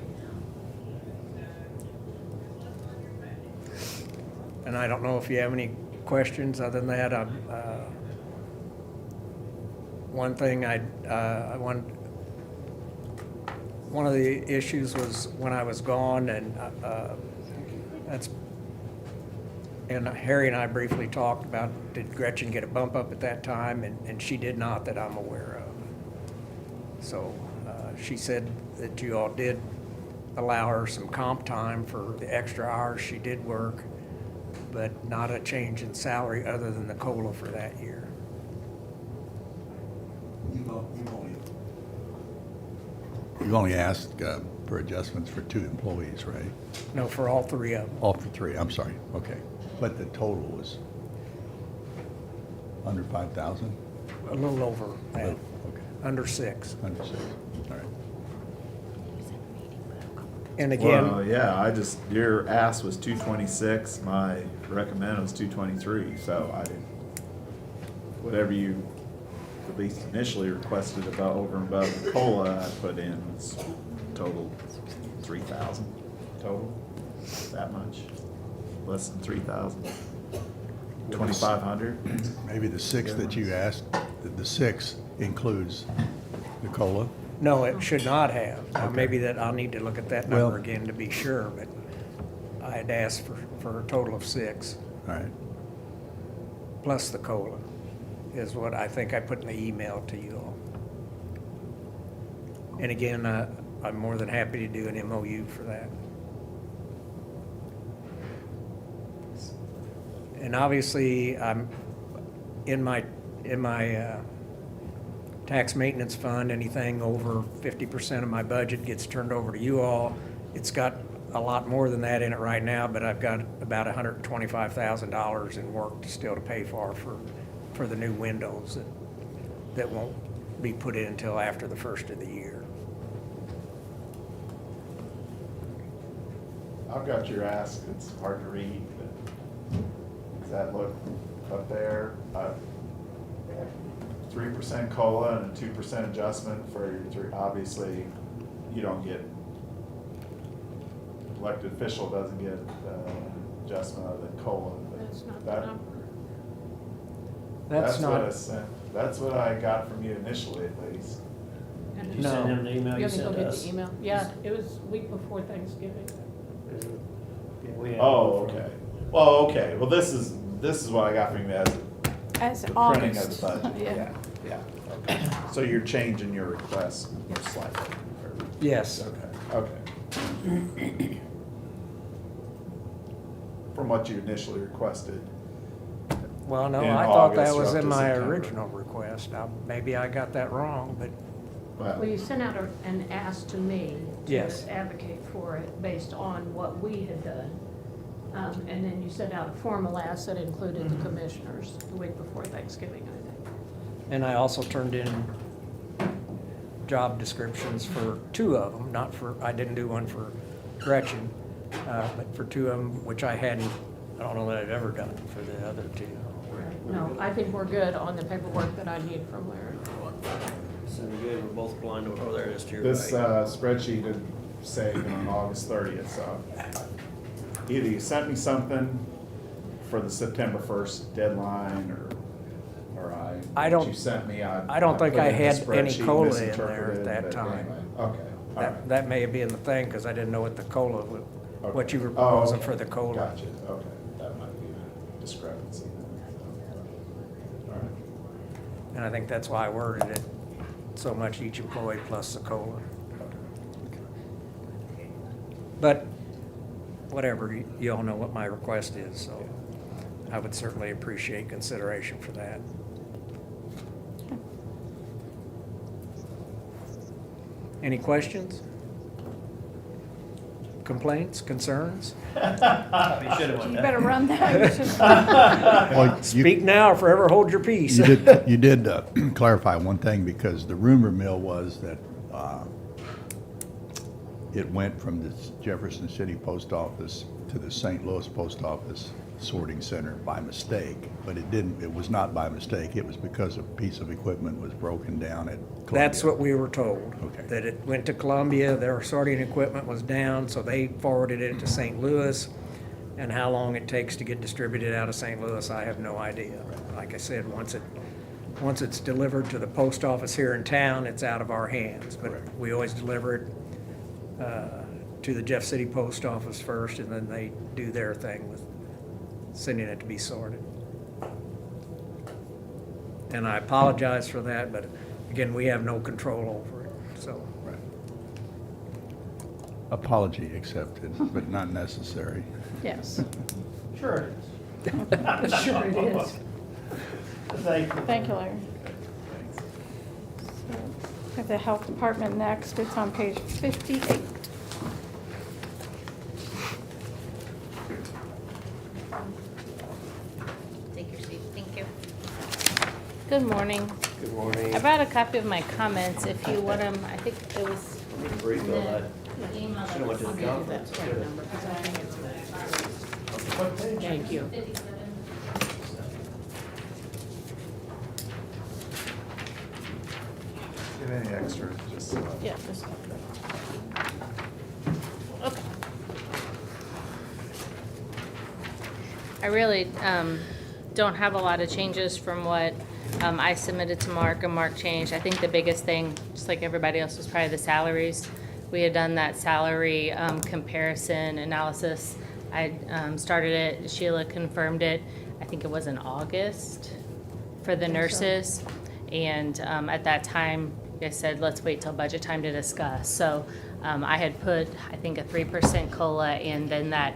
And I don't know if you have any questions other than that. One thing one of the issues was when I was gone, and and Harry and I briefly talked about, did Gretchen get a bump up at that time? And she did not, that I'm aware of. So she said that you all did allow her some comp time for the extra hours she did work, but not a change in salary other than the COLA for that year. You've only asked for adjustments for 2 employees, right? No, for all 3 of them. All for 3, I'm sorry, okay. But the total was under 5,000? A little over that, Okay, under 6. under 6, all right. And again, Well, yeah, your ask was 226, my recommend was 223, so whatever you at least initially requested about over and above the COLA I put in was total 3,000 total, that much, less than 3,000, 2,500. Maybe the 6 that you asked, the 6 includes the COLA? no, it should not have. Now, Okay. maybe that, I'll need to look at that Well- number again to be sure, but I had asked for a total of 6, All right. plus the COLA, is what I think I put in the email to you all. And again, I'm more than happy to do an MOU for that. And obviously, I'm in my tax maintenance fund, anything over 50% of my budget gets turned over to you all. It's got a lot more than that in it right now, but I've got about $125,000 in work still to pay for the new windows that won't be put in until after the first of the year. I've got your ask, it's hard to read, but does that look up there? 3% COLA and a 2% adjustment for your 3, obviously, you don't get, elected official doesn't get adjustment of the COLA. but That's not the that- number. That's what I not, sent, that's what I got from you initially at least. And you send him You want me to go get us? the email? Yeah, it was week before Thanksgiving. Oh, okay. Well, okay, well, this is what I got from you as As the printing of August. the budget. Yeah. Yeah, okay. So you're changing your request slightly? or- yes. Okay. From what you initially requested. Well, no, In I thought that August or was up in to my September. original request. Now, maybe I got that wrong, but Well, you sent out an ask to me Yes. to advocate for it based on what we had done. And then you sent out a formal ask that included the commissioners the week before Thanksgiving, I think. and I also turned in job descriptions for 2 of them, not for, I didn't do one for Gretchen, but for 2 of them, which I hadn't I don't know that I've ever done it for the other two. No, I think we're good on the paperwork that I need from Larry. Sound good, we're both blind, oh, there it is to your This right. spreadsheet is saved on August 30th, so either you sent me something for the September 1st deadline, or I don't- what you sent me, I don't think put I in the had any spreadsheet, COLA in there misinterpreted, at that but time. anyway, okay, all right. That may have been the thing, because I didn't know what the COLA, what Okay. you were Oh, proposing okay. for the COLA. Gotcha, okay, that might be a discrepancy then. All right. And I think that's why I worded it so much each employee plus the COLA. But whatever, you all know what my request is, so I would certainly appreciate consideration for that. Any questions? Complaints, concerns? You should have went You down. better run that. You should- Well, you- Speak now or forever hold your peace. You did clarify one thing, because the rumor mill was that it went from the Jefferson City Post Office to the St. Louis Post Office sorting center by mistake, but it didn't, it was not by mistake, it was because a piece of equipment was broken down at Columbia. That's what we were told. Okay. That it went to Columbia, their sorting equipment was down, so they forwarded it to St. Louis. And how long it takes to get distributed out of St. Louis, I have no idea. Like I said, once it's delivered to the post office here in town, it's out of our hands. But we always deliver it to the Jeff City Post Office first, and then they do their thing with sending it to be sorted. And I apologize for that, but again, we have no control over it, so. Apology accepted, but not necessary. Yes. Sure it is. Sure it is. Thank you. Thank you, Larry. So, we have the health department next. It's on page 58. Take your seat, thank you. Good morning. Good morning. I brought a copy of my comments if you want them. I think it was. Brief on that. the email that Should've went to was the sent. conference. Thank you. Get any extra, just. Yeah, just. Okay. I really don't have a lot of changes from what I submitted to Mark and Mark changed. I think the biggest thing, just like everybody else, was probably the salaries. We had done that salary comparison analysis. I started it, Sheila confirmed it, I think it was in August for the nurses. And at that time, I said, let's wait till budget time to discuss. So I had put, I think, a 3% COLA and then that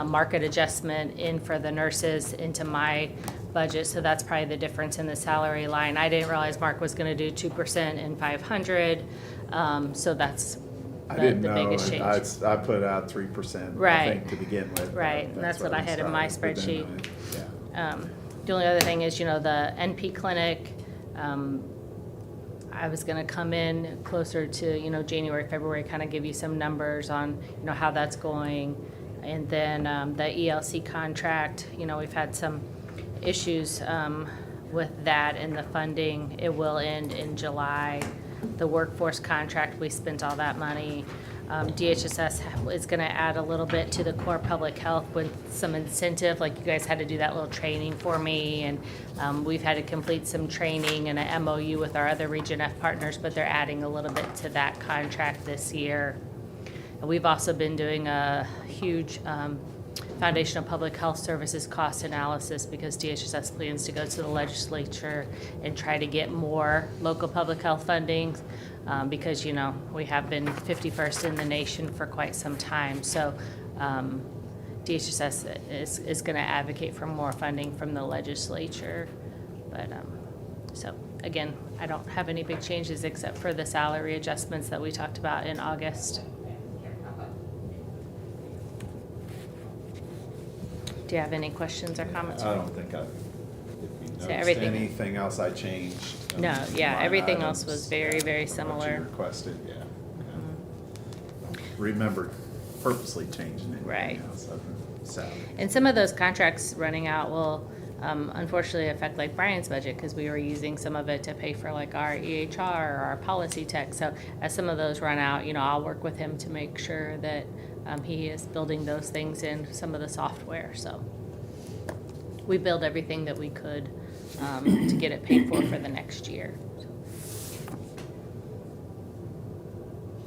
market adjustment in for the nurses into my budget. So that's probably the difference in the salary line. I didn't realize Mark was gonna do 2% and 500. So that's I the didn't the know, biggest change. I put out 3%, I Right. think, to begin with. Right, and that's what I had in my started, but then spreadsheet. Yeah. The only other thing is, the NP clinic, I was gonna come in closer to, January, February, kind of give you some numbers on, how that's going. And then the ELC contract, we've had some issues with that and the funding. It will end in July. The workforce contract, we spent all that money. DHSS is gonna add a little bit to the core public health with some incentive, like you guys had to do that little training for me, and we've had to complete some training and a MOU with our other Region F partners, but they're adding a little bit to that contract this year. And we've also been doing a huge Foundation of Public Health Services cost analysis because DHSS plans to go to the legislature and try to get more local public health funding because, we have been 51st in the nation for quite some time. So DHSS is going to advocate for more funding from the legislature. But so again, I don't have any big changes except for the salary adjustments that we talked about in August. Do you have any questions or comments? I don't think if you So noticed everything- anything else I changed. No, yeah, line everything items, else was very, very What similar. you requested, yeah. Remember purposely changing anything Right. else. salary. And some of those contracts running out will unfortunately affect like Brian's budget, because we were using some of it to pay for like our EHR or our policy tech. So as some of those run out, I'll work with him to make sure that he is building those things in some of the software. So we build everything that we could to get it paid for the next year.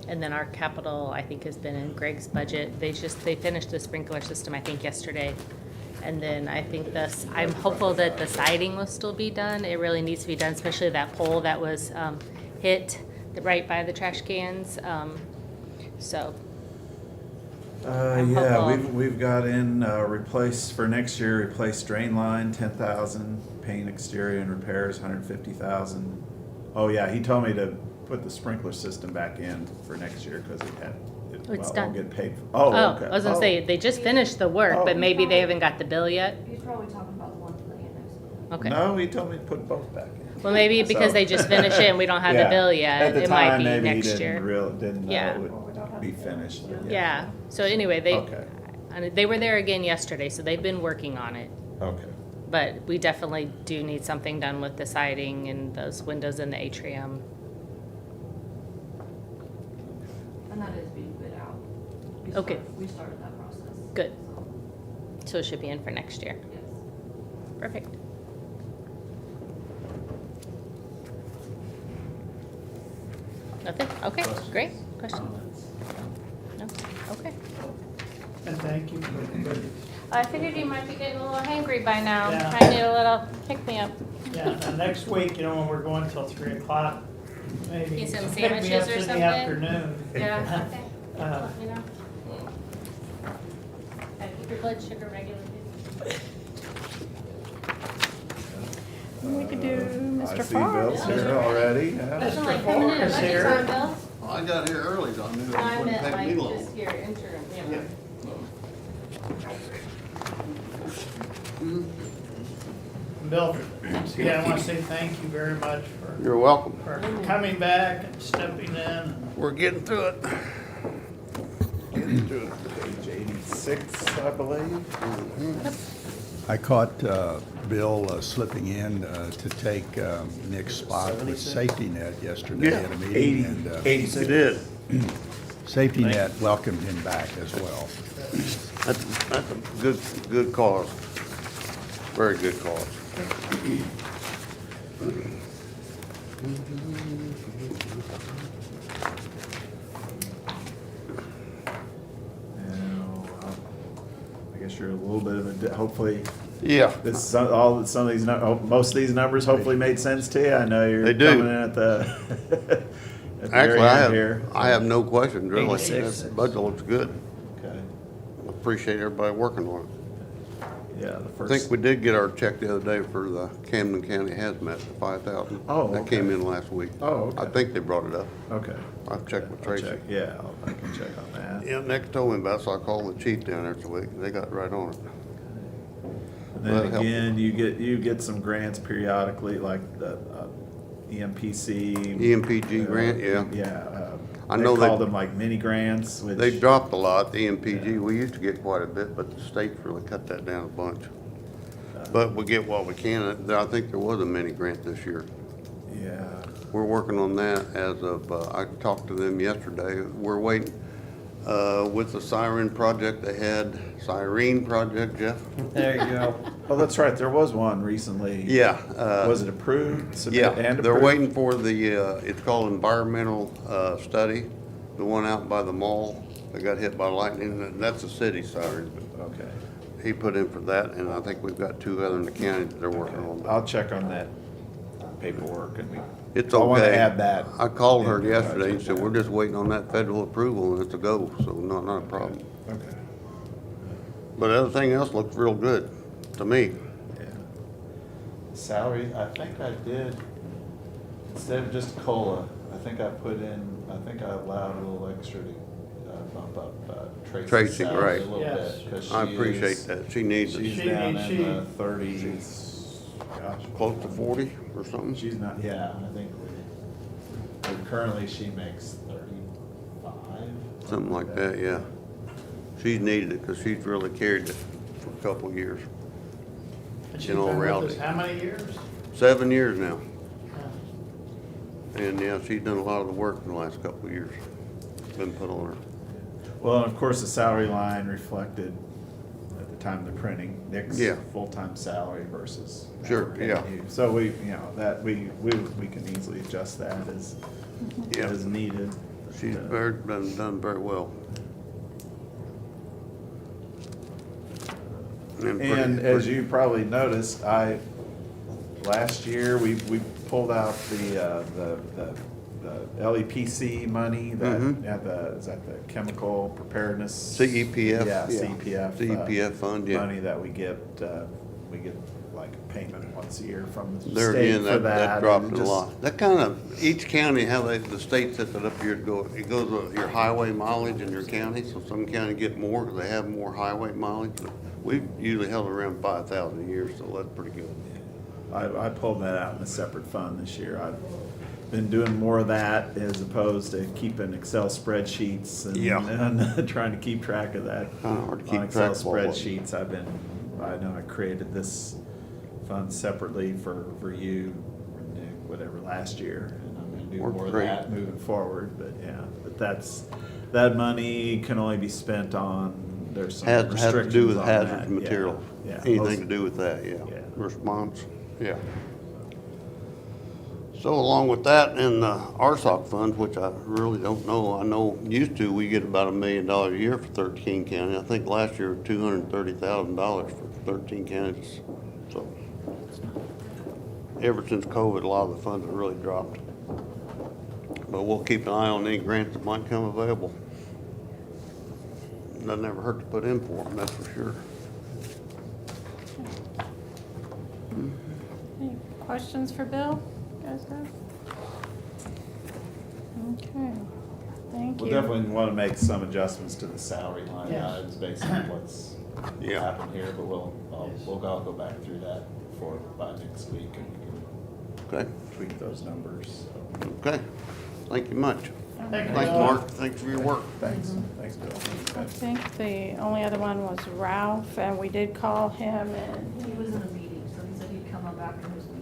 And then our capital, I think, has been in Greg's budget. They finished the sprinkler system, I think, yesterday. And then I think I'm hopeful that the siding will still be done. It really needs to be done, especially that pole that was hit right by the trash cans. So. I'm Yeah, hopeful. we've got in, replace, for next year, replace drain line, 10,000, paint exterior and repairs, 150,000. Oh, yeah, he told me to put the sprinkler system back in for next year, because It's won't done. get paid. Oh, okay. I was gonna say, they just finished the work, but maybe they haven't got the bill yet. He's probably talking about the one for the annex. Okay. No, he told me to put both back in. Well, maybe because So- they just finished it and we don't have the Yeah. bill yet, At the it might time, be maybe he next year. didn't know Yeah. it would be finished. but Yeah, so anyway, Okay. they were there again yesterday, so they've been working on it. Okay. But we definitely do need something done with the siding and those windows in the atrium. And that is being bid out. Okay. We started that process. Good. So it should be in for next year. Yes. Perfect. Nothing? Okay, great. Question? No? Okay. And thank you for the I figured you might be getting a little hangry by now. Yeah. I need a little pick-me-up. Yeah, and next week, when we're going till 3 o'clock, maybe Get some some sandwiches pick-me-ups or in the something? afternoon. Yeah, okay. Uh, You know? Keep your blood sugar regulated. We could do I Mr. see Bill's Farr. here already. Yeah. Wasn't Mr. like coming in Forrest at budget here. time, Bill? I got here early, so I knew No, I it wouldn't meant take me like long. just your interim, Bill, I want to say thank you very much You're welcome. for coming back and stepping in. We're getting through it. Getting through it. Page 86, I believe. I caught Bill slipping in to take Nick's spot with 76? Safety Net yesterday at a meeting. 80, and 86. You did. Safety Net welcomed him back as well. That's a good cause. Very good cause. Now, I guess you're a little bit of a, hopefully, Yeah. some of these, most of these numbers hopefully made sense to you. I know you're They do. coming in at the, at the Actually, very end here. I have no questions, really. 86. That budget looks good. Okay, Appreciate everybody working on it. yeah, the I first. think we did get our check the other day for the Camden County hazmat, the 5,000. Oh, That okay. came in last week. Oh, okay. I think they brought it up. Okay. I've checked with I'll Tracy. check. Yeah, I can check on that. Yeah, Nick told me about it, so I called the chief down there this week. They got right on it. And Well, then that again, you get some grants periodically, like the EMPC. EMPG grant, yeah. Yeah. I know They they- call them like mini grants, which. They dropped a lot, the EMPG. We used to get quite a bit, but the state's really cut that down a bunch. But we get what we can. I think there was a mini grant this year. Yeah. We're working on that as of, I talked to them yesterday. We're waiting, with the siren project they had, Siren project, Jeff? There you go. Oh, that's right, there was one recently. Yeah. Was it approved, Yeah, submitted and approved? they're waiting for the, it's called environmental, study, the one out by the mall that got hit by lightning, and that's a city siren. Okay. He put in for that, and I think we've got 2 other in the county that they're working on. I'll check on that paperwork and It's I wanna okay. add that. I called her in the yesterday and budget. said, we're just waiting on that federal approval and it's a go, so not a problem. Okay. But everything else looks real good to me. Yeah. Salary, I think I did, instead of just COLA, I think I allowed a little extra to bump up Tracy's Tracy, salary right. a little Yes. bit. 'Cause I she appreciate is- that. She needs She's it. down She- in the 30s, gosh. Close to 40 or something? She's not, yeah, I think currently she makes 35. Something like that, yeah. She's needed it because she's really carried it for a couple of years. And she's In all been with reality. us how many years? 7 years now. And yeah, she's done a lot of the work in the last couple of years. Been put on her. Well, and of course, the salary line reflected at the time of the printing, Nick's Yeah. full-time salary versus. what Sure, we're paying yeah. you. So we, you know, that, we can easily adjust that Yeah. as needed. She's done very well. And as you probably noticed, last year, we pulled out the LEPC money, Mhm. is that the chemical preparedness? CEPF. Yeah, CEPF. CEPF fund, yeah. Money that we get like a payment once a year from the There state again, for that that. dropped and a just- lot. That kind of, each county, how the state sets it up here, it goes with your highway mileage in your county. So some county get more because they have more highway mileage. But we've usually held around 5,000 a year, so that's pretty good. I pulled that out in a separate fund this year. I've been doing more of that as opposed to keeping Excel spreadsheets and trying to keep track of that. Hard to keep On Excel track of all that. spreadsheets, I know I created this fund separately for you, Nick, whatever, last year. And I'm gonna do Worked more of great. that moving forward, but yeah, that money can only be spent on, there's some Has restrictions to do with on hazardous that. material. Yeah. Anything to do with that, yeah. Yeah. Response, yeah. So along with that and the RSOC funds, which I really don't know, I know used to, we get about $1 million a year for 13 counties. I think last year, $230,000 for 13 counties. So ever since COVID, a lot of the funds have really dropped. But we'll keep an eye on any grants that might come available. Doesn't ever hurt to put in for them, that's for sure. Any questions for Bill? You guys have? Okay, thank We'll you. definitely want to make some adjustments to the salary line Yes. items based on what's happened here, but we'll go back through that by next week and we Okay. can tweak those numbers. so. Okay, thank you much. Thank you. Thanks, Mark, thanks for your work. Thanks, thanks, Bill. I think the only other one was Ralph, and we did call him, and He was in a meeting, so he said he'd come up after his meeting.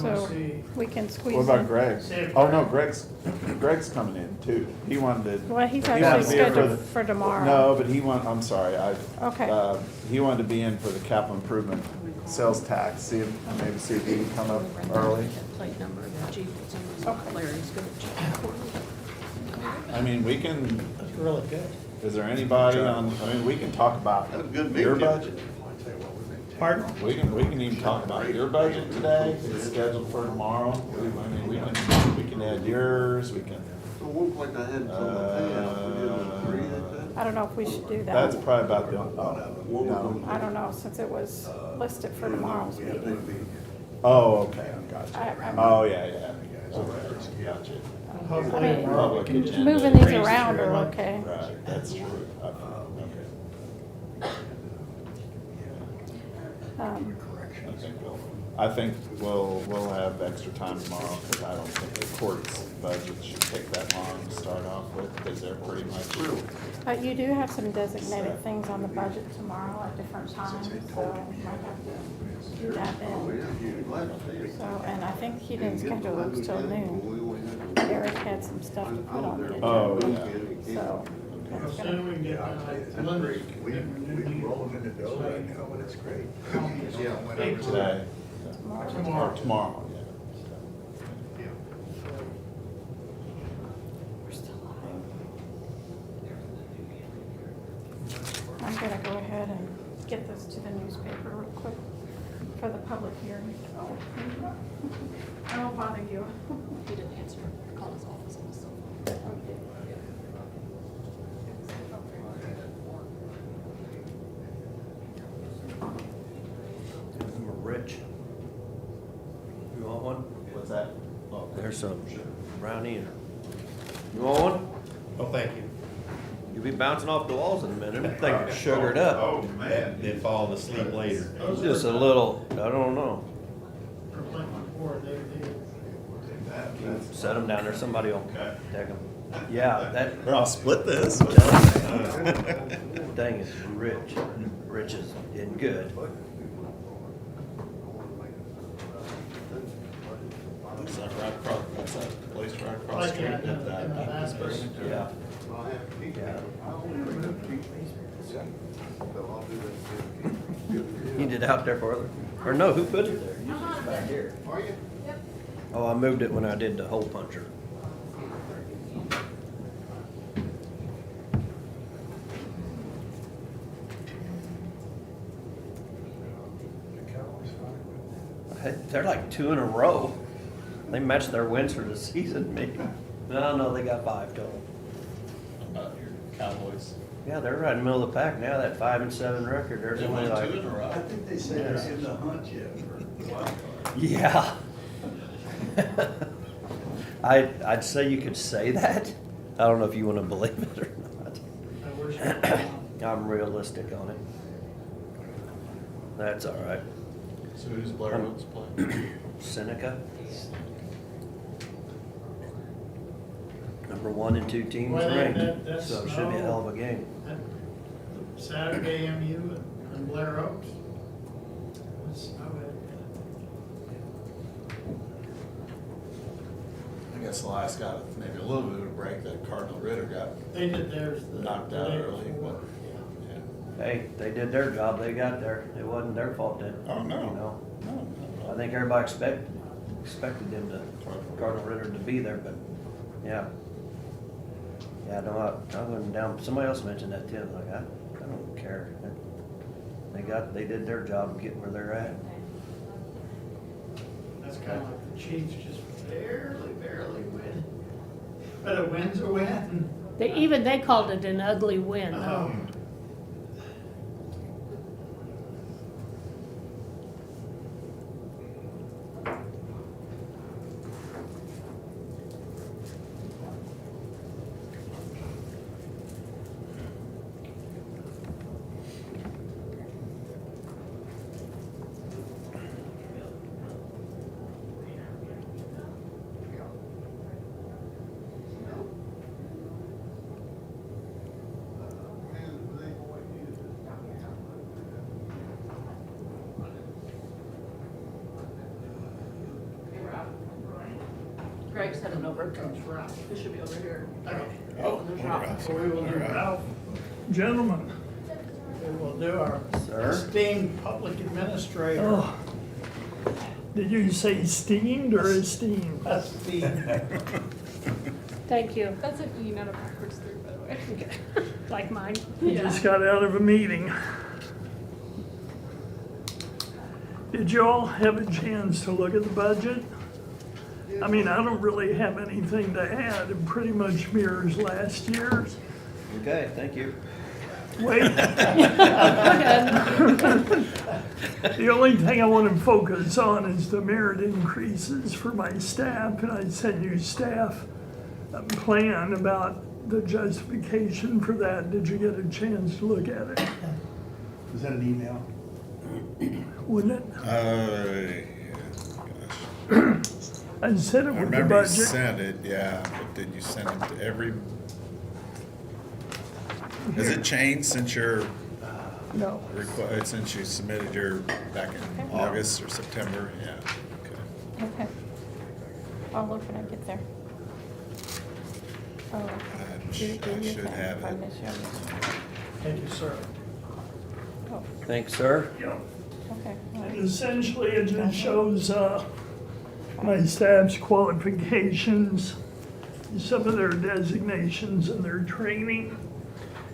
so we can squeeze What in. about Greg? Oh, no, Greg's coming in too. He wanted to. Well, he's he wanted actually to be here scheduled the- for tomorrow. No, but I'm sorry, Okay. he wanted to be in for the capital improvement sales tax, maybe see if he can come up early. Plate number, the Jeep, Larry's good at Jeep. I mean, we can, That's really good. is there anybody we can talk about That was good your meeting. budget. Pardon? We can even talk about your budget today, it's scheduled for tomorrow. We can add yours, we can. So it looks like I had I don't know if we should do That's that. probably about the, no. I don't know, since it was listed for tomorrow's meeting. Oh, okay, gotcha. I- Oh, yeah. Gotcha. I mean, Public agenda. moving these around are okay. Right, that's true. I think we'll have extra time tomorrow, because I don't think the court's budget should take that long to start off with, because they're pretty much. But you do have some designated things on the budget tomorrow at different times, so you might have to do that then. So, and I think he didn't schedule those till noon. Eric had some stuff to put on the agenda. Oh, yeah. So. How that's gonna- soon we can get Linda's. We can roll them in the dough right now, but it's great. Today. Tomorrow. Or tomorrow, yeah. We're still live. I'm gonna go ahead and get this to the newspaper real quick for the public hearing. Oh, I won't bother you. He didn't answer, call his office on his cell phone. Rich. You want one? What's that? Oh, There's some brownie in her. You want one? Oh, thank you. You'll be bouncing off the walls in a minute. I think you're sugared up. Oh, man. Then fall asleep later. Just a little, I don't know. For Clinton Ford, they Set them down there, somebody will Okay. take them. Yeah, that. Or I'll split this. Thing is rich. Rich is in good. That's that right across, that's that place right across the street, Like, yeah, that in the Baptist back. building. Yeah. You did out there further? Or no, who put it there? Usually it's back here. Are you? Oh, I moved it when I did the hole puncher. They're like 2 in a row. They matched their wins for the season, maybe. No, they got 5 total. About your Cowboys. Yeah, they're right in the middle of the pack now, that 5-7 record. There's They only won like. 2 in a row. I think they say they're in the hunt yet for wild card. Yeah. I'd say you could say that. I don't know if you want to believe it or not. I wish I'm realistic on it. That's all right. So who's Blair Oaks playing? Seneca. Number 1 and 2 teams Well, ranked, that's so it should be a hell of a game. Saturday MU and Blair Oaks. It's snow it. I guess Elias got maybe a little bit of a break that Cardinal Ritter got They did theirs knocked the out day early, before. but, yeah. Hey, they did their job, they got there. It wasn't their fault then. Oh, no. You know? No, I think everybody expected them to, Cardinal Ritter to be there, but, yeah. Yeah, no, I went down, somebody else mentioned that too, like, I don't care. They did their job of getting where they're at. That's kind of like the Chiefs just barely win. But a win's a win. They called it an ugly win, though. Greg's heading over. It should be over here. Oh, so we will do Ralph. Gentlemen. We will do our Sir? esteemed public administrator. Oh. Did you say steamed or esteemed? Esteemed. Thank you. That's an E, not a backwards 3, by the way. Like mine. I just got out of a meeting. Did you all have a chance to look at the budget? I mean, I don't really have anything to add. It pretty much mirrors last year's. Okay, thank you. Wait. The only thing I want to focus on is the merit increases for my staff, and I sent you staff a plan about the justification for that. Did you get a chance to look at it? Is that an email? Wouldn't it? Gosh. I sent it I with the remember you budget. sent it, yeah, but did you send it to every? Has it changed since your No. since you submitted your back in August or September? Yeah, okay. Okay. I'll look when I get there. Oh, okay. I should have it. Thank you, sir. Oh, Thanks, sir. okay. And essentially, it just shows my staff's qualifications, some of their designations and their training.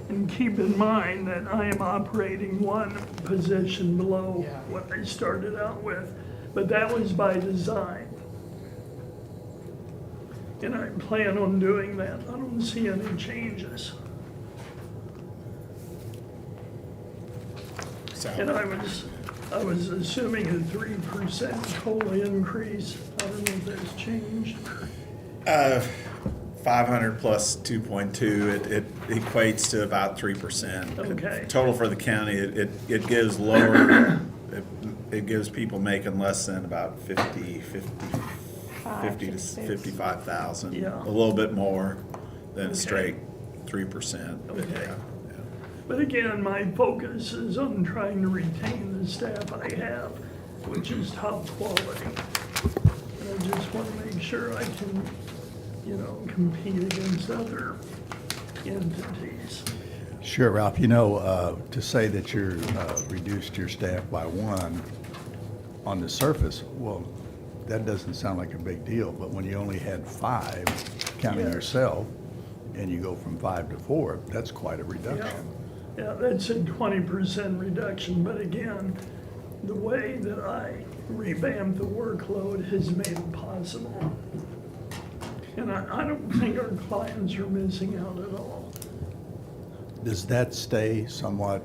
And keep in mind that I am operating one position below what I started out with, but that was by design. And I plan on doing that. I don't see any changes. And I was assuming a 3% COLA increase. I don't know if that's changed. 500 plus 2.2, it equates to about 3%. Okay. Total for the county, it gives lower, it gives people making less than about 50 to 55,000. Yeah. A little bit more than a Okay. straight 3%. Okay. Yeah. But again, my focus is on trying to retain the staff I have, which is top quality. And I just want to make sure I can, compete against other entities. Sure, Ralph. To say that you're reduced your staff by one on the surface, well, that doesn't sound like a big deal, but when you only had 5, counting Yes. yourself, and you go from 5 to 4, that's quite a reduction. Yeah, that's a 20% reduction, but again, the way that I revamped the workload has made it possible. And I don't think our clients are missing out at all. Does that stay somewhat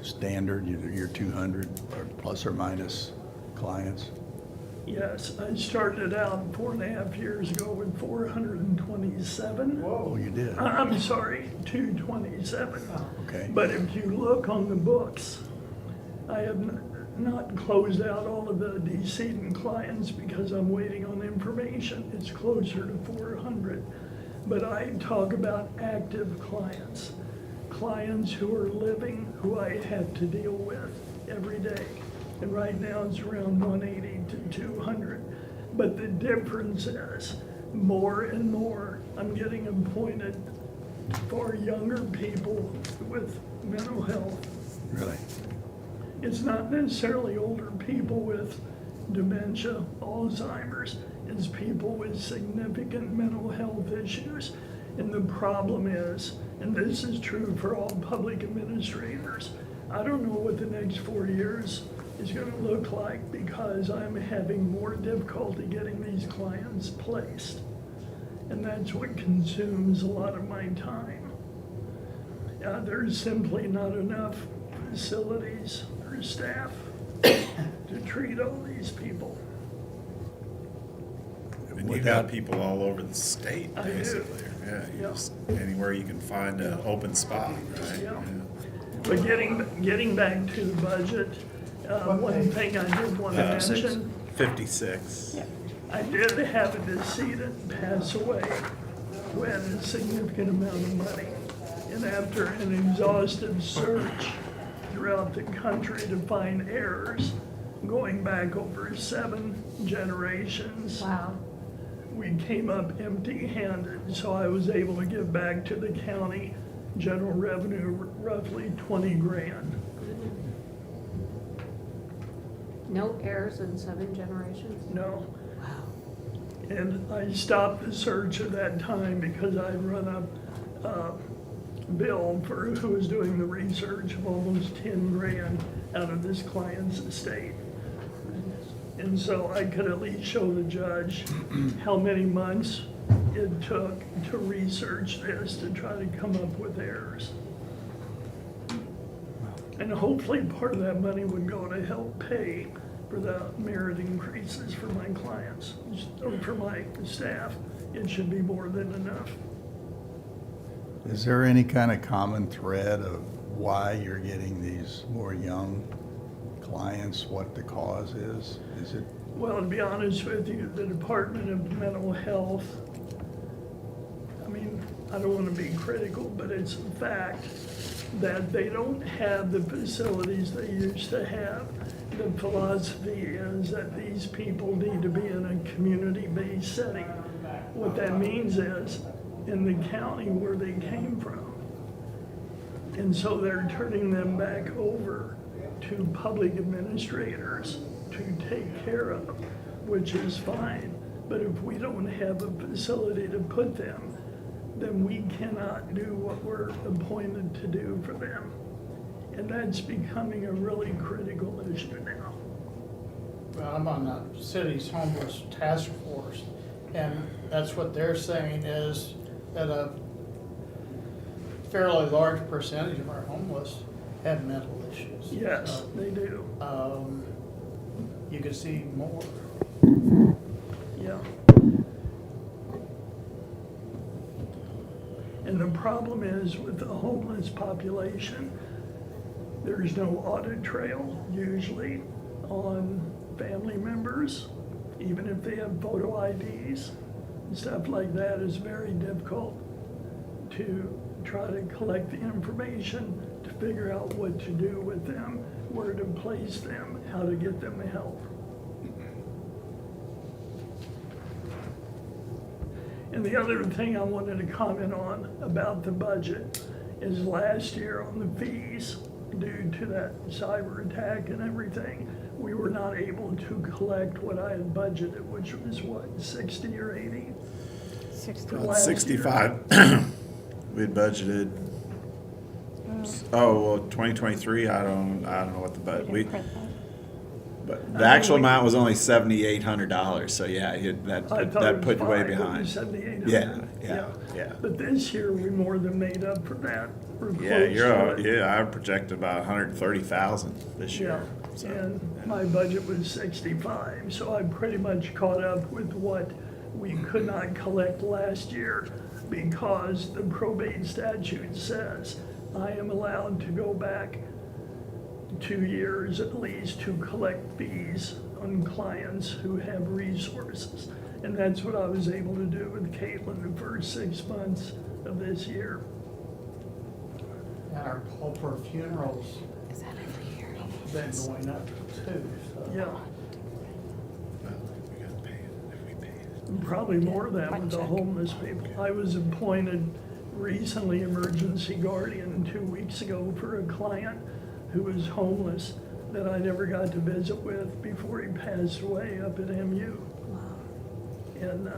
standard, your 200 or plus or minus clients? Yes, I started out 4.5 years ago with 427. Oh, you did? I'm sorry, 227. Okay. But if you look on the books, I have not closed out all of the decedent clients because I'm waiting on information. It's closer to 400. But I talk about active clients, clients who are living, who I have to deal with every day. And right now it's around 180 to 200. But the difference is more and more I'm getting appointed for younger people with mental health. Really? It's not necessarily older people with dementia, Alzheimer's. It's people with significant mental health issues. And the problem is, and this is true for all public administrators, I don't know what the next 4 years is going to look like because I'm having more difficulty getting these clients placed. And that's what consumes a lot of my time. There's simply not enough facilities or staff to treat all these people. And you got people all over the state, I do. basically. Yeah, Yeah. just anywhere you can find an open spot, right? Yeah. But getting back to the budget, one thing I did want to mention, 56. I did have a decedent pass away who had a significant amount of money. And after an exhaustive search throughout the country to find heirs, going back over 7 generations. Wow. We came up empty-handed, so I was able to give back to the county general revenue roughly 20 grand. No heirs in 7 generations? No. And I stopped the search at that time because I'd run up a bill for who was doing the research of almost 10 grand out of this client's estate. And so I could at least show the judge how many months it took to research this to try to come up with heirs. And hopefully part of that money would go to help pay for the merit increases for my clients, or for my staff. It should be more than enough. Is there any kind of common thread of why you're getting these more young clients, what the cause is? Is it? Well, to be honest with you, the Department of Mental Health, I mean, I don't want to be critical, but it's a fact that they don't have the facilities they used to have. The philosophy is that these people need to be in a community-based setting. What that means is in the county where they came from. And so they're turning them back over to public administrators to take care of, which is fine. But if we don't have a facility to put them, then we cannot do what we're appointed to do for them. And that's becoming a really critical issue now. Well, I'm on the city's homeless task force, and that's what they're saying is that a fairly large percentage of our homeless have mental issues. Yes, So, they do. You could see more. Yeah. And the problem is with the homeless population, there's no audit trail usually on family members, even if they have photo IDs. and stuff like that is very difficult to try to collect the information, to figure out what to do with them, where to place them, how to get them help. And the other thing I wanted to comment on about the budget is last year on the fees, due to that cyber attack and everything, we were not able to collect what I had budgeted, which was what, 60 or 80? 60. Last year. 65. We had budgeted, oh, well, 2023, I don't know what the budget, but the actual amount was only $7,800, so yeah, that put you way behind. Yeah. But this year, we more than made up for that. We're Yeah, close to it. I projected about 130,000 this year. Yeah, So, and my budget was 65, so I pretty much caught up with what we could not collect last year because the probate statute says I am allowed to go back 2 years at least to collect fees on clients who have resources. And that's what I was able to do with Caitlin the first 6 months of this year. And our pull for funerals been going up too, so. Yeah. Probably more of that with the homeless people. I was appointed recently emergency guardian 2 weeks ago for a client who was homeless that I never got to visit with before he passed away up at MU. And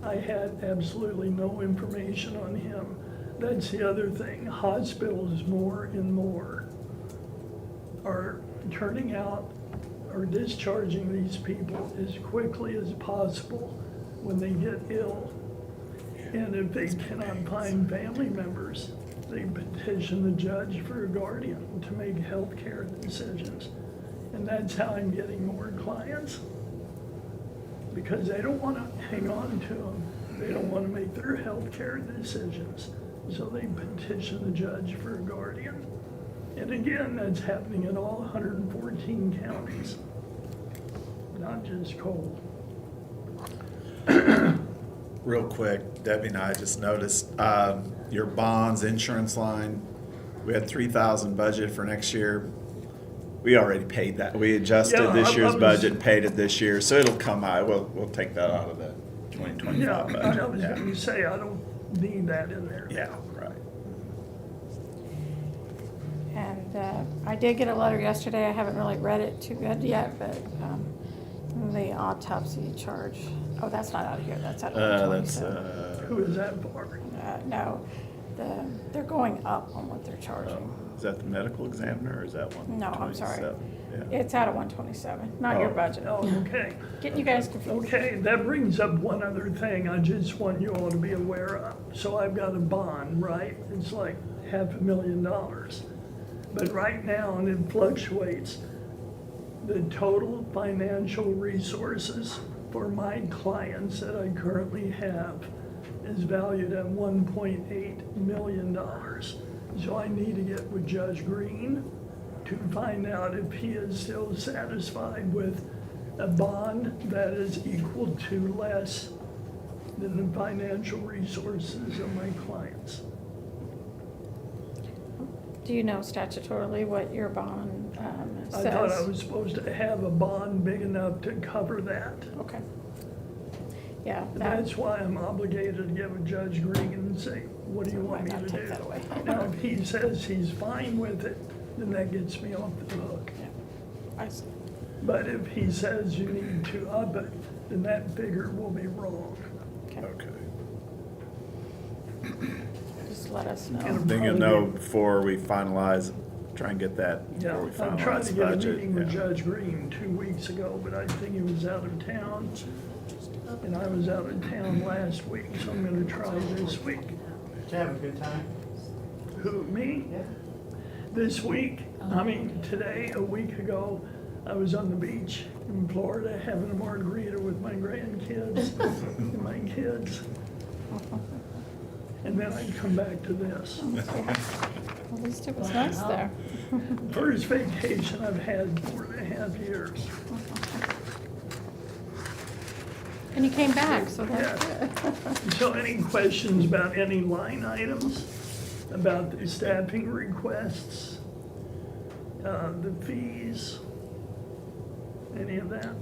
I had absolutely no information on him. That's the other thing. Hospitals more and more are turning out or discharging these people as quickly as possible when they get ill. And if they cannot find family members, they petition the judge for a guardian to make health care decisions. And that's how I'm getting more clients. Because they don't want to hang on to them. They don't want to make their health care decisions. So they petition the judge for a guardian. And again, that's happening in all 114 counties, not just Cole. real quick, Debbie and I just noticed, your bonds insurance line, we had 3,000 budget for next year. We already paid that. We adjusted Yeah, this I year's was- budget and paid it this year, so it'll come out, we'll take that out of the 2025 Yeah, budget. I was Yeah. gonna say, I don't need that in there. Yeah, right. And I did get a letter yesterday, I haven't really read it too good yet, but the autopsy charge, oh, that's not out of here, that's out of That's, 127. Who is that for? No, they're going up on what they're charging. is that the medical examiner, or is that one? No, I'm sorry. 27? Yeah. It's out of 127, not your Oh. budget. Oh, okay. Getting you guys confused. Okay, that brings up one other thing I just want you all to be aware of. So I've got a bond, right? It's like $500,000. But right now, and it fluctuates, the total financial resources for my clients that I currently have is valued at $1.8 million. So I need to get with Judge Green to find out if he is still satisfied with a bond that is equal to less than the financial resources of my clients. Do you know statutorily what your bond I thought I says? was supposed to have a bond big enough to cover that. Okay. Yeah, And that, that's why I'm obligated to get with Judge Green and say, what do you want me Might not to take do? that away. Now, if he says he's fine with it, then that gets me off the hook. I see. But if he says you need to up it, then that figure will be wrong. Okay. Just let us know. It'll Then you'll probably know be- before we finalize, try and get that Yeah, before we I tried finalize to the get a budget. meeting with yeah. Judge Green 2 weeks ago, but I think he was out of town. And I was out of town last week, so I'm gonna try this week. Did you have a good time? Who, me? Yeah. This week, I mean, today, a week ago, I was on the beach in Florida having a margarita with my grandkids and my kids. And then I'd come back to this. At least it was nice there. First vacation I've had in 4.5 years. And you came back, so that's Yeah. good. So any questions about any line items, about the staffing requests, the fees, any of that?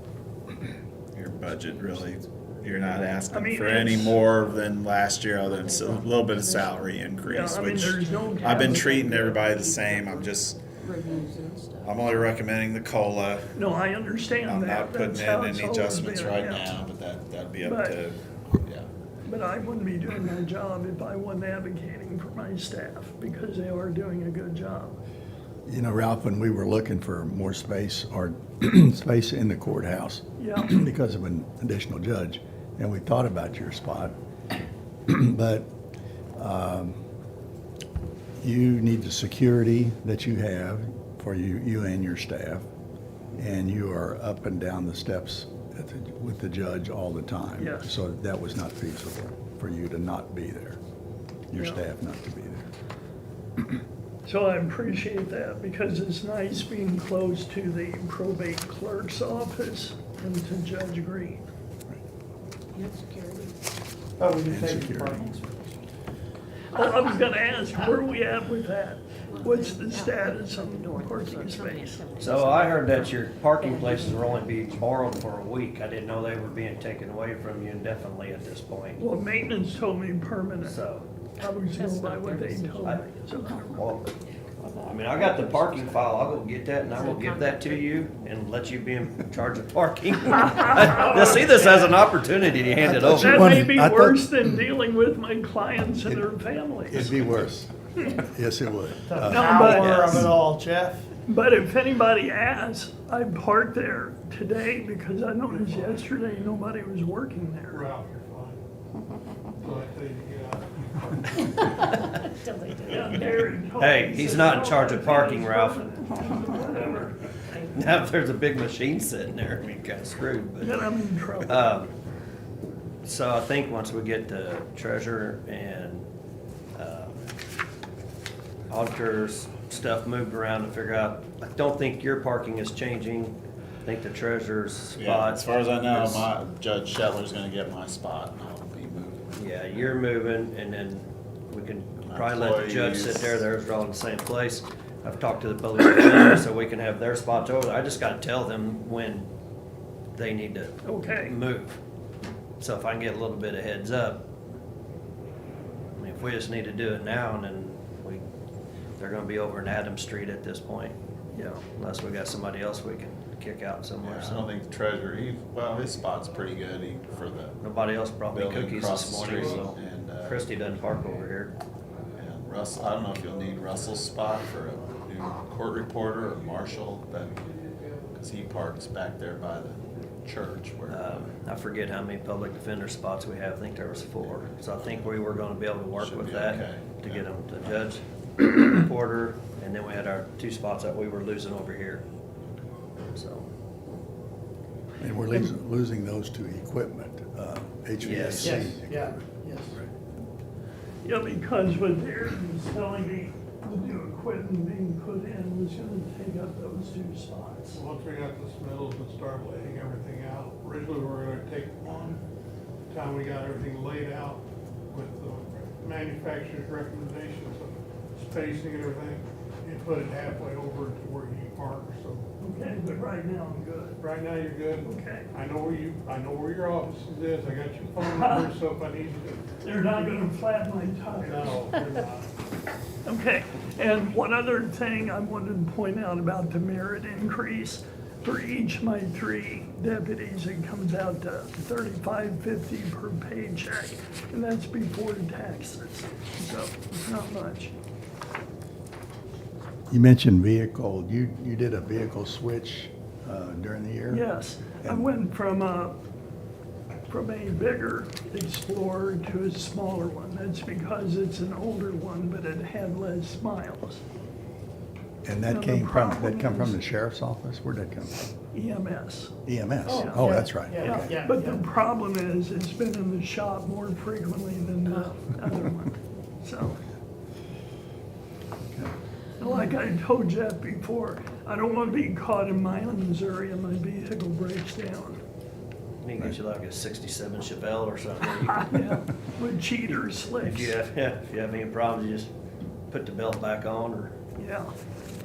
Your budget really, you're not I asking mean, for any it's- more than last year, other than a little bit of salary Yeah, increase, I mean, which there's no I've been capital. treating everybody the same. I'm only recommending the COLA. No, I understand I'm that. not putting That's how in it's any always adjustments been, right yeah. now, but that'd be up But- to, yeah. But I wouldn't be doing my job if I wasn't advocating for my staff, because they are doing a good job. You know, Ralph, when we were looking for more space or space in the courthouse Yeah. because of an additional judge, and we thought about your spot, but you need the security that you have for you and your staff, and you are up and down the steps with the judge all the time. Yes. So that was not feasible for you to not be there, your Yeah. staff not to be there. So I appreciate that, because it's nice being close to the probate clerk's office and to Judge Green. Oh, we And can take the security. parking. Oh, I was gonna ask, where are we at with that? What's the status on the parking space? So I heard that your parking places were only being borrowed for a week. I didn't know they were being taken away from you indefinitely at this point. Well, maintenance told me permanent. So, I was going by what they told me. So, well, I mean, I got the parking file. I'll go get that and I will give that to you and let you be in charge of parking. I see this as an opportunity to hand it over. that may be I thought- worse than dealing with my clients and their families. It'd be worse. Yes, it would. The No, power of but- it all, Jeff. But if anybody asks, I parked there today because I noticed yesterday nobody was working there. Ralph, you're fine. So I tell you to get out. Yeah, Gary told Hey, me, he's said, not in "No, charge I of think parking, it's Ralph." permanent." Whatever. Now, if there's a big machine sitting there, we got screwed, but. Then I'm in trouble. So I think once we get the treasurer and auditors stuff moved around to figure out, I don't think your parking is changing. I think the treasurer's Yeah, spot. as far as I know, is- my, Judge Shetler's gonna get my spot, and I'll be moving. Yeah, you're moving, and then we can probably let the judge sit there, Employees. they're all in the same place. I've talked to the police defender, so we can have their spots over there. I just gotta tell them when they need to Okay. move. So if I can get a little bit of heads up, I mean, if we just need to do it now, and then they're gonna be over in Adams Street at this point, Yeah. unless we got somebody else we can kick out somewhere, Yeah, I don't so. think the treasurer, well, his spot's pretty good, for the, Nobody else brought me building cookies across this the morning, street, so and, Christie doesn't park over here. and Russell, I don't know if you'll need Russell's spot for a new court reporter or Marshall, but, cause he parks back there by the church where. I forget how many public defender spots we have, I think there was 4. So I think we were gonna be able to work Should with be that okay, to yeah. get them to judge, reporter, and then we had our 2 spots that we were losing over here. So, And we're losing those to equipment, HVAC. Yes. Yes, yeah, yes. Yeah, because what Darren was telling me, the new equipment being put in was gonna take up those 2 spots. Once we got the Smiddles and start laying everything out, originally we were gonna take one, time we got everything laid out with the manufacturer's recommendations of spacing and everything, you put it halfway over to where you park, so Okay, but right now I'm good. right now you're good. Okay. I know where your office is, I got your phone number, so if I need you to. They're not gonna flat my tires. No, they're not. Okay, and one other thing I wanted to point out about the merit increase. For each of my 3 deputies, it comes out to $35.50 per paycheck, and that's before taxes, so it's not much. You mentioned vehicle, you did a vehicle switch during the year? Yes, I went from a bigger Explorer to a smaller one. That's because it's an older one, but it had less miles. And Now, that the came from, problem that come from is- the sheriff's office? Where'd that come from? EMS. EMS? Yeah. Oh, that's right, Yeah. okay. But the problem is, it's been in the shop more frequently than the other one, so. Like I told Jeff before, I don't want to be caught in Milan, Missouri and my vehicle breaks down. You can get you like a 67 Chevelle or something. You can, With cheater slicks. if you have any problems, you just put the belt back on or Yeah.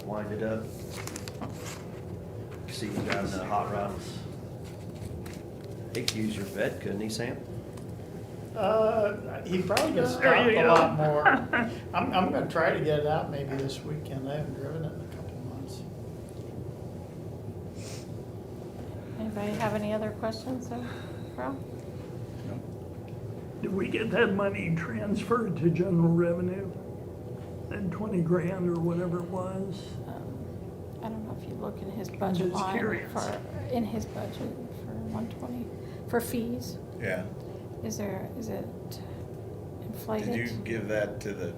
wind it up. See you driving the hot rods. He could use your vet, couldn't he, Sam? He probably gets There stopped you a go. lot more. I'm gonna try to get it out maybe this weekend. I haven't driven it in a couple of months. Anybody have any other questions, Carl? Did we get that money transferred to general revenue? That 20 grand or whatever it was? I don't know if you look in his budget just line curious. in his budget for 120, for fees. Yeah. Is it inflated? Did you give that to the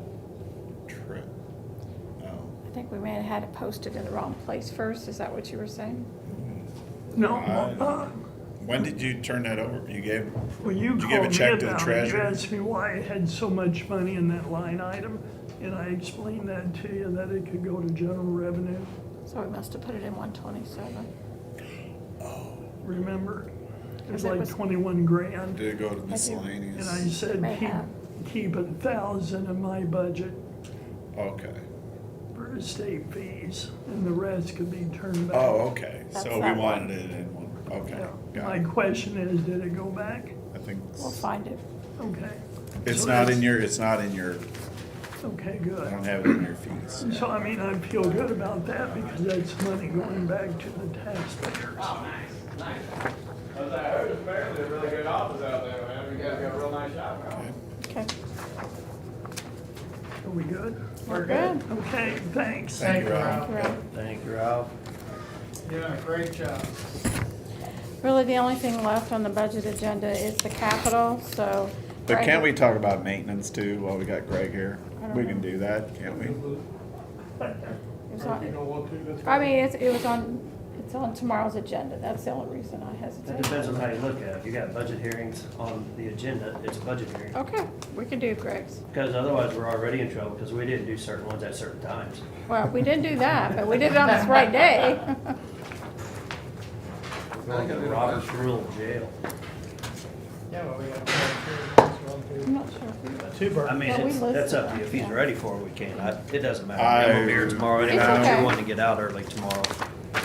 trip? Oh. I think we may have had it posted in the wrong place first. Is that what you were saying? No, When did you turn that over? You gave, well, you did you give a called me check to the about it. You treasurer? asked me why I had so much money in that line item, and I explained that to you, that it could go to general revenue. So we must have put it in 127. Remember? It was Because it like was- 21 grand. Did it go to And miscellaneous? I said, May have. keep 1,000 in my budget Okay. for estate fees, and the rest could be turned back. Oh, okay. That's So we that wanted one. it in one, okay. Yeah. Got My it. question is, did it go back? I think We'll find it. Okay. it's So not that's- in your, it's not in your, Okay, I good. don't have it in your fees. So I mean, I feel good about that because that's money going back to the taxpayers. I heard apparently a really good office out there, man. You guys got a real nice shop. Okay. Are we good? We're good. Okay, thanks. Thank you, Ralph. Right. Thank you, Ralph. You're doing a great job. Really, the only thing left on the budget agenda is the capital, so. But can't we talk about maintenance too while we got Greg here? I don't We know. can do that, can't we? It was on- I mean, it's on tomorrow's agenda. That's the only reason I It hesitate. depends on how you look at it. If you got budget hearings on the agenda, it's a budget hearing. Okay, we can do Greg's. Because otherwise, we're already in trouble because we didn't do certain ones at certain times. Well, we didn't do that, but we did it on this right day. We're like a Robert's Rule of jail. Yeah, well, we got two I'm not sure if we. burgers. I mean, Yeah, we that's up to you. listed If he's that, yeah. ready for it, we can. It doesn't matter. I'm over here tomorrow anyway. It's okay. You're wanting to get out early tomorrow.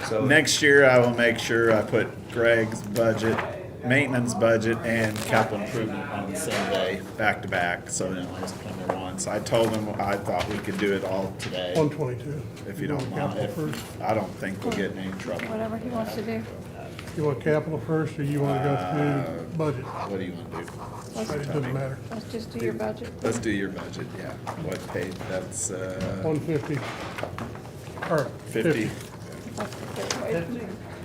So Next year, I will make sure I put Greg's budget, maintenance budget, and capital improvement on the same day, back to back, so it only has to come at once. I told him I thought we could do it all today, 122. if you don't mind. Capital If- first. I don't think we'll get in any trouble. Whatever he wants to do. You want capital first, or you want to go through budget? What do you want to do? It doesn't matter. Let's just do your budget. Let's do your budget, yeah. What page? That's, 150. Or 50, Let's get away from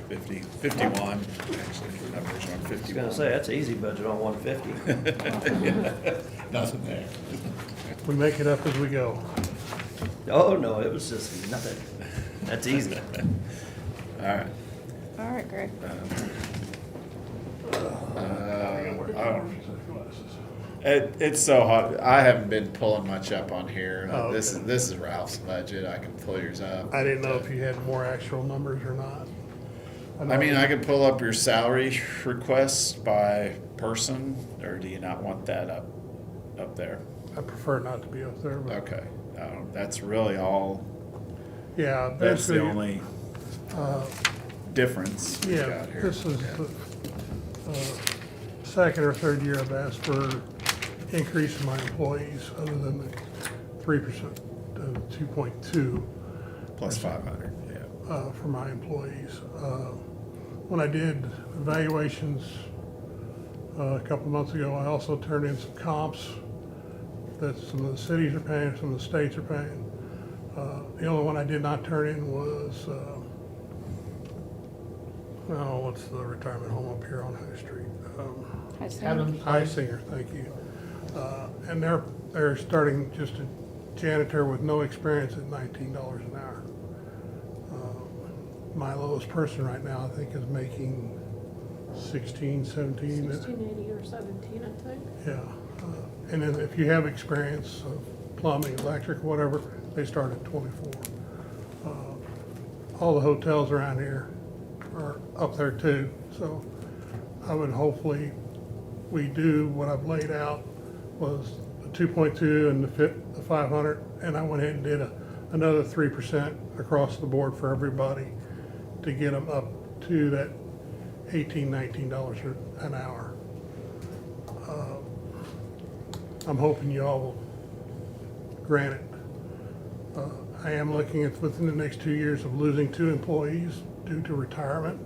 50, 51, actually, numbers on I was 51. gonna say, that's an easy budget on 150. Nothing there. We make it up as we go. Oh, no, it was just nothing. That's easy. All right. All right, Greg. It's so hot. I haven't been pulling much up on here. Oh, This okay. is Ralph's budget. I can pull yours up. I didn't know if you had more actual numbers or not. I mean, I could pull up your salary requests by person, or do you not want that up there? I prefer not to be up there, but Okay, that's really all. yeah, That's the basically, only difference we yeah, got here. this is the second or third year I've asked for increase in my employees, other than the 3%, 2.2. Plus 500, yeah. For my employees. When I did evaluations a couple months ago, I also turned in some comps that some of the cities are paying, some of the states are paying. The only one I did not turn in was, what's the retirement home up here on High Street? High Singer, thank you. And they're starting just a janitor with no experience at $19 an hour. My lowest person right now, I think, is making 16, 17. 1680 or 17, I think. Yeah. And then if you have experience of plumbing, electric, whatever, they start at 24. All the hotels around here are up there too. So I would hopefully, we do what I've laid out was the 2.2 and the 500, and I went ahead and did another 3% across the board for everybody to get them up to that $18, $19 an hour. I'm hoping you all will grant it. I am looking at within the next 2 years of losing 2 employees due to retirement.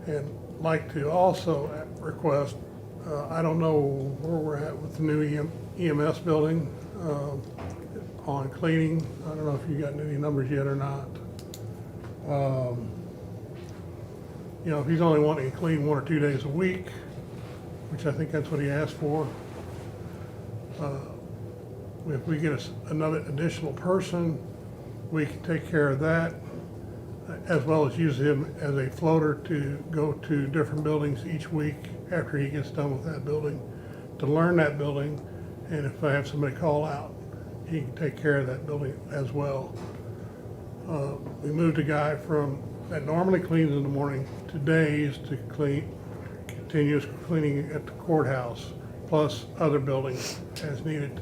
And like to also request, I don't know where we're at with the new EMS building on cleaning. I don't know if you got any numbers yet or not. You know, if he's only wanting to clean 1 or 2 days a week, which I think that's what he asked for. If we get another additional person, we can take care of that, as well as use him as a floater to go to different buildings each week after he gets done with that building, to learn that building, and if I have somebody call out, he can take care of that building as well. We moved a guy from, that normally cleans in the morning, to days to clean, continuous cleaning at the courthouse, plus other buildings as needed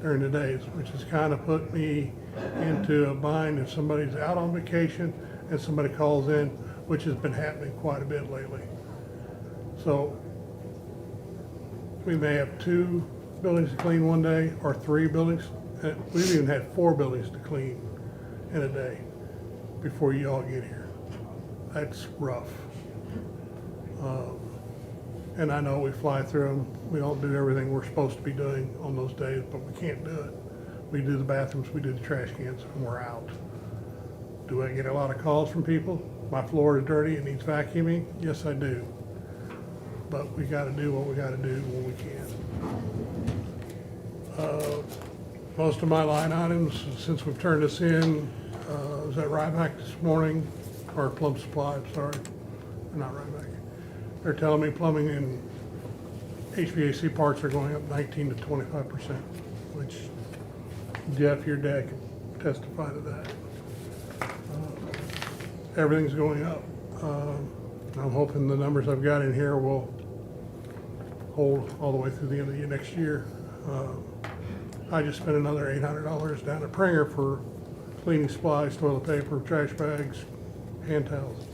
during the days, which has kind of put me into a bind if somebody's out on vacation and somebody calls in, which has been happening quite a bit lately. So we may have 2 buildings to clean one day or 3 buildings. We've even had 4 buildings to clean in a day before you all get here. That's rough. And I know we fly through them. We don't do everything we're supposed to be doing on those days, but we can't do it. We do the bathrooms, we do the trash cans, and we're out. Do I get a lot of calls from people? My floor is dirty, it needs vacuuming? Yes, I do. But we gotta do what we gotta do when we can. Most of my line items, since we've turned this in, was at Ryback this morning, or Plum Supply, I'm sorry, not Ryback. They're telling me plumbing and HVAC parts are going up 19 to 25%, which Jeff, your dad, can testify to that. Everything's going up. I'm hoping the numbers I've got in here will hold all the way through the end of the next year. I just spent another $800 down at Pringer for cleaning supplies, toilet paper, trash bags, hand towels.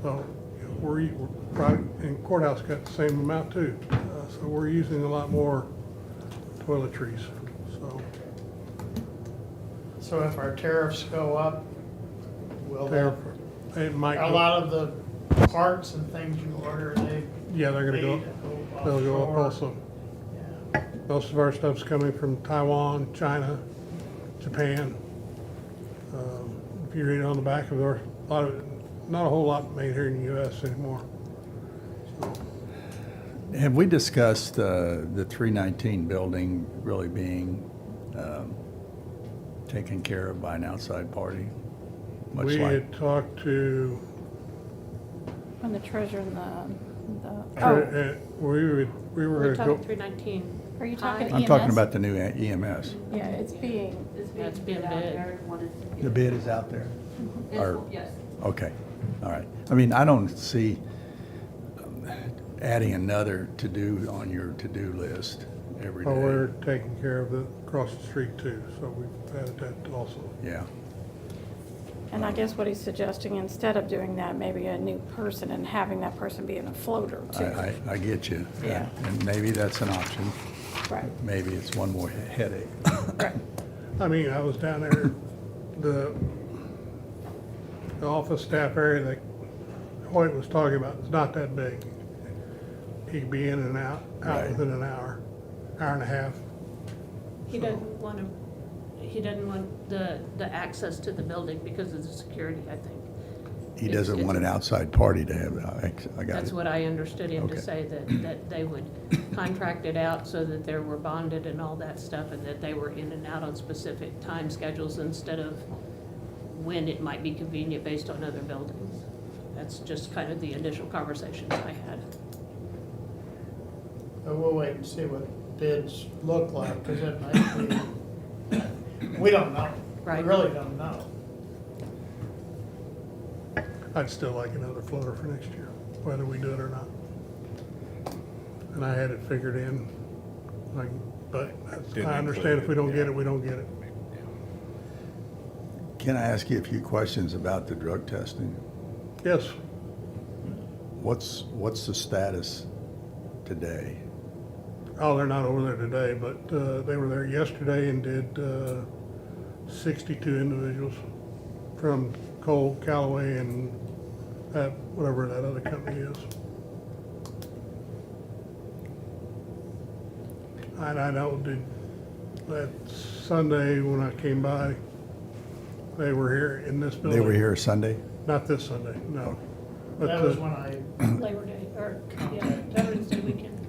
So we're probably, and courthouse got the same amount too. So we're using a lot more toiletries, so. So if our tariffs go up, will that, It might a go- lot of the parts and things you order, Yeah, they're gonna go, they'll go up offshore? also. Most of our stuff's coming from Taiwan, China, Japan. If you read on the back of our, a lot of it, not a whole lot made here in the US anymore. Have we discussed the 319 building really being taken care of by an outside party? Much We like- had talked to, And the treasurer and we were We're gonna talking go, 319. Are you talking I'm talking about the new EMS. Yeah, it's being. That's being bid. The bid is out there? Or- Yes. Okay, all right. I mean, I don't see adding another to-do on your to-do list every oh, we're day. taking care of the, across the street too, so we've added that also. Yeah. And I guess what he's suggesting, instead of doing that, maybe a new person and having that person be in a floater too. I get you. Yeah. And maybe that's an option. Right. Maybe it's one more headache. Right. I mean, I was down there, the office staff area that Hoyt was talking about, it's not that big. He could be in and out Right. within an hour and a half. He doesn't want the access to the building because of the security, I think. He doesn't want an outside party to have it. I got That's it. what I understood him to Okay. say, that they would contract it out so that they were bonded and all that stuff, and that they were in and out on specific time schedules instead of when it might be convenient based on other buildings. That's just kind of the initial conversations I had. But we'll wait and see what bids look like, because it might be, we don't know. Right. We really don't know. I'd still like another floater for next year, whether we do it or not. And I had it figured in, like, but Didn't I understand if we don't get it, we don't get it. Can I ask you a few questions about the drug testing? Yes, What's the status today? oh, they're not over there today, but they were there yesterday and did 62 individuals from Cole, Callaway, and that, whatever that other company is. And I know that Sunday when I came by, they were here in this building. They were here Sunday? Not this Sunday, no. But, That was when I, Labor Day, or, yeah, Veterans Day weekend.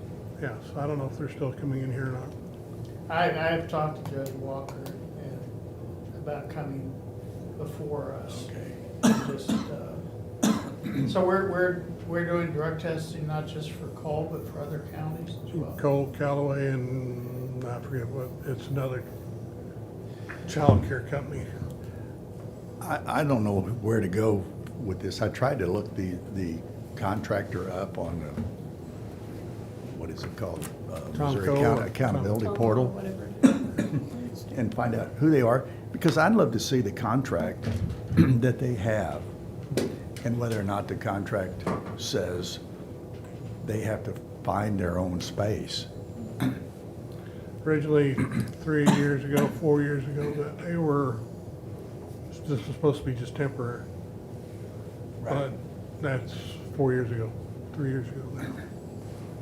yeah, so I don't know if they're still coming in here or not. I've talked to Judge Walker and about coming before us. Just, so we're doing drug testing, not just for Cole, but for other counties as well. Cole, Callaway, and I forget what, it's another child care company. I don't know where to go with this. I tried to look the contractor up on the, what is it called? Missouri Tomco or Accountability Tom- Portal, Whatever it is. and find out who they are, because I'd love to see the contract that they have, and whether or not the contract says they have to find their own space. Originally, 3 years ago, 4 years ago, that they were, this was supposed to be just temporary. But that's 4 years ago, 3 years ago now.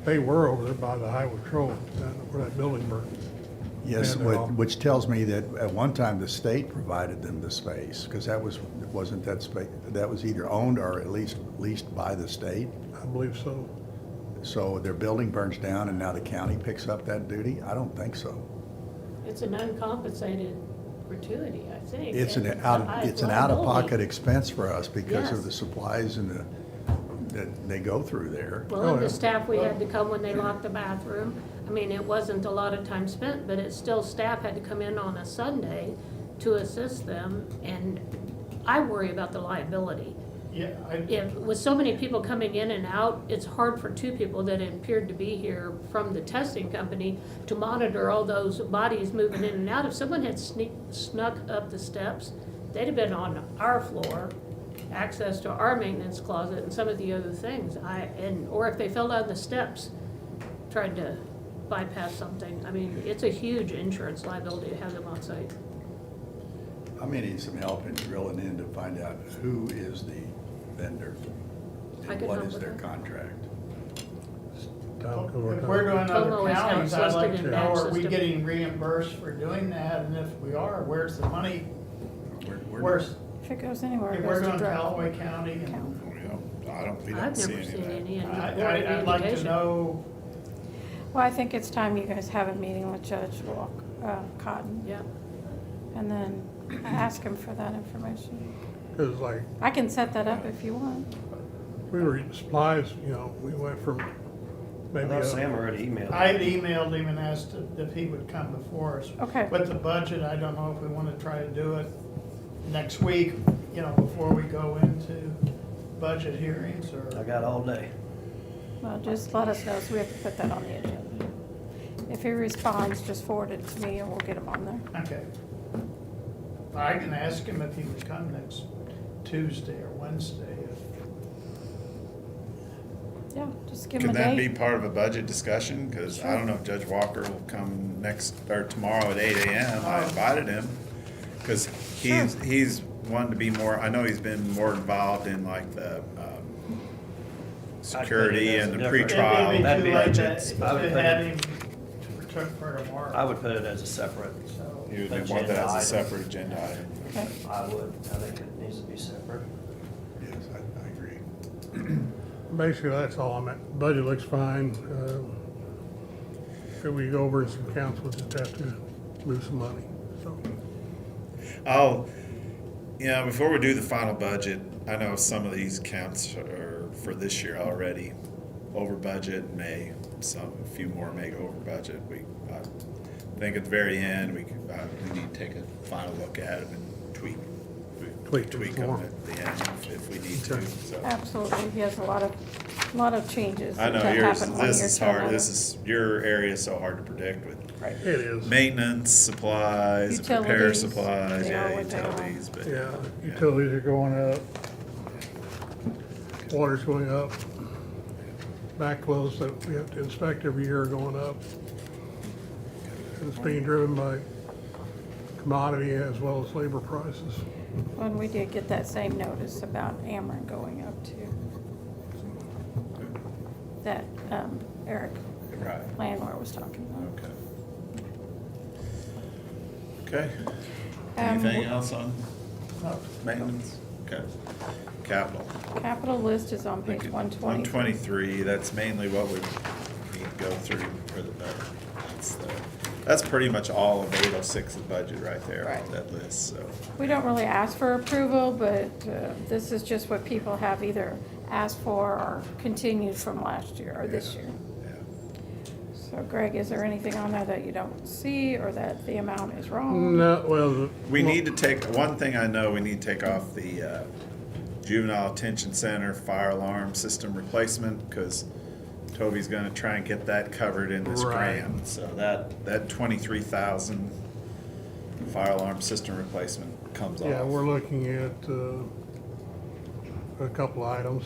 They were over there by the highway patrol, where that building burned. Yes, And they're all- which tells me that at one time the state provided them the space, because wasn't that space, that was either owned or at least leased by the state? I believe so. So their building burns down and now the county picks up that duty? I don't think so. It's an uncompensated gratuity, I think. It's an and it's an liability. out-of-pocket expense for us because of Yes. the supplies and that they go through there. Well, and the staff, we had to come when they locked the bathroom. I mean, it wasn't a lot of time spent, but it's still, staff had to come in on a Sunday to assist them, and I worry about the liability. Yeah, If, with so many people coming in and out, it's hard for two people that appeared to be here from the testing company to monitor all those bodies moving in and out. If someone had snuck up the steps, they'd have been on our floor, access to our maintenance closet and some of the other things. Or if they fell down the steps, tried to bypass something. I mean, it's a huge insurance liability to have them on site. I'm gonna need some help in drilling in to find out who is the vendor I and can what help is with their that. contract. Tomco or If we're doing other Como is counties, I'd like listed to in know, that are we system. getting reimbursed for doing that? And if we are, where's the money? Where's, If it goes anywhere, if it we're goes to doing drug. Callaway County, and we I've don't see never any seen of that. any in the Board of I'd like to Education. know, Well, I think it's time you guys have a meeting with Judge Cotton. Yeah. And then ask him for that information. It was like, I can set that up if you want. we were eating supplies, we went from I maybe. thought Sam already emailed. I had emailed him and asked if he would come before us. Okay. With the budget, I don't know if we want to try to do it next week, before we go into budget hearings, I or, got all day. Well, just let us know, so we have to put that on the agenda. If he responds, just forward it to me and we'll get him on there. okay. I can ask him if he would come next Tuesday or Wednesday. Yeah, just give him a Could that date. be part of a budget discussion? Because I don't know if Judge Walker will come tomorrow at 8 AM. I invited him, because he's wanted to be more, I know he's been more involved in like the security and the pretrial It'd be too late budgets. to have him for tomorrow. I would put it as a separate. You would want that as a separate agenda item. Okay. I would. I think it needs to be separate. Yes, I agree. Basically, that's all I'm at. Budget looks fine. If we go over some counts, we'll just have to move some money, so. Oh, before we do the final budget, I know some of these counts are for this year already over budget, a few more may go over budget. I think at the very end, we need to take a final look at it and tweak Tweak tweak it them more. at the end if we need to, so. Absolutely, he has a lot of changes I that know yours, happen one this year is to hard, another. this is, your area is so hard to predict with It is. maintenance, supplies, repair Utilities, supplies, they yeah, are what they are. utilities, but. Yeah, utilities are going up. Water's going up. Backflows that we have to inspect every year are going up. And it's being driven by commodity as well as labor prices. When we did get that same notice about Ameren going up too. That Eric Right. landlord was talking about. Okay. Okay. Anything else on maintenance? Okay. Capital. Capital list is on page 120. 123, that's mainly what we need to go through for the, that's pretty much all of 806's budget right there, Right. that list, so. We don't really ask for approval, but this is just what people have either asked for or continued from last year or this year. So Greg, is there anything on there that you don't see or that the amount is wrong? No, well. We need to take, one thing I know, we need to take off the juvenile detention center fire alarm system replacement, because Toby's gonna try and get that covered in this Right. grant. So that 23,000 fire alarm system replacement comes off. Yeah, we're looking at a couple items.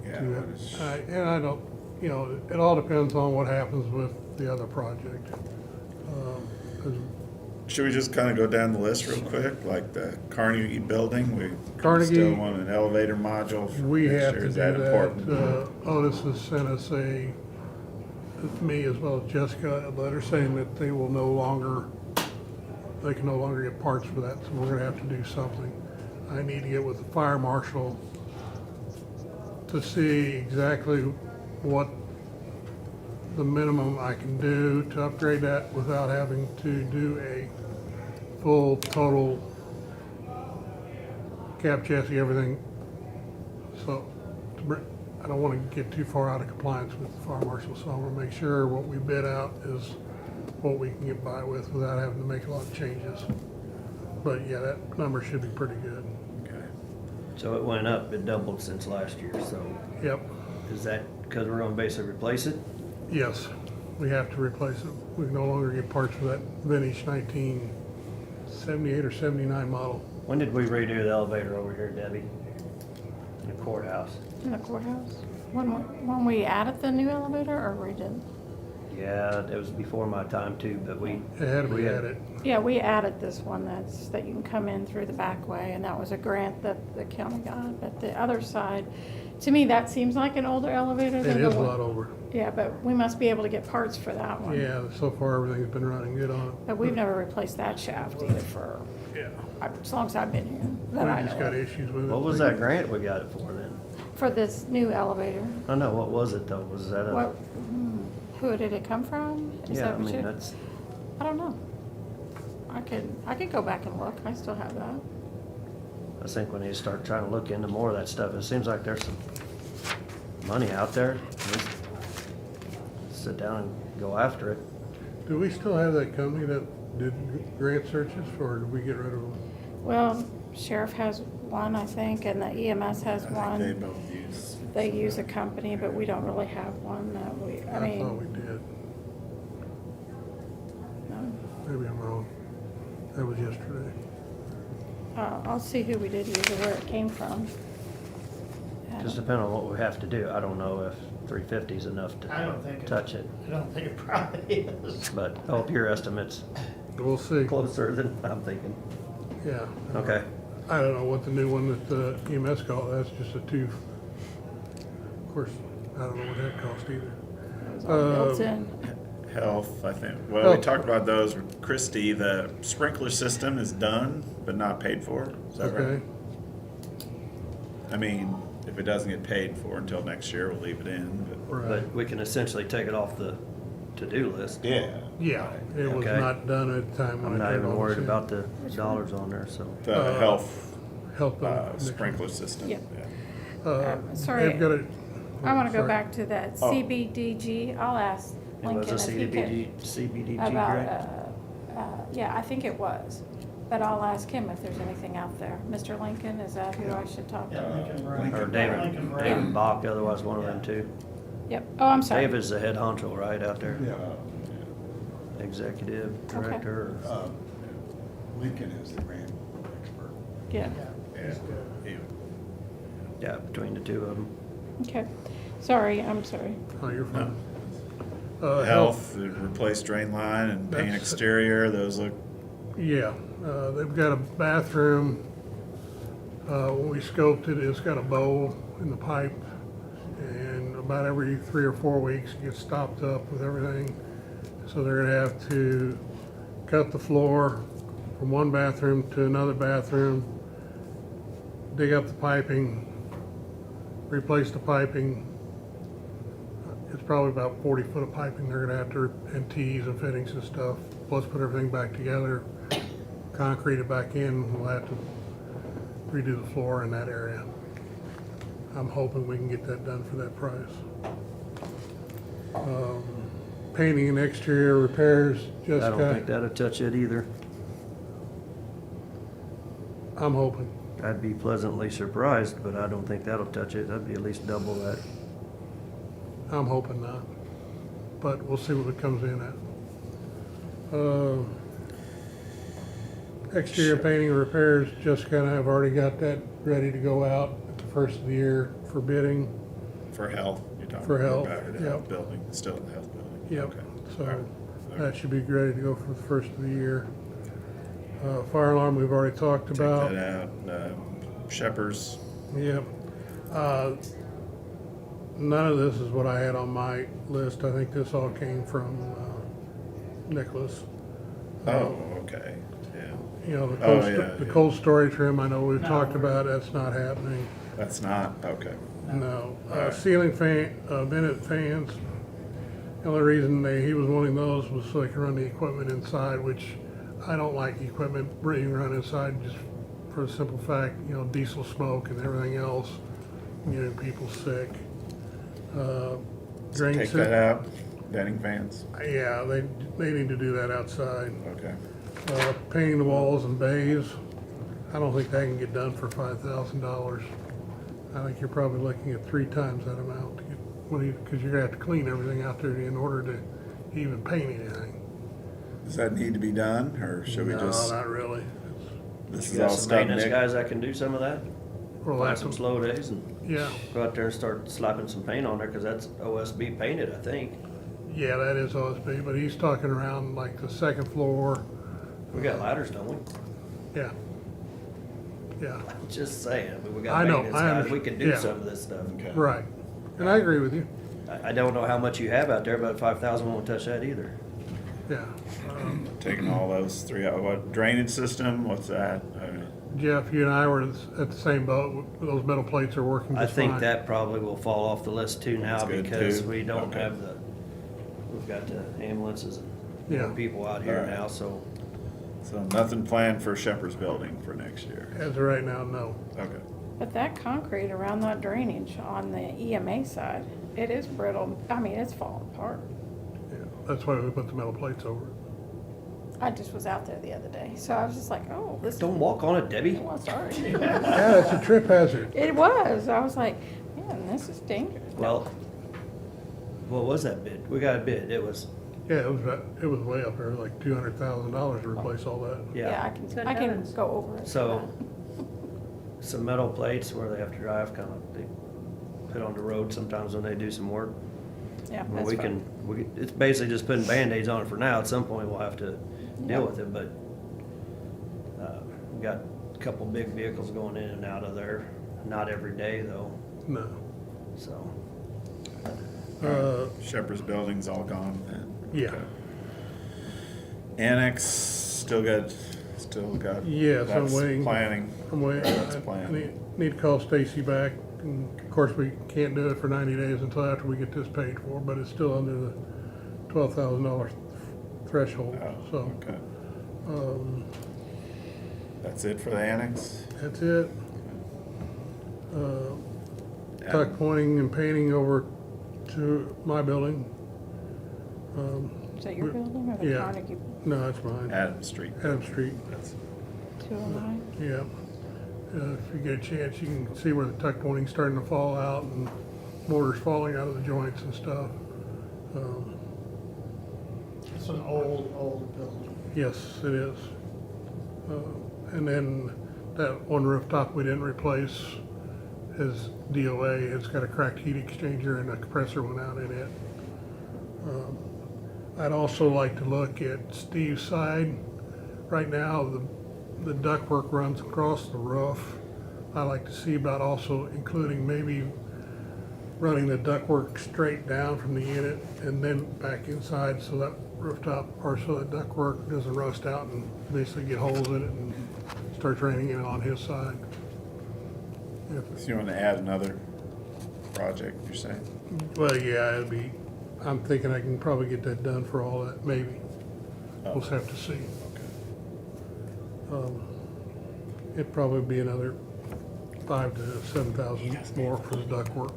Yeah, to- what is- And I don't, it all depends on what happens with the other project. 'Cause Should we just kind of go down the list real quick, like the Carnegie building? We Carnegie- still want an elevator module for We next have year. to Is do that important? that. Otis has sent us me as well as Jessica, a letter saying that they can no longer get parts for that, so we're gonna have to do something. I need to get with the fire marshal to see exactly what the minimum I can do to upgrade that without having to do a full, total cab chassis, everything. So, I don't want to get too far out of compliance with the fire marshal, so I'm gonna make sure what we bid out is what we can get by with without having to make a lot of changes. But yeah, that number should be pretty good. Okay. So it went up, it doubled since last year, so Yep, is that because we're gonna basically replace it? yes, we have to replace it. We can no longer get parts for that vintage 1978 or 79 model. When did we redo the elevator over here, Debbie? In the courthouse? In the courthouse? When we added the new elevator or we didn't? Yeah, it was before my time too, but we. It had to we be added. Yeah, we added this one that you can come in through the back way, and that was a grant that the county got. But the other side, to me, that seems like an older elevator It than the is a one. lot over. Yeah, but we must be able to get parts for that one. Yeah, so far everything's been running good on it. But we've never replaced that shaft either for, Yeah. as long as I've been here, that I We just know got of. issues with it. What was that grant we got it for then? For this new elevator. I know, what was it though? Was that What, who did it come from? Is Yeah, that I what mean, you- that's, I don't know. I could go back and look. I still have that. I think we need to start trying to look into more of that stuff. It seems like there's some money out there. Let's sit down and go after it. Do we still have that company that did grant searches, or did we get rid of them? Well, sheriff has one, I think, and the EMS has one. They both use. They use a company, but we don't really have one that we, I I thought mean, we did. no. Maybe I'm wrong. That was yesterday. I'll see who we did use or where it came from. Just depending on what we have to do. I don't know if 350 is enough I don't think to it- touch it, I don't think it probably is. but I hope your estimate's We'll see. closer than I'm thinking. Yeah. Okay. I don't know what the new one that the EMS called, that's just a two. Of course, I don't know what that cost either. It's all built in. Health, I think. Well, we Health. talked about those with Christie. The sprinkler system is done, but not paid for. Is that right? Okay. I mean, if it doesn't get paid for until next year, we'll leave it in, but. Right. But we can essentially take it off the to-do list. Yeah. Yeah, it was Okay. not done at the time when I'm I not turned even all worried this in. about the dollars on there, so. The health Health. sprinkler system. Yeah. Uh, Sorry. I've got it. I want to go Sorry. back to that Oh. CBDG. I'll ask It was Lincoln a if he could. CBDG About, grant? yeah, I think it was. But I'll ask him if there's anything out there. Mr. Lincoln, is that who I should talk Yeah, to? Lincoln Brown. Or David, David Bach, otherwise one of them two. Yep, oh, I'm sorry. Dave is the head honcho, right, out there? Yeah. Executive Okay. director. or- Lincoln is the grand expert. Yeah, Yeah, between the two of them. okay. Sorry, I'm sorry. Oh, you're fine. Health, replace drain line and paint That's- exterior, those look, Yeah, they've got a bathroom, when we scoped it, it's got a bowl in the pipe, and about every 3 or 4 weeks, it gets stopped up with everything. So they're gonna have to cut the floor from one bathroom to another bathroom, dig up the piping, replace the piping. It's probably about 40 foot of piping they're gonna have to, and T's and fittings and stuff, plus put everything back together, concrete it back in. We'll have to redo the floor in that area. I'm hoping we can get that done for that price. Painting and exterior repairs, I don't think Jessica, that'll touch it either. I'm hoping. I'd be pleasantly surprised, but I don't think that'll touch it. That'd be at least double that. I'm hoping not, but we'll see what it comes in at. Exterior painting and repairs, Jessica and I have already got that ready to go out at the first of the year for bidding. for health, you're talking For about health, back at the yep. health building, still in the health building. Yep, Okay. so All right. that should be ready to go for the first of the year. Fire alarm, we've already talked about. Take that out, Shepherd's, Yep. None of this is what I had on my list. I think this all came from Nicholas. oh, okay, yeah, You know, the Oh, cold, yeah, the yeah. cold storage room, I know we've Not talked really. about, that's not happening. that's not, okay. No. Alright. Ceiling fan, vent fans. The only reason he was wanting those was so they can run the equipment inside, which I don't like equipment being run inside just for the simple fact, you know, diesel smoke and everything else, getting people sick. Drain Take sy- that out, venting fans, Yeah, they need to do that outside. okay. Painting the walls and bays, I don't think that can get done for $5,000. I think you're probably looking at 3 times that amount to get, because you're gonna have to clean everything out there in order to even paint anything. Does that need to be done, or should we No, just, not really. this You is got all some stuff maintenance Nick? guys that can do some of that? Well, Find that's, some slow days and yeah, go out there and start slapping some paint on there, cause that's OSB painted, I think. yeah, that is OSB, but he's talking around like the second floor, We got ladders, don't we? yeah. Yeah, Just saying, but we I got know, maintenance I guys, we understand, can do yeah. some of this stuff. right. And I agree with you, I don't know how much you have out there, but 5,000 won't touch that either. yeah. Taking all those 3 out, what drainage system, what's that? Jeff, you and I were at the same boat, those metal plates are working I just fine. think that probably will fall off the list too now That's good, because too. we don't Okay. have we've got the ambulances and Yeah. more people out here Alright. now, so. So nothing planned for Shepherd's Building for next year? As of right now, no. Okay. But that concrete around that drainage on the EMA side, it is brittle. I mean, it's falling apart. Yeah, that's why we put the metal plates over it. I just was out there the other day, so I was just like, oh, this. Don't walk on it, Debbie. Oh, sorry. Yeah, it's a trip hazard. It was. I was like, man, this is dangerous. Well, what was that bid? We got a bid. It was, Yeah, it was way up there, like $200,000 to replace all that. Yeah, yeah. I can go over it. So, some metal plates where they have to drive, kind of, they put on the road sometimes when they do some work. Yeah, Well, that's we fine. it's basically just putting Band-Aids on it for now. At some point, we'll have to deal with it, but, we got a couple big vehicles going in and out of there. Not every day, though, No. so. Shepherd's Building's all gone then? Yeah. Okay. Annex, still got, Yes, I'm that's waiting. planning. I'm waiting. That's I planned. need to call Stacy back. And of course, we can't do it for 90 days until after we get this paid for, but it's still under the $12,000 threshold, Oh, so. okay. That's it for the annex? That's it. Tuck pointing and painting over to my building. Is that your building or the Yeah. Carnegie? No, it's mine. Adams Street. Adams Street. 209. Yeah. If you get a chance, you can see where the tuck pointing's starting to fall out and mortar's falling out of the joints and stuff. It's an old building. Yes, it is. And then that one rooftop we didn't replace is DOA. It's got a cracked heat exchanger and a compressor went out in it. I'd also like to look at Steve's side. Right now, the ductwork runs across the roof. I'd like to see about also including maybe running the ductwork straight down from the unit and then back inside so that rooftop or so that ductwork doesn't rust out and basically get holes in it and start draining in on his side. So you want to add another project, you're saying? Well, yeah, I'm thinking I can probably get that done for all that, maybe. We'll just have to see. It'd probably be another 5,000 to 7,000 more for the ductwork.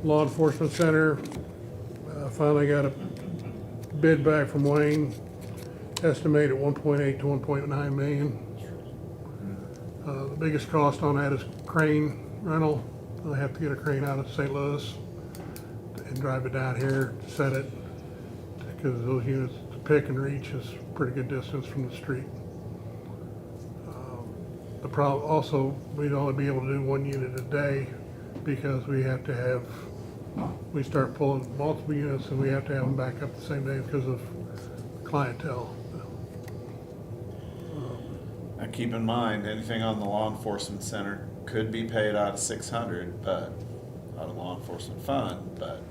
Law Enforcement Center, finally got a bid back from Wayne, estimated 1.8 to 1.9 million. The biggest cost on that is crane rental. I have to get a crane out of St. Louis and drive it down here to set it, because those units to pick and reach is a pretty good distance from the street. The problem, also, we'd only be able to do one unit a day because we have to have, we start pulling multiple units and we have to have them back up the same day because of clientele. Now, keep in mind, anything on the law enforcement center could be paid out of 600, but out of law enforcement fund, but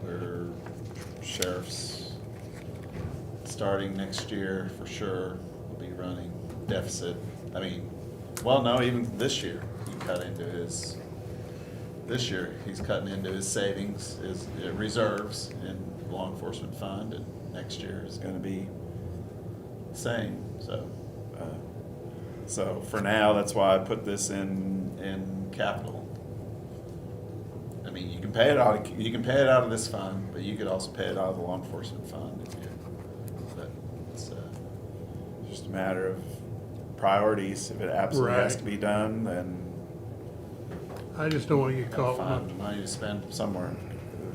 their sheriffs, starting next year for sure, will be running deficit. I mean, well, no, even this year, he cut into his, this year, he's cutting into his savings, his reserves in law enforcement fund, and next year is gonna be the same, so. So for now, that's why I put this in capital. I mean, you can pay it out of this fund, but you could also pay it out of the law enforcement fund if you, but it's just a matter of priorities. If it absolutely has to be done, then I just don't want to get caught. find money to spend somewhere.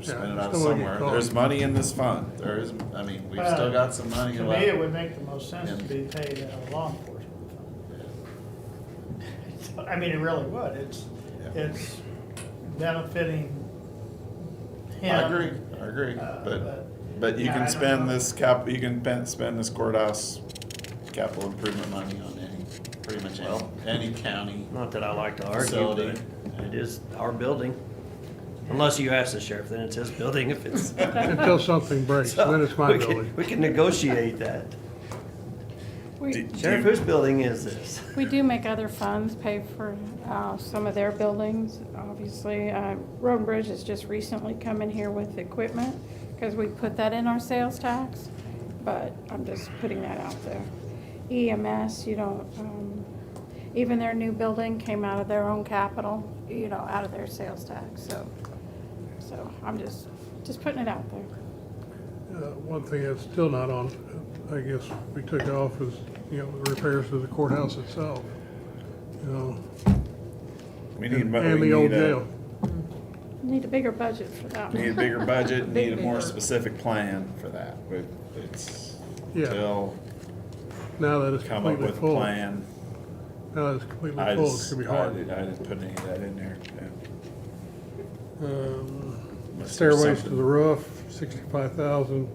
Spend it just out don't wanna get somewhere. caught. There's money in this fund. There is, I mean, we've still got some money To left. me, it would make the most sense to be paid out of law enforcement fund. I mean, it really would. It's benefiting him. I agree, but you yeah, I can don't spend know. this you can spend this courthouse capital improvement money on pretty much any county. Not that I like to argue, Facility. but it is our building. Unless you ask the sheriff, then it's his building if it's. Until something breaks, then it's my building. We can negotiate that. Sheriff, whose building is this? We do make other funds pay for some of their buildings. Obviously, Road and Bridge has just recently come in here with equipment because we put that in our sales tax, but I'm just putting that out there. EMS, even their new building came out of their own capital, out of their sales tax, so I'm just putting it out there. One thing that's still not on, I guess we took off is, the repairs to the courthouse itself. We need, and the old jail. Need a bigger budget for that. Need a bigger budget, need a more Bigger. specific plan for that. It's Yeah. till Now that it's come up completely with a full. plan. Now that it's completely full, it's gonna be hard. I didn't put any of that in there. Unless there's Stairways to something- the roof, 65,000.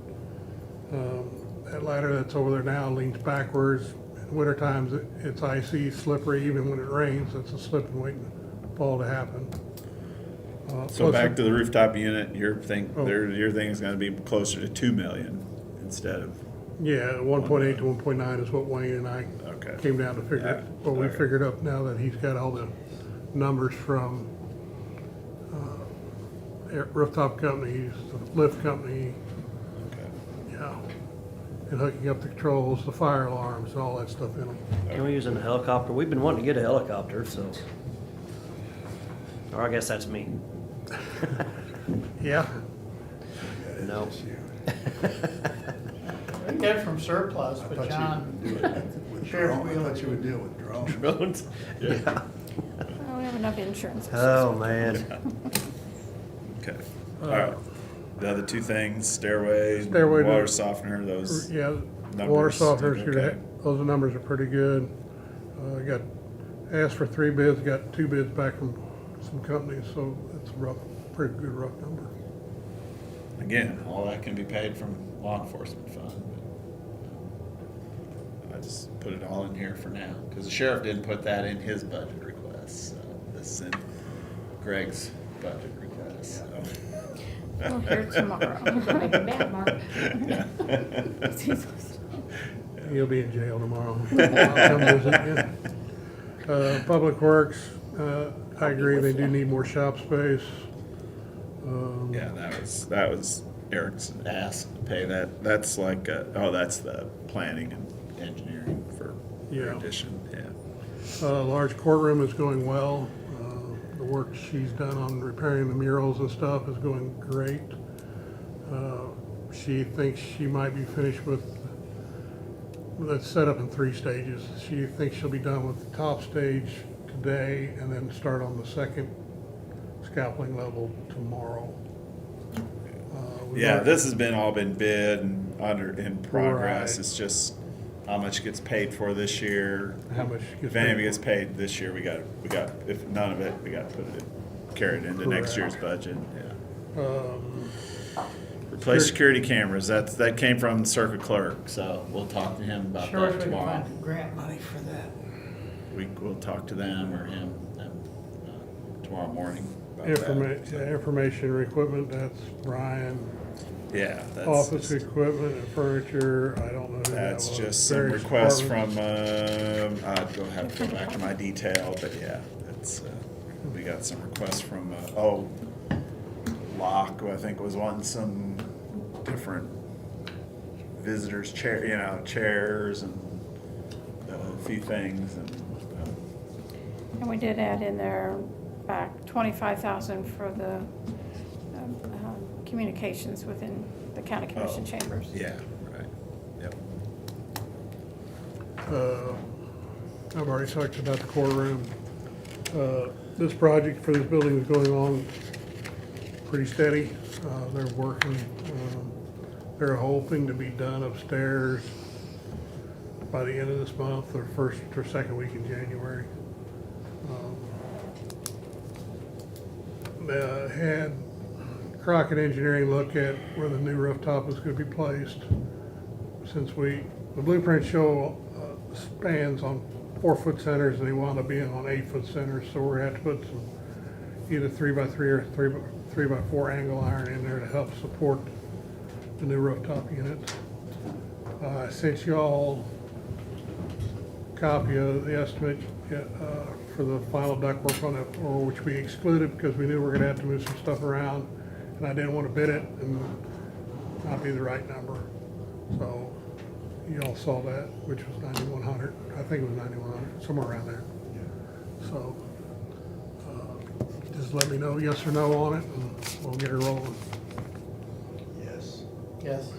That ladder that's over there now leans backwards. In winter times, it's icy, slippery, even when it rains, it's a slip and waiting fall to happen. So back to the rooftop unit, your thing Oh. is gonna be closer to 2 million instead of, Yeah, 1.8 to 1.9 is what Wayne and I Okay. came down to figure, what we figured up now that he's got all the numbers from rooftop companies, the lift company, yeah, and hooking up the controls, the fire alarms, and all that stuff in them. Can we use a helicopter? We've been wanting to get a helicopter, so. Or I guess that's me. Yeah. No. We can get it from surplus, I but thought John, you would do it with Sheriff drones. I Wheeler thought you would deal with drones. Drones? Yeah. Oh, we have enough insurance. Oh, man. Okay, all right. The other two things, stairway, Stairway to- water softener, those Yeah, water numbers softeners, look okay? those numbers are pretty good. Got, asked for 3 bids, got 2 bids back from some companies, so it's a rough, pretty good rough number. Again, all that can be paid from law enforcement fund. But I just put it all in here for now, because the sheriff didn't put that in his budget request, so this is in Greg's budget request, so. We'll hear it tomorrow. Make it bad, Mark. You'll be in jail tomorrow. I'll come visit you. Public Works, I agree, they do need more shop space. Yeah, that was Eric's ask to pay that. That's like, that's the planning and engineering for Yeah. addition, yeah. Large courtroom is going well. The work she's done on repairing the murals and stuff is going great. She thinks she might be finished with, that's set up in 3 stages. She thinks she'll be done with the top stage today and then start on the second scaffolding level tomorrow. Yeah, this has been all been bid and in progress. Right. It's just how much gets paid for this year. How much gets If any of paid it gets paid this year, we got, if none of it, we got to put it, carry it into next year's budget, yeah. Replace security cameras, that came from the circuit clerk, so we'll talk to him about sure that we can tomorrow. find grant money for that. We'll talk to them or him tomorrow morning about that. Information or equipment, that's Brian. Yeah, that's. Office equipment and furniture, I don't know who that That's was. just some Various requests departments. from, I'd have to go back to my detail, but yeah, that's, we got some requests from, Locke, who I think was wanting some different visitors chairs and a few things and. And we did add in there back 25,000 for the communications within the county commission chambers. Yeah, right, yep. I've already talked about the courtroom. This project for this building is going along pretty steady. They're working, they're hoping to be done upstairs by the end of this month or first or second week in January. They had Crockett Engineering look at where the new rooftop is going to be placed. Since the blueprints show spans on 4-foot centers and they wound up being on 8-foot centers, so we're going to have to put some either 3x3 or 3x4 angle iron in there to help support the new rooftop units. I sent you all a copy of the estimate for the final ductwork on that floor, which we excluded because we knew we were gonna have to move some stuff around, and I didn't want to bid it and not be the right number. So you all saw that, which was 9,100. I think it was 9,100, somewhere around there. So just let me know yes or no on it, and we'll get her rolling. Yes. Yes.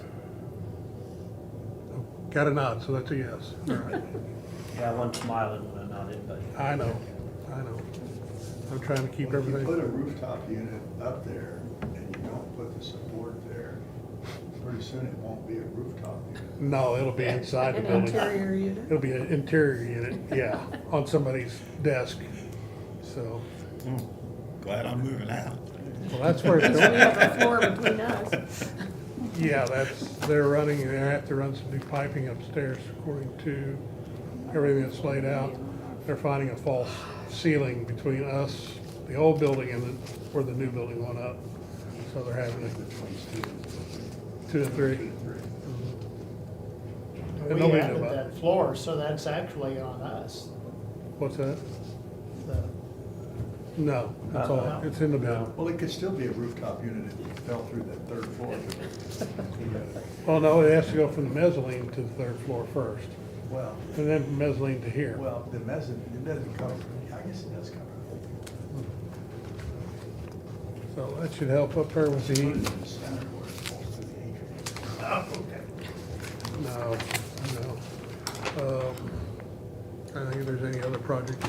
Got a nod, so that's a yes. All right. Yeah, I wasn't smiling when I nodded, but. I know. I'm trying to keep Well, if you everything. put a rooftop unit up there and you don't put the support there, pretty soon it won't be a rooftop unit. No, it'll be inside the An building. interior unit? It'll be an interior unit, yeah, on somebody's desk, so. Glad I'm moving out. Well, that's where it's We have a going. floor between us. Yeah, they have to run some new piping upstairs according to everything that's laid out. They're finding a false ceiling between us, the old building, and where the new building went up. So they're having a 2 to 3. And We nobody knew added about it. that floor, so that's actually on us. What's that? The- No, it's all, it's in the building. Well, it could still be a rooftop unit if it fell through that 3rd floor. Well, no, it has to go from the mezzanine to the 3rd floor first, Well, and then from mezzanine to here. well, the mezzanine, it doesn't cover, I guess it does cover. So that should help up there with the heat. In the center where it falls through the atrium. No, no. I don't think if there's any other projects.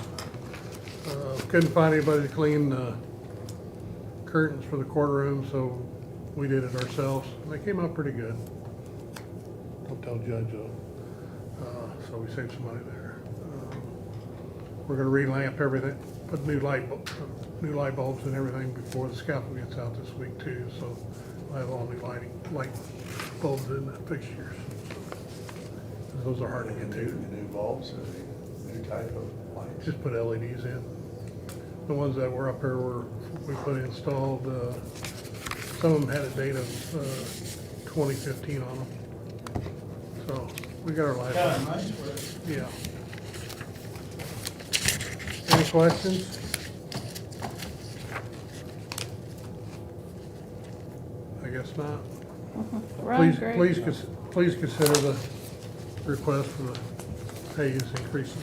Couldn't find anybody to clean the curtains for the courtroom, so we did it ourselves. They came out pretty good. Don't tell Judge though. So we saved some money there. We're gonna relamp everything, put new light bulbs and everything before the scaffold gets out this week too, so I have all new light bulbs in the fixtures. Those are hard to get to. New bulbs or the new type of lights? Just put LEDs in. The ones that were up here we put installed, some of them had a date of 2015 on them. So we got our lights. Got a nice one. Yeah. Any questions? I guess not. Ron, great. Please consider the request for the pay is increasing.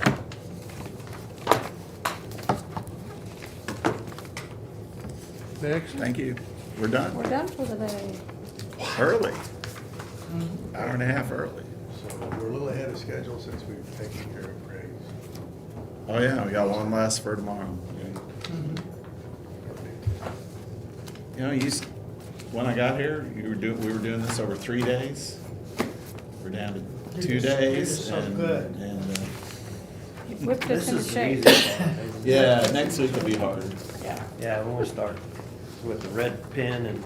Next. Thank you. We're done. We're done for the day. Early. Hour and a half early. So we're a little ahead of schedule since we've taken care of Greg's. Oh, yeah, we got one less for tomorrow. You know, when I got here, we were doing this over 3 days. We're down to 2 days. so and- good. And, Whipped us into This is the shape. easiest part. yeah, next week will be hard. Yeah. Yeah, when we start with the red pen and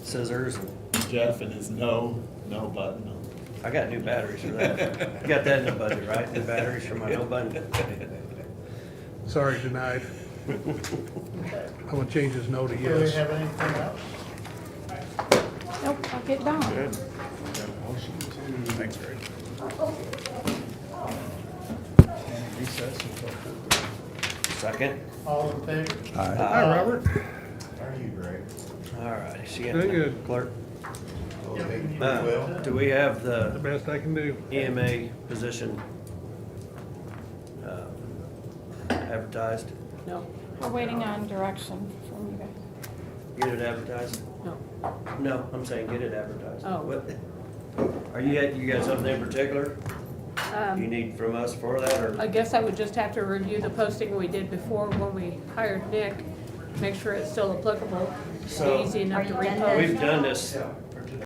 scissors, and Jeff and his no button. I got new batteries for that. You got that in the budget, right? New batteries for my no button. Sorry, denied. I'm gonna change his no to Do we Uh, yes. have anything else? Nope, I'll get Don. Good. Motion to Thanks, Greg. recess until Second. All in favor? Aye. Hi, Robert. How are you, Greg? All right, see you. Very good. Clerk. Yep. Do we have The the best I can do. EMA position advertised? No, We're waiting on direction from you guys. Get it advertised? no. No, I'm saying get it advertised. Oh. What? Are you guys something in particular you need from us for that, or? I guess I would just have to review the posting we did before when we hired Nick, make sure it's still applicable, So- easy enough to Are you in repost. We've done this